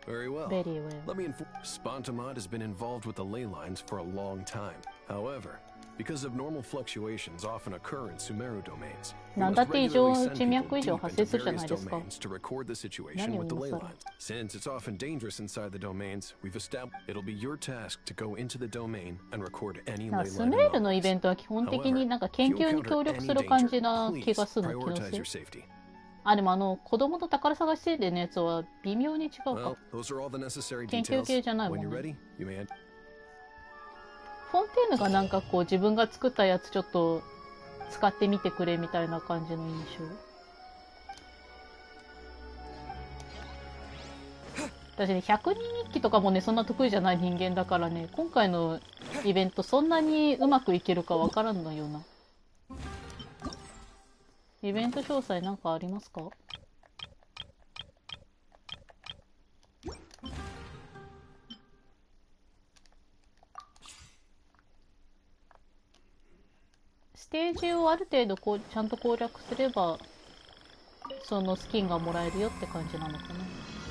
Very well. Very well. Let me inform. Spontamod has been involved with the ley lines for a long time. However, because of normal fluctuations often occur in Sumeru domains, we なんだ must って異 regularly 常 send 地 people 脈以上 deep 発生 into するじゃな various いですか。 domains to record the situation 何を with the 今 ley 更。 lines. Since it's often dangerous inside the domains, we've established it'll be your task to go into the domain and record any なん ley かス line メールのイ anomalies. ベントは基本的に However, なんか if 研 you 究に encounter 協力 any する感 danger, じな気 please がするの、気の prioritize せい。 your safety. あ、でも子供の宝探し制度のやつは微妙に違うか。 Well, those are all the necessary 研究 details. 系じゃないも When ん you're ね。 ready, you may. フォンテーヌがなんかこう自分が作ったやつちょっと使ってみてくれみたいな感じの印象。私ね、100人日記とかもね、そんな得意じゃない人間だからね、今回のイベントそんなにうまくいけるかわからんのよな。イベント詳細なんかありますか？ステージをある程度ちゃんと攻略すれば、そのスキンがもらえるよって感じなのかな。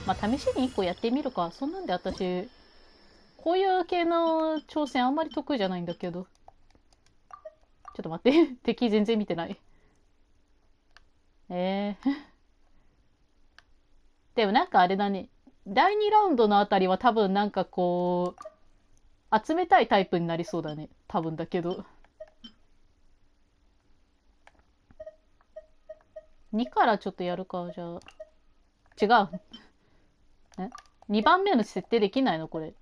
まあ、試しに1個やってみるか。そんなんで私、こういう系の挑戦あんまり得意じゃないんだけど。ちょっと待って。敵全然見てない。でもなんかあれだね。第2ラウンドのあたりは多分なんかこう、集めたいタイプになりそうだね。多分だけど。2からちょっとやるか、じゃあ。違う。2番目の設定できないのこれ。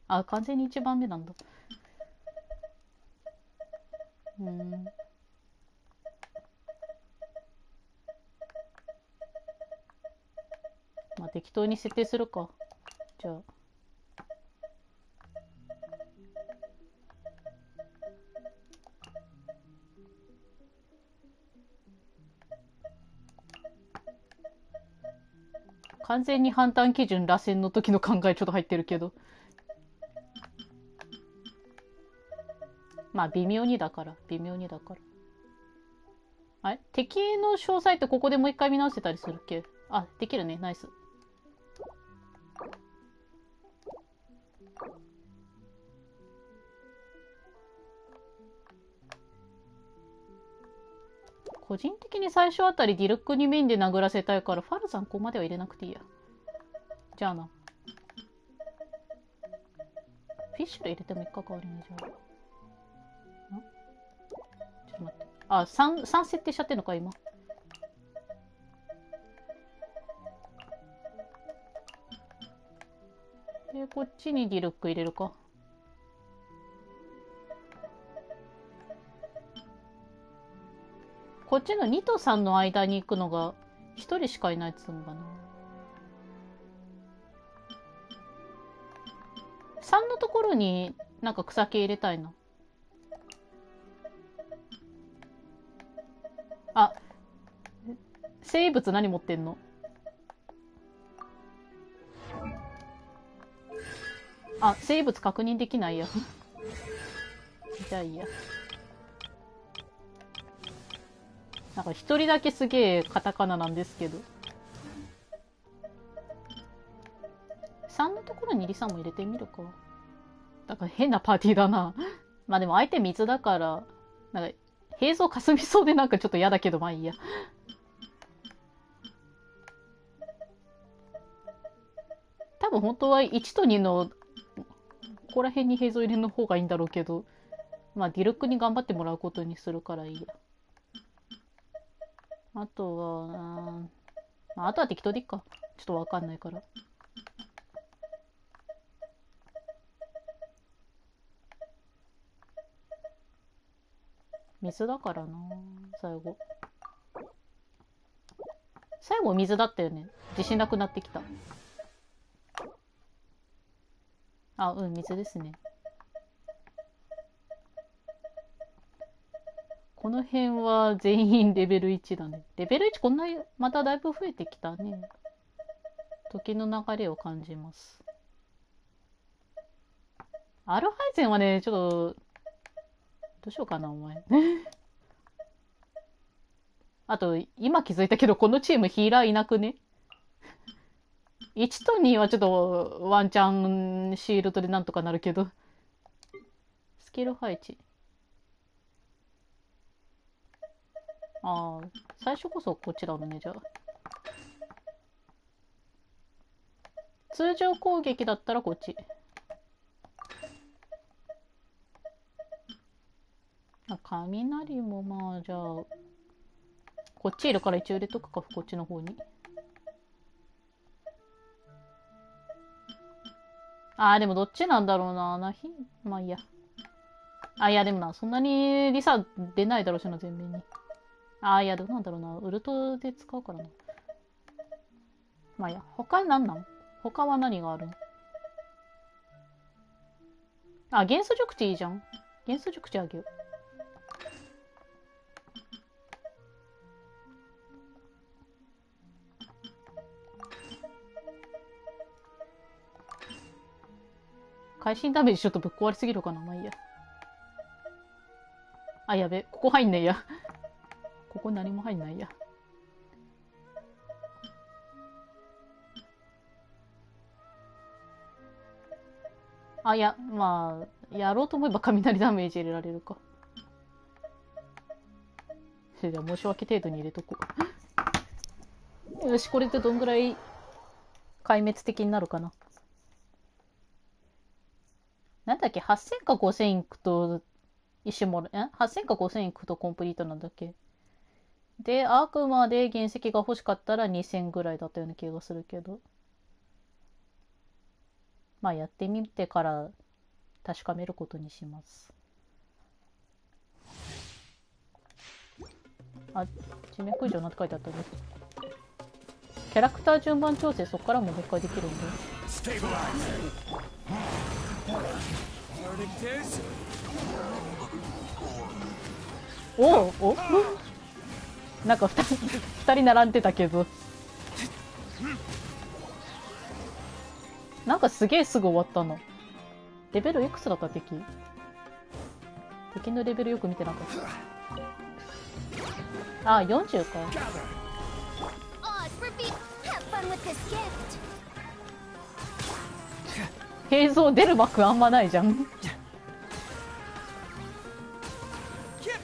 あ、完全に1番目なんだ。まあ適当に設定するか。じゃあ。完全に判断基準螺旋の時の考えちょっと入ってるけど。まあ微妙にだから。あれ敵の詳細ってここでもう一回見直せたりするっけ？あ、できるね。ナイス。個人的に最初あたりディルックにメインで殴らせたいから、ファルさんここまでは入れなくていいや。じゃあな。フィッシュで入れてもいいか、代わりに。じゃあ。ちょっと待って。あ、3設定しちゃってんのか、今。で、こっちにディルック入れるか。こっちの2と3の間に行くのが1人しかいないっつうのかな。3のところになんか草木入れたいな。あ、生物何持ってんの？あ、生物確認できないや。じゃあいいや。なんか一人だけすげえカタカナなんですけど。3のところにリサも入れてみるか。だから変なパーティーだな。まあでも相手水だから、なんか平蔵かすみそうでなんかちょっと嫌だけど、まあいいや。多分本当は1と2のここら辺に平蔵入れるの方がいいんだろうけど、まあディルックに頑張ってもらうことにするからいいや。あとは、あとは適当でいいか。ちょっとわかんないから。水だからな、最後。最後水だったよね。自信なくなってきた。あ、うん、水ですね。この辺は全員レベル1だね。レベル1こんな、まただいぶ増えてきたね。時の流れを感じます。アルハイゼンはね、ちょっと、どうしようかな、お前。あと、今気づいたけど、このチームヒーラーいなくね？ 1 と2はちょっとワンチャンシールドでなんとかなるけど。スキル配置。ああ、最初こそこっちだろうね、じゃあ。通常攻撃だったらこっち。雷もまあ、じゃあ、こっちいるから一応入れとくか、こっちの方に。ああ、でもどっちなんだろうな。まあいいや。あ、いや、でもな、そんなにリサ出ないだろうしな、全面に。ああ、いや、どうなんだろうな。ウルトで使うからな。まあいいや。他何なん？他は何があるの？あ、元素熟知いいじゃん。元素熟知あげよう。会心ダメージちょっとぶっ壊れすぎるかな。まあいいや。あ、やべ。ここ入んねえや。ここ何も入んないや。あ、いや、まあ、やろうと思えば雷ダメージ入れられるか。じゃあ申し訳程度に入れとこう。よし、これでどんぐらい壊滅的になるかな。なんだっけ ?8000 か5000いくと、石もら、8000か5000いくとコンプリートなんだっけ？で、あくまで原石が欲しかったら2000ぐらいだったような気がするけど。まあやってみてから確かめることにします。あ、地名空上なんて書いてあったね。キャラクター順番調整そこからももう一回できるんで。おうおなんか二人並んでたけど。なんかすげえすぐ終わったの。レベルいくつだった敵のレベルよく見てなかった。あ、40か。映像出る幕あんまないじゃん。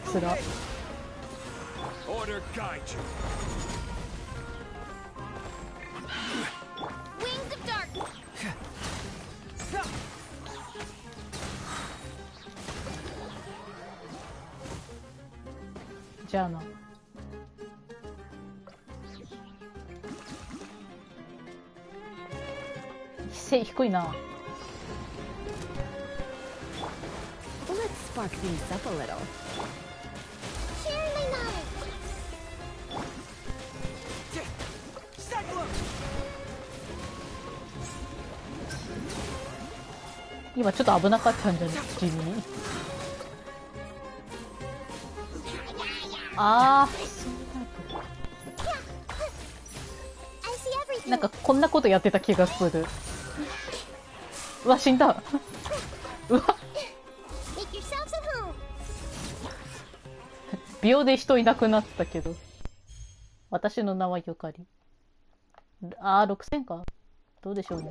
つら。じゃあな。背低いな。Let's spark things up a little. Share my knowledge. 今ちょっと危なかったんじゃない地味に。あー、なんかこんなことやってた気がする。うわ、死んだ。うわ。秒で人いなくなったけど。私の名はゆかり。あー、6000か。どうでしょうね。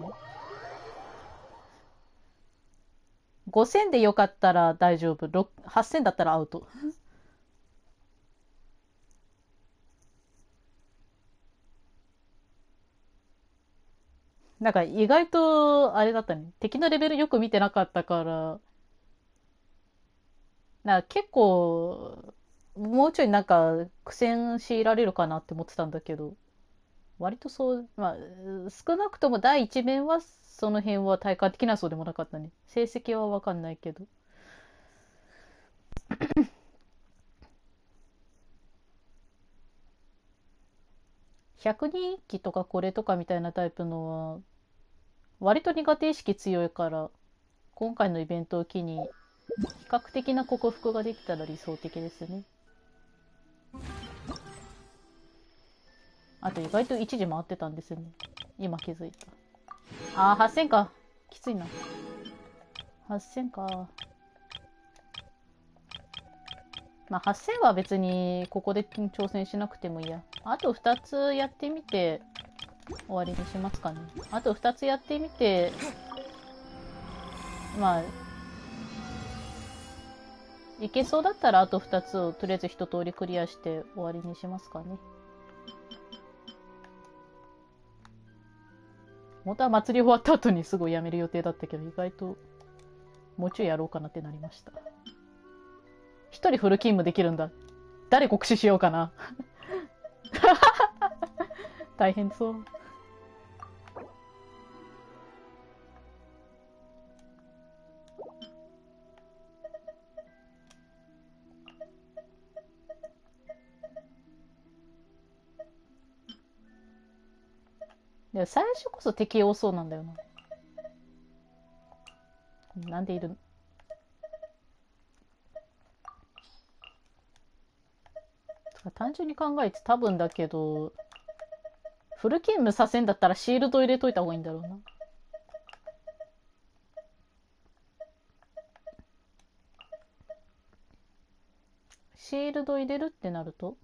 5000でよかったら大丈夫。8000だったらアウト。なんか意外とあれだったね。敵のレベルよく見てなかったから、なんか結構、もうちょいなんか苦戦強いられるかなって思ってたんだけど、割とそう、まあ、少なくとも第一面はその辺は体感的なそうでもなかったね。成績はわかんないけど。100人一揆とかこれとかみたいなタイプのは割と苦手意識強いから、今回のイベントを機に比較的な克服ができたら理想的ですね。あと意外と1時回ってたんですよね。今気づいた。ああ、8000か。きついな。8000か。まあ8000は別にここで挑戦しなくてもいいや。あと2つやってみて終わりにしますかね。あと2つやってみて、まあいけそうだったらあと2つをとりあえず一通りクリアして終わりにしますかね。本当は祭り終わった後にすぐやめる予定だったけど、意外ともうちょいやろうかなってなりました。一人フル勤務できるんだ。誰酷使しようかな。大変そう。で最初こそ敵多そうなんだよな。なんでいるの？単純に考えて多分だけど、フル勤務させんだったらシールド入れといた方がいいんだろうな。シールド入れるってなると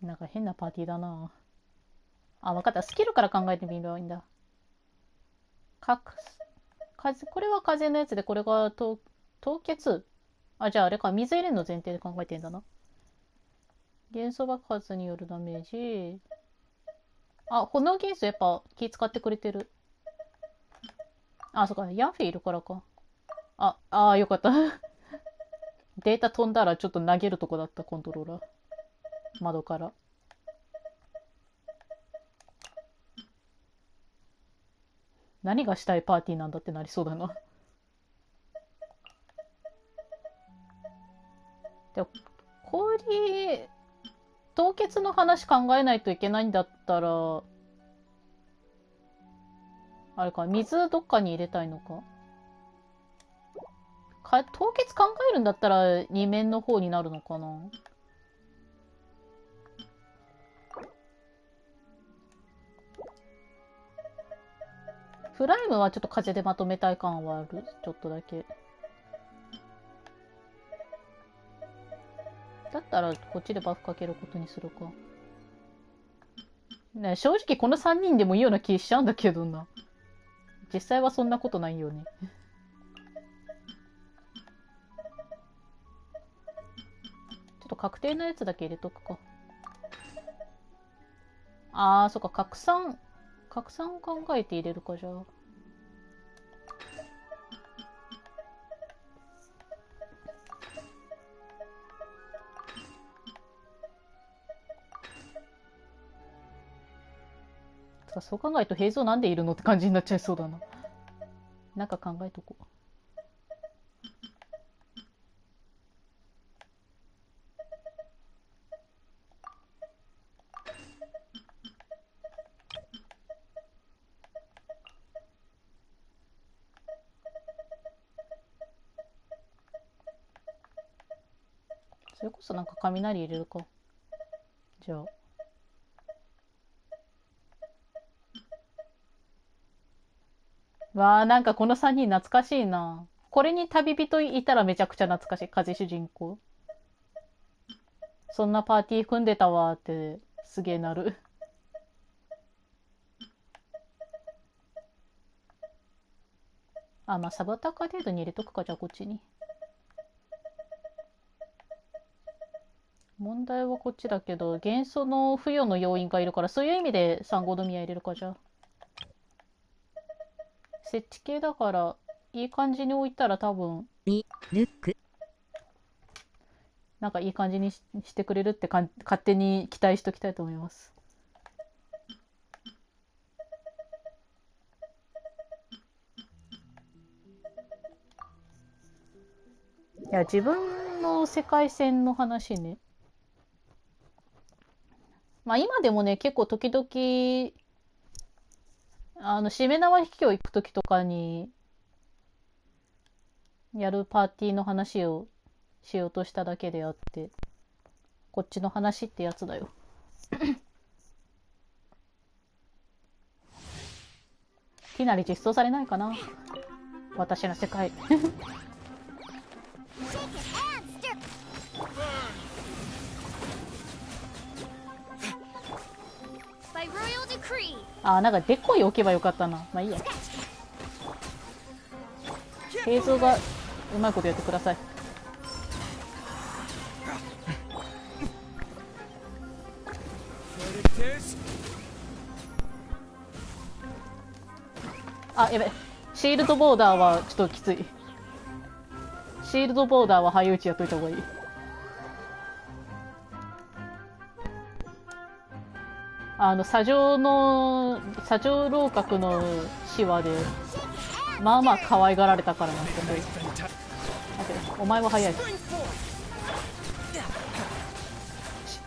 なんか変なパーティーだな。あ、分かった。スキルから考えてみればいいんだ。風、これは風のやつで、これが凍結。あ、じゃああれか。水入れるの前提で考えてんだな。元素爆発によるダメージ。あ、炎元素やっぱ気使ってくれてる。あ、そっか。ヤンフィいるからか。あ、よかった。データ飛んだらちょっと投げるとこだった、コントローラー。窓から。何がしたいパーティーなんだってなりそうだな。でも氷凍結の話考えないといけないんだったらあれか、水どっかに入れたいのか。凍結考えるんだったら2面の方になるのかな。フライムはちょっと風でまとめたい感はある。ちょっとだけ。だったらこっちでバフかけることにするか。ね、正直この3人でもいいような気しちゃうんだけどな。実際はそんなことないよね。ちょっと確定のやつだけ入れとくか。あー、そっか、拡散考えて入れるか、じゃあ。そう考えると平蔵なんでいるのって感じになっちゃいそうだな。なんか考えとこう。それこそなんか雷入れるか。じゃあ。わあ、なんかこの3人懐かしいな。これに旅人いたらめちゃくちゃ懐かしい。風主人公。そんなパーティー組んでたわーってすげえなる。あ、まあサブアタッカー程度に入れとくか、じゃあこっちに。問題はこっちだけど、元素の付与の要因がいるから、そういう意味で3号宮入れるか、じゃあ。設置系だから、いい感じに置いたら多分。ルック。なんかいい感じにしてくれるって勝手に期待しときたいと思います。いや、自分の世界線の話ね。まあ今でもね、結構時々、しめ縄引きを行くときとかに、やるパーティーの話をしようとしただけであって、こっちの話ってやつだよ。きなり実装されないかな、私の世界。あ、なんかデコイ置けばよかったな。まあいいや。映像がうまいことやってください。あ、やべ。シールドボーダーはちょっときつい。シールドボーダーは早打ちやっといた方がいい。砂上楼閣のシワで、まあまあ可愛がられたからなんて思う。お前は早い。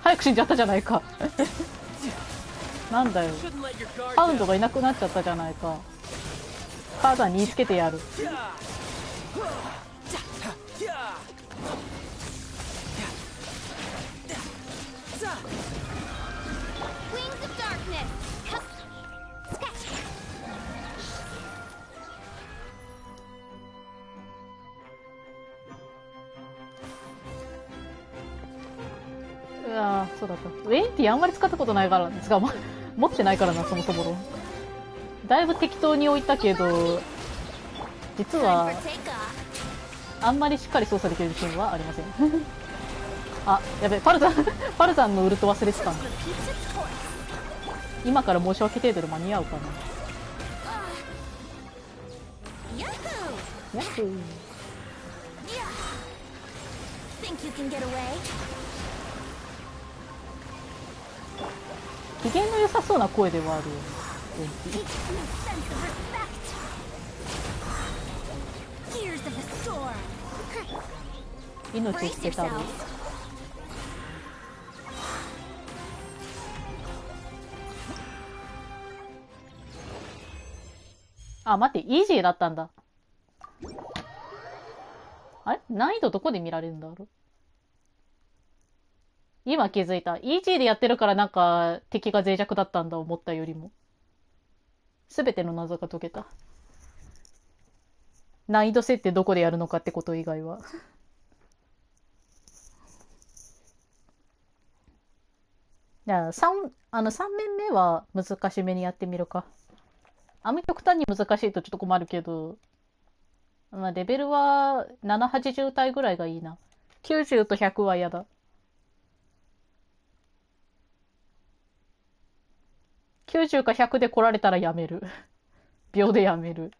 早く死んじゃったじゃないか。なんだよ。ハウンドがいなくなっちゃったじゃないか。母さんに言いつけてやる。うわー、そうだった。ウェインティあんまり使ったことないからですが、持ってないからな、そもそもの。だいぶ適当に置いたけど、実はあんまりしっかり操作できる自信はありません。あ、やべ、パルザンのウルト忘れてたんだ。今から申し訳程度で間に合うかな。ヤッホー。機嫌の良さそうな声ではあるよね。命捨てたる。あ、待って、イージーだったんだ。あれ、難易度どこで見られるんだろう。今気づいた。イージーでやってるからなんか敵が脆弱だったんだ、思ったよりも。すべての謎が解けた。難易度設定どこでやるのかってこと以外は。じゃあ、3面目は難しめにやってみるか。あんまり極端に難しいとちょっと困るけど、まあ、レベルは7、80体ぐらいがいいな。90と100は嫌だ。90か100で来られたらやめる。秒でやめる。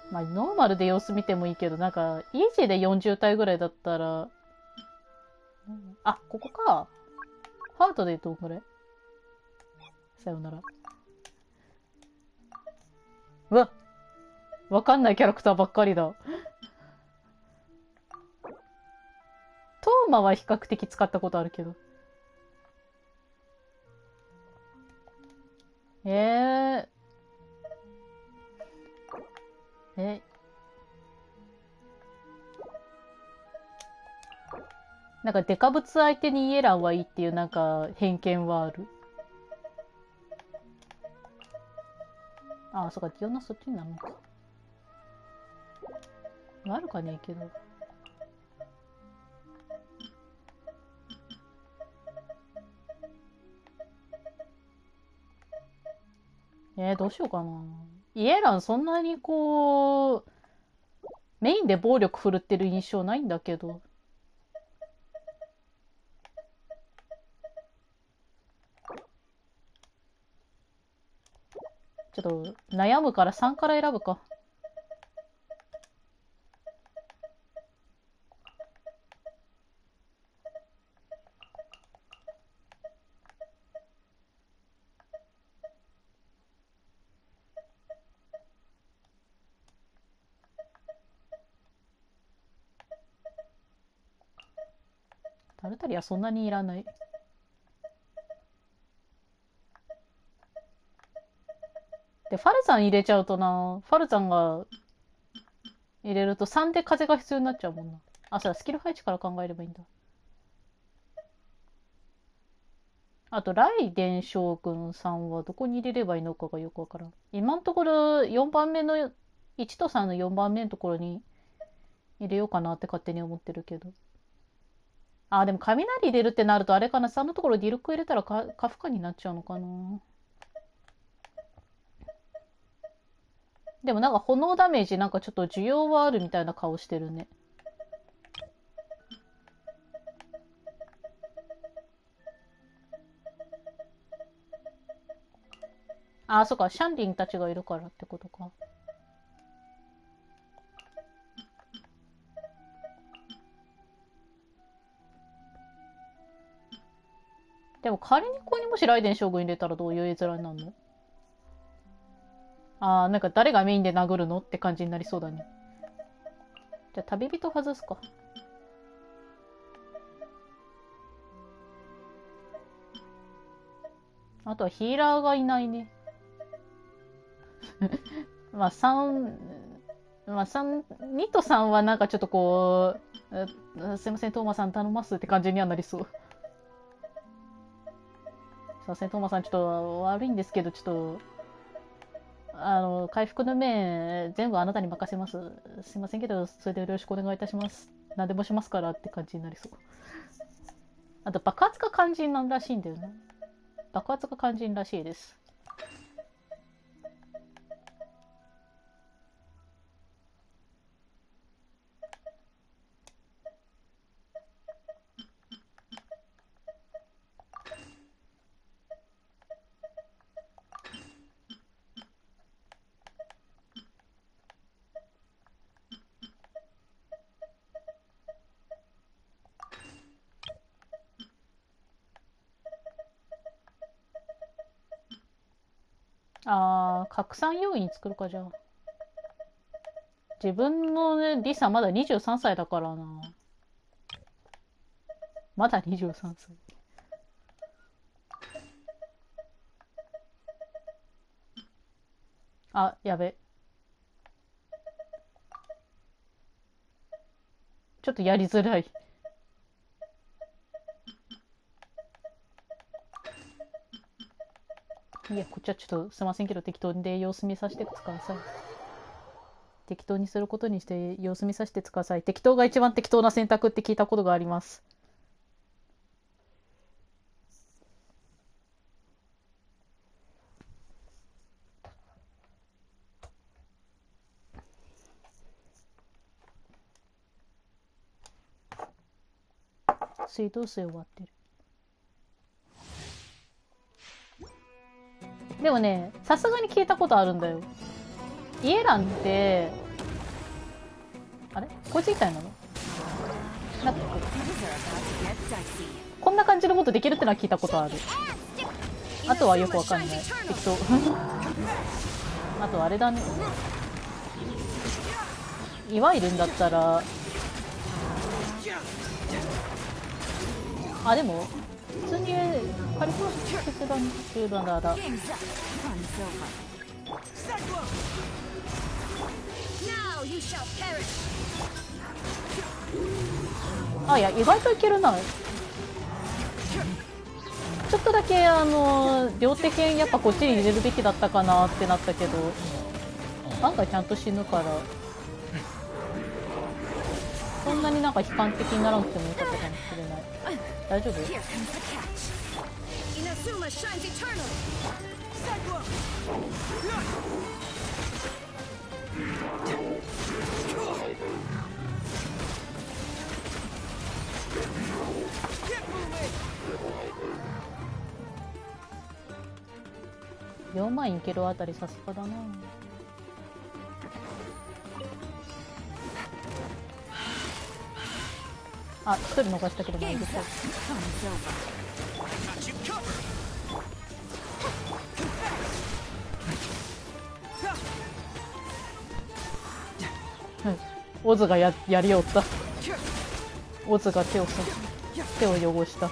まあ、ノーマルで様子見てもいいけど、なんか、イージーで40体ぐらいだったら、あ、ここか。ハードでどんぐらい？さよなら。うわ！わかんないキャラクターばっかりだ。トーマは比較的使ったことあるけど。なんかデカブツ相手にイエランはいいっていうなんか偏見はある。ああ、そうか、ディオナそっちになるのか。悪かねえけど。どうしようかな。イエランそんなにこう、メインで暴力振るってる印象ないんだけど。ちょっと悩むから3から選ぶか。タルタリはそんなにいらない。で、ファルザン入れちゃうとな、ファルザンが入れると3で風が必要になっちゃうもんな。あ、そうだ、スキル配置から考えればいいんだ。あと、ライデン将軍さんはどこに入れればいいのかがよくわからん。今のところ4番目の、1と3の4番目のところに入れようかなって勝手に思ってるけど。あ、でも雷入れるってなるとあれかな、3のところディルク入れたらカフカになっちゃうのかな。でもなんか炎ダメージなんかちょっと需要はあるみたいな顔してるね。あ、そっか、シャンリンたちがいるからってことか。でも仮にここにもしライデン将軍入れたらどういう絵面になるの？あー、なんか誰がメインで殴るのって感じになりそうだね。じゃあ旅人外すか。あとはヒーラーがいないね。まあ2と3はなんかちょっとこう、すいません、トーマさん頼ますって感じにはなりそう。すいません、トーマさんちょっと悪いんですけど、ちょっと、回復の面、全部あなたに任せます。すいませんけど、それでよろしくお願いいたします。何でもしますからって感じになりそう。あと、爆発が肝心なんらしいんだよね。爆発が肝心らしいです。拡散要因作るか、じゃあ。自分のね、リサまだ23歳だからな。まだ23歳。あ、やべ。ちょっとやりづらい。いや、こっちはちょっとすいませんけど適当で様子見させてください。適当にすることにして様子見させてください。適当が一番適当な選択って聞いたことがあります。水道水終わってる。でもね、さすがに聞いたことあるんだよ。イエランって、あれこいつみたいなのなんかこんな感じのことできるってのは聞いたことある。あとはよくわかんない。適当。あとあれだね。岩いるんだったら、あ、でも、普通にカリフォルニア決断っていうのなら、あ、いや、意外といけるな。ちょっとだけ、両手剣やっぱこっちに入れるべきだったかなってなったけど、案外ちゃんと死ぬから、そんなになんか悲観的にならなくてもよかったかもしれない。大丈夫？ 4万いけるあたりさすがだな。あ、一人逃したけどないですよ。オズがやりよった。オズが手を汚した。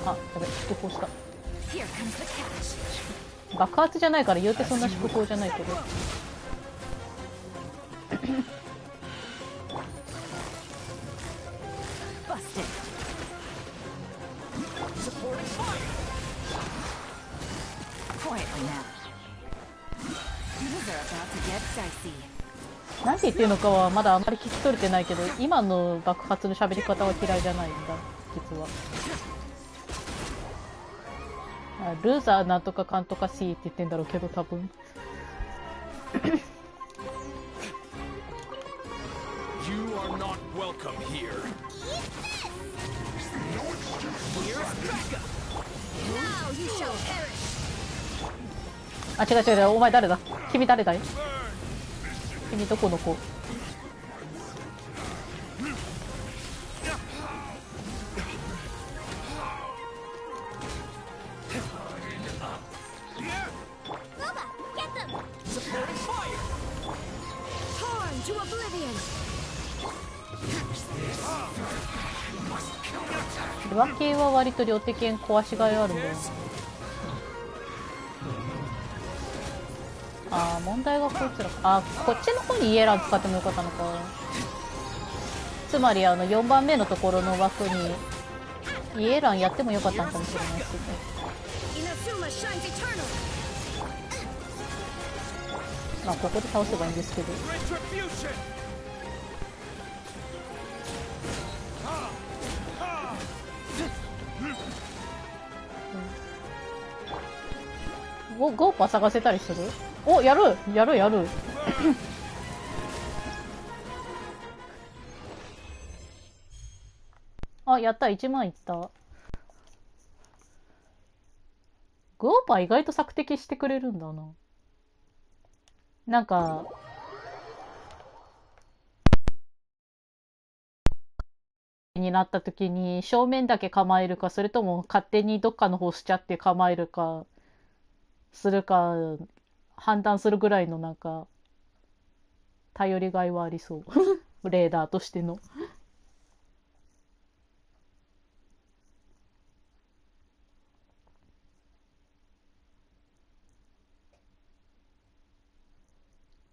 あ、やべ、祝砲した。爆発じゃないから言うてそんな祝砲じゃないけど。なんて言ってるのかはまだあんまり聞き取れてないけど、今の爆発の喋り方は嫌いじゃないんだ、実は。ルーザーなんとかかんとか C って言ってんだろうけど、多分。あ、違う違う違う、お前誰だ？君誰だい？君どこの子？ルア系は割と両手剣壊しがいあるんだよ。あー、問題がこいつらか。あ、こっちの方にイエラン使ってもよかったのか。つまり4番目のところの枠にイエランやってもよかったのかもしれないですね。まあここで倒せばいいんですけど。ゴーパー探せたりする？お、やるやるやる。あ、やった、1万いった。ゴーパー意外と索敵してくれるんだな。なんか、になった時に正面だけ構えるか、それとも勝手にどっかの方しちゃって構えるか、するか、判断するぐらいのなんか、頼りがいはありそう。レーダーとしての。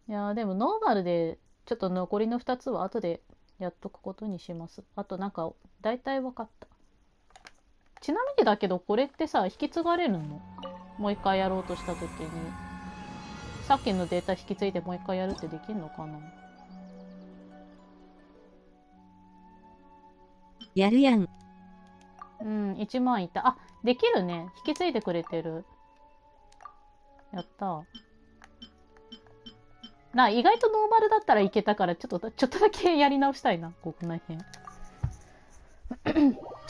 いやーでもノーマルでちょっと残りの2つは後でやっとくことにします。あとなんか大体分かった。ちなみにだけどこれってさ、引き継がれるの？もう一回やろうとした時にさっきのデータ引き継いでもう一回やるってできるのかな？やるやん。うん、1万いった。あ、できるね。引き継いでくれてる。やった。意外とノーマルだったらいけたから、ちょっとだけやり直したいな、この辺。ち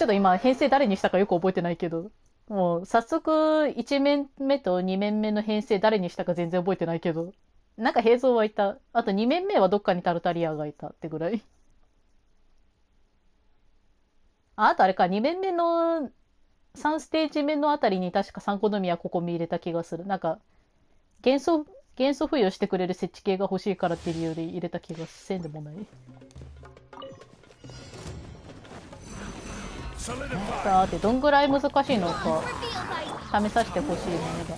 ょっと今、編成誰にしたかよく覚えてないけど、もう、早速、1面目と2面目の編成誰にしたか全然覚えてないけど、なんか平蔵はいた。あと2面目はどっかにタルタリアがいたってぐらい。あとあれか、2面目の3ステージ目のあたりに確か3好みはここ見入れた気がする。なんか、元素付与してくれる設置系が欲しいからっていう理由で入れた気がせんでもない。さあ、どんぐらい難しいのか試させてほしいものが。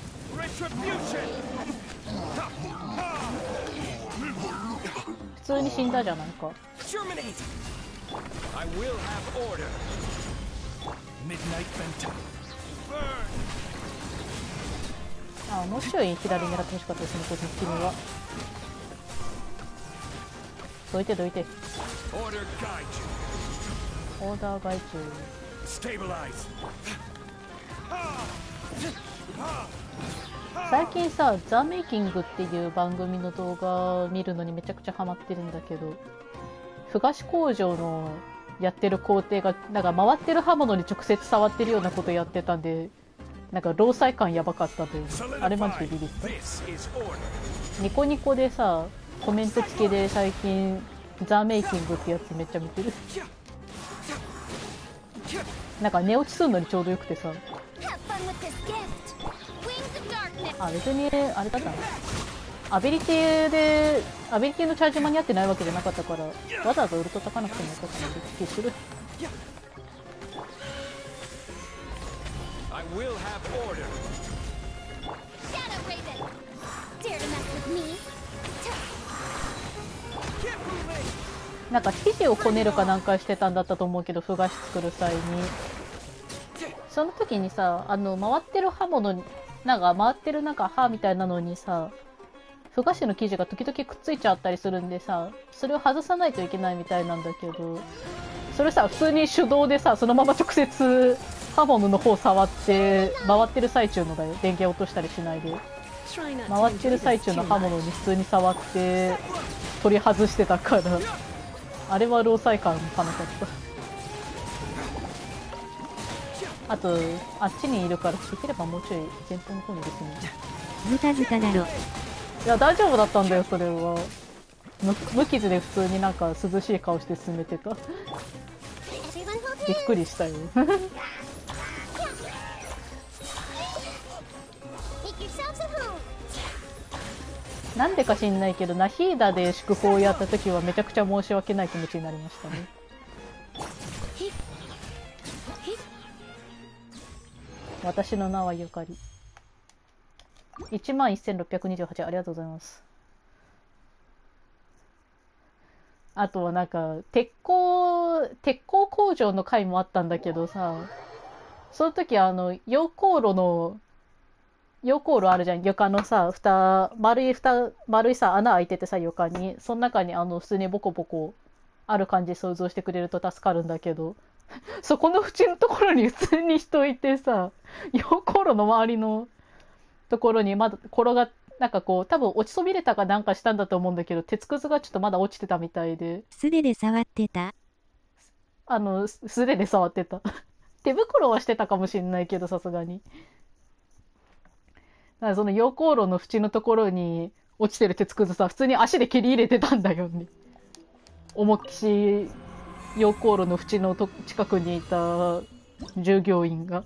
普通に死んだじゃないか。あ、もうちょい左狙ってほしかったですね、こっちの君は。どいてどいて。オーダー外注。最近さ、ザ・メイキングっていう番組の動画を見るのにめちゃくちゃハマってるんだけど、ふ菓子工場のやってる工程がなんか回ってる刃物に直接触ってるようなことやってたんで、なんか労災感やばかったという。あれマジでビビった。ニコニコでさコメント付きで最近ザ・メイキングってやつめっちゃ見てる。なんか寝落ちするのにちょうどよくてさ。あ、別にあれだったの、アビリティのチャージ間に合ってないわけじゃなかったから、わざわざウルト炊かなくてもよかったので気する。なんか生地をこねるかなんかしてたんだったと思うけど、麩菓子作る際にその時にさ、回ってる刃物になんか回ってるなんか刃みたいなのにさ、麩菓子の生地が時々くっついちゃったりするんでさ、それを外さないといけないみたいなんだけど、それさ普通に手動でさそのまま直接刃物の方触って回ってる最中のだよ、電源落としたりしないで。回ってる最中の刃物に普通に触って取り外してたから、あれは労災感かなかった。あとあっちにいるからできればもうちょい前方の方にですね。ズタズタだろ。いや大丈夫だったんだよ、それは。無傷で普通になんか涼しい顔して進めてた。びっくりしたよ。なんでか知んないけど、ナヒーダで祝福をやった時はめちゃくちゃ申し訳ない気持ちになりましたね。私の名はゆかり。11,628 ありがとうございます。あとはなんか鉄鋼工場の回もあったんだけどさ、その時溶鉱炉あるじゃん、床のさ丸いさ穴開いててさ、床にその中に普通にボコボコある感じ想像してくれると助かるんだけど、そこの縁のところに普通に人いてさ、溶鉱炉の周りのところにまだ転がなんかこう多分落ちそびれたかなんかしたんだと思うんだけど、鉄くずがちょっとまだ落ちてたみたいで、素手で触ってた。素手で触ってた。手袋はしてたかもしんないけど、さすがに。だからその溶鉱炉の縁のところに落ちてる鉄くずさ、普通に足で蹴り入れてたんだよね。思いっきし溶鉱炉の縁の近くにいた従業員が。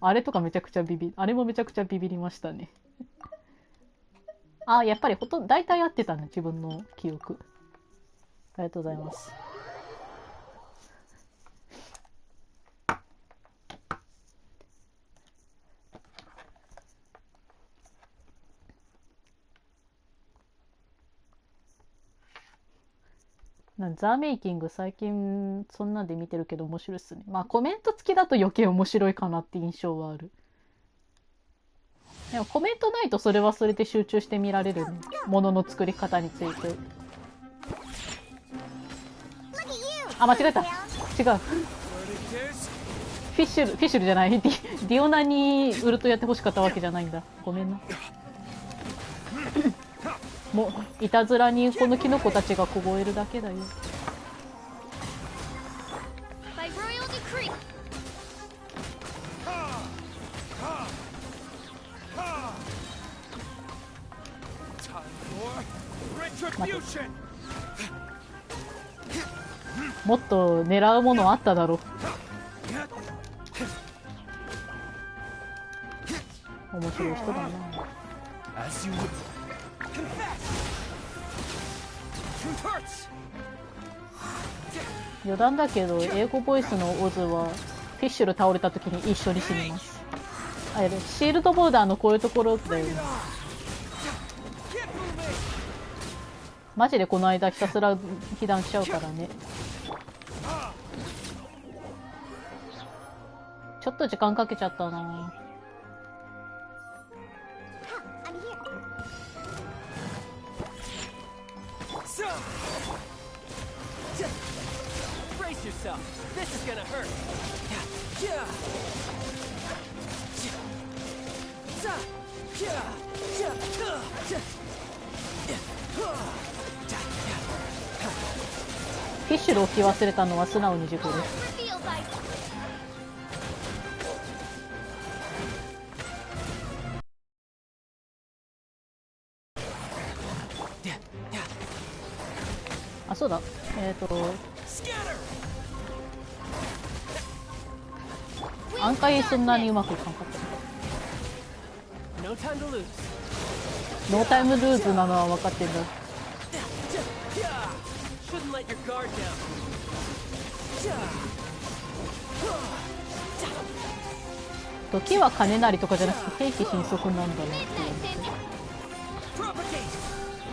あれとかめちゃくちゃあれもめちゃくちゃビビりましたね。あ、やっぱり大体合ってたね、自分の記憶。ありがとうございます。ザ・メイキング最近そんなんで見てるけど面白いっすね。まあコメント付きだと余計面白いかなって印象はある。でもコメントないとそれはそれで集中して見られるね。ものの作り方について。あ、間違えた。違う。フィッシュルじゃない。ディオナにウルトやってほしかったわけじゃないんだ。ごめんな。もういたずらにこのキノコたちが凍えるだけだよ。もっと狙うものあっただろう。面白い人だな。余談だけど英語ボイスのオズはフィッシュル倒れた時に一緒に死にます。あ、やべ、シールドボーダーのこういうところだよね。マジでこの間ひたすら被弾しちゃうからね。ちょっと時間かけちゃったな。シュル置き忘れたのは素直に事故です。あ、そうだ。案外そんなにうまくいかんかった。ノータイムルーズなのは分かってる。時は金なりとかじゃなくて兵器神速なんだなっ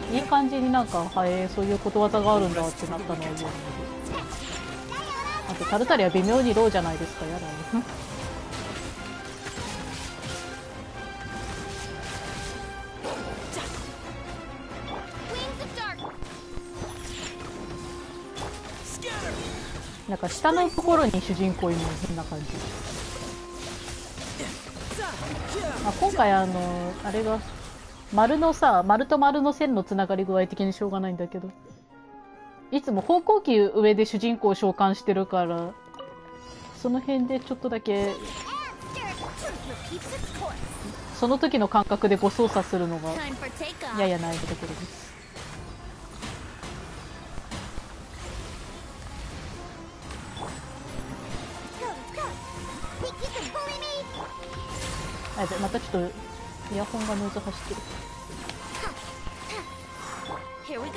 ていい感じになんか、はい、そういうことわざがあるんだってなったのは覚えてる。あとタルタリは微妙にローじゃないですか。やだね。なんか下のところに主人公いるの変な感じ。今回あれが丸のさ、丸と丸の線のつながり具合的にしょうがないんだけど、いつも方向キー上で主人公を召喚してるから、その辺でちょっとだけその時の感覚で誤操作するのがややないところです。あ、やべ、またちょっとイヤホンがノイズ走ってる。Here we go.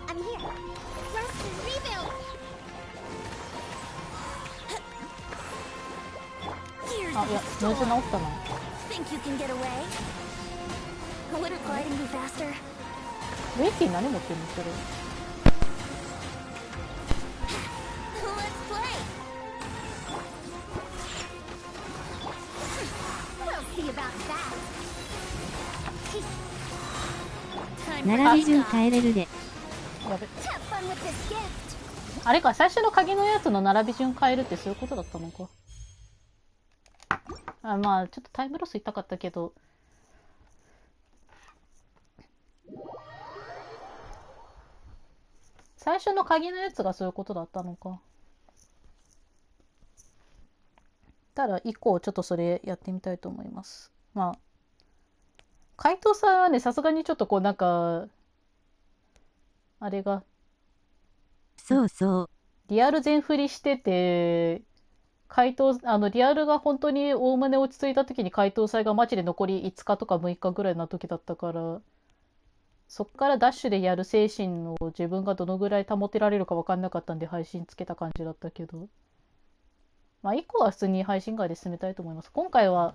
I'm here. Rest and rebuild. あ、いや、ノイズ直ったな。Think you can get away? Wouldn't gliding be faster? ウェイティ何持ってるのそれ。並び順変えれるで。やべ。あれか、最初の鍵のやつの並び順変えるってそういうことだったのか。あ、まあちょっとタイムロス痛かったけど、最初の鍵のやつがそういうことだったのか。ただ以降ちょっとそれやってみたいと思います。まあ怪盗さんはね、さすがにちょっとこうなんかあれがそうそうリアル全振りしてて、リアルが本当におおむね落ち着いた時に怪盗祭がマジで残り5日とか6日ぐらいの時だったから、そっからダッシュでやる精神を自分がどのぐらい保てられるか分かんなかったんで配信つけた感じだったけど、まあ以降は普通に配信外で進めたいと思います。今回は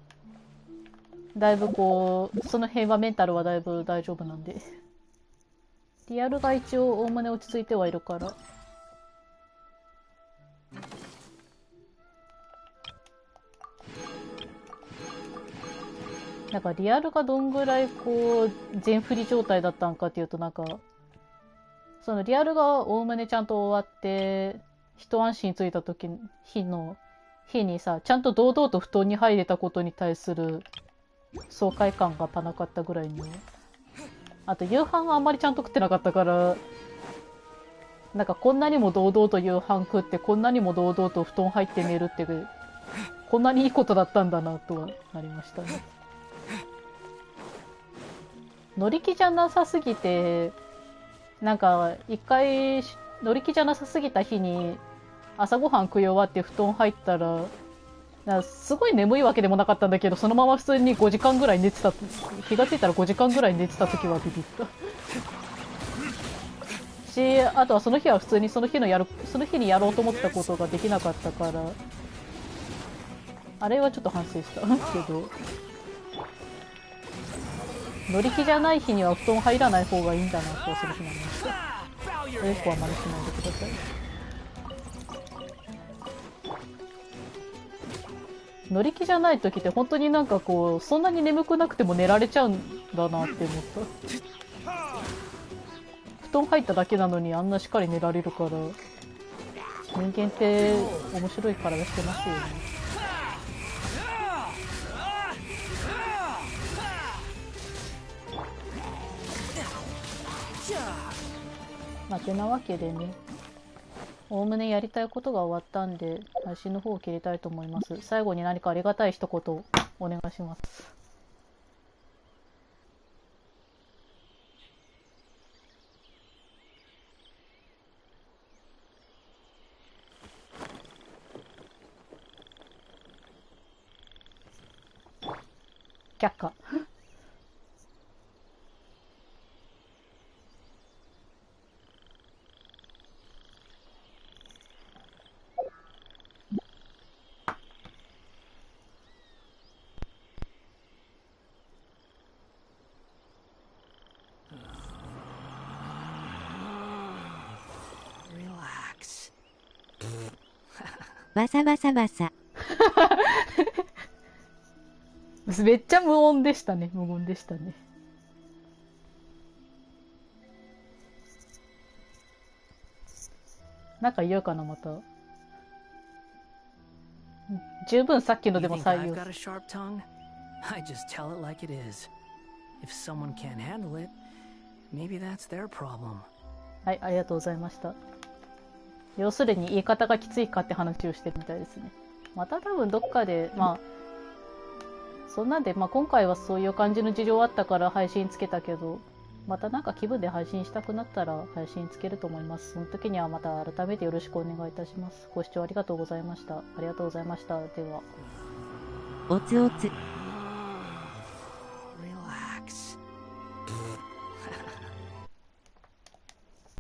だいぶこうその辺はメンタルはだいぶ大丈夫なんで、リアルが一応おおむね落ち着いてはいるから。なんかリアルがどんぐらいこう全振り状態だったのかっていうと、なんかそのリアルがおおむねちゃんと終わって一安心ついた日にさ、ちゃんと堂々と布団に入れたことに対する爽快感が足なかったぐらいに、あと夕飯はあんまりちゃんと食ってなかったから、なんかこんなにも堂々と夕飯食ってこんなにも堂々と布団入って寝るってこんなにいいことだったんだなとはなりましたね。乗り気じゃなさすぎて、なんか一回乗り気じゃなさすぎた日に朝ごはん食い終わって布団入ったら、すごい眠いわけでもなかったんだけど、そのまま普通に5時間ぐらい寝てた、気がついたら5時間ぐらい寝てた時はビビったし、あとはその日は普通にその日にやろうと思ってたことができなかったから、あれはちょっと反省したけど、乗り気じゃない日には布団入らない方がいいんだなとその日になりました。エコは真似しないでください。乗り気じゃない時って本当になんかこうそんなに眠くなくても寝られちゃうんだなって思った。布団入っただけなのにあんなしっかり寝られるから、人間って面白い体してますよね。てなわけでね、おおむねやりたいことが終わったんで、配信の方を切りたいと思います。最後に何かありがたい一言お願いします。却下。バサバサバサ。めっちゃ無音でしたね。無言でしたね。なんか言うかな、また。十分さっきのでも採用。I just tell it like it is. If someone can't handle it, maybe that's their problem. はい、ありがとうございました。要するに言い方がきついかって話をしてるみたいですね。また多分どっかで、まあ、そんなんで、まあ今回はそういう感じの事情あったから配信つけたけど、またなんか気分で配信したくなったら配信つけると思います。その時にはまた改めてよろしくお願いいたします。ご視聴ありがとうございました。ありがとうございました。では。おつおつ。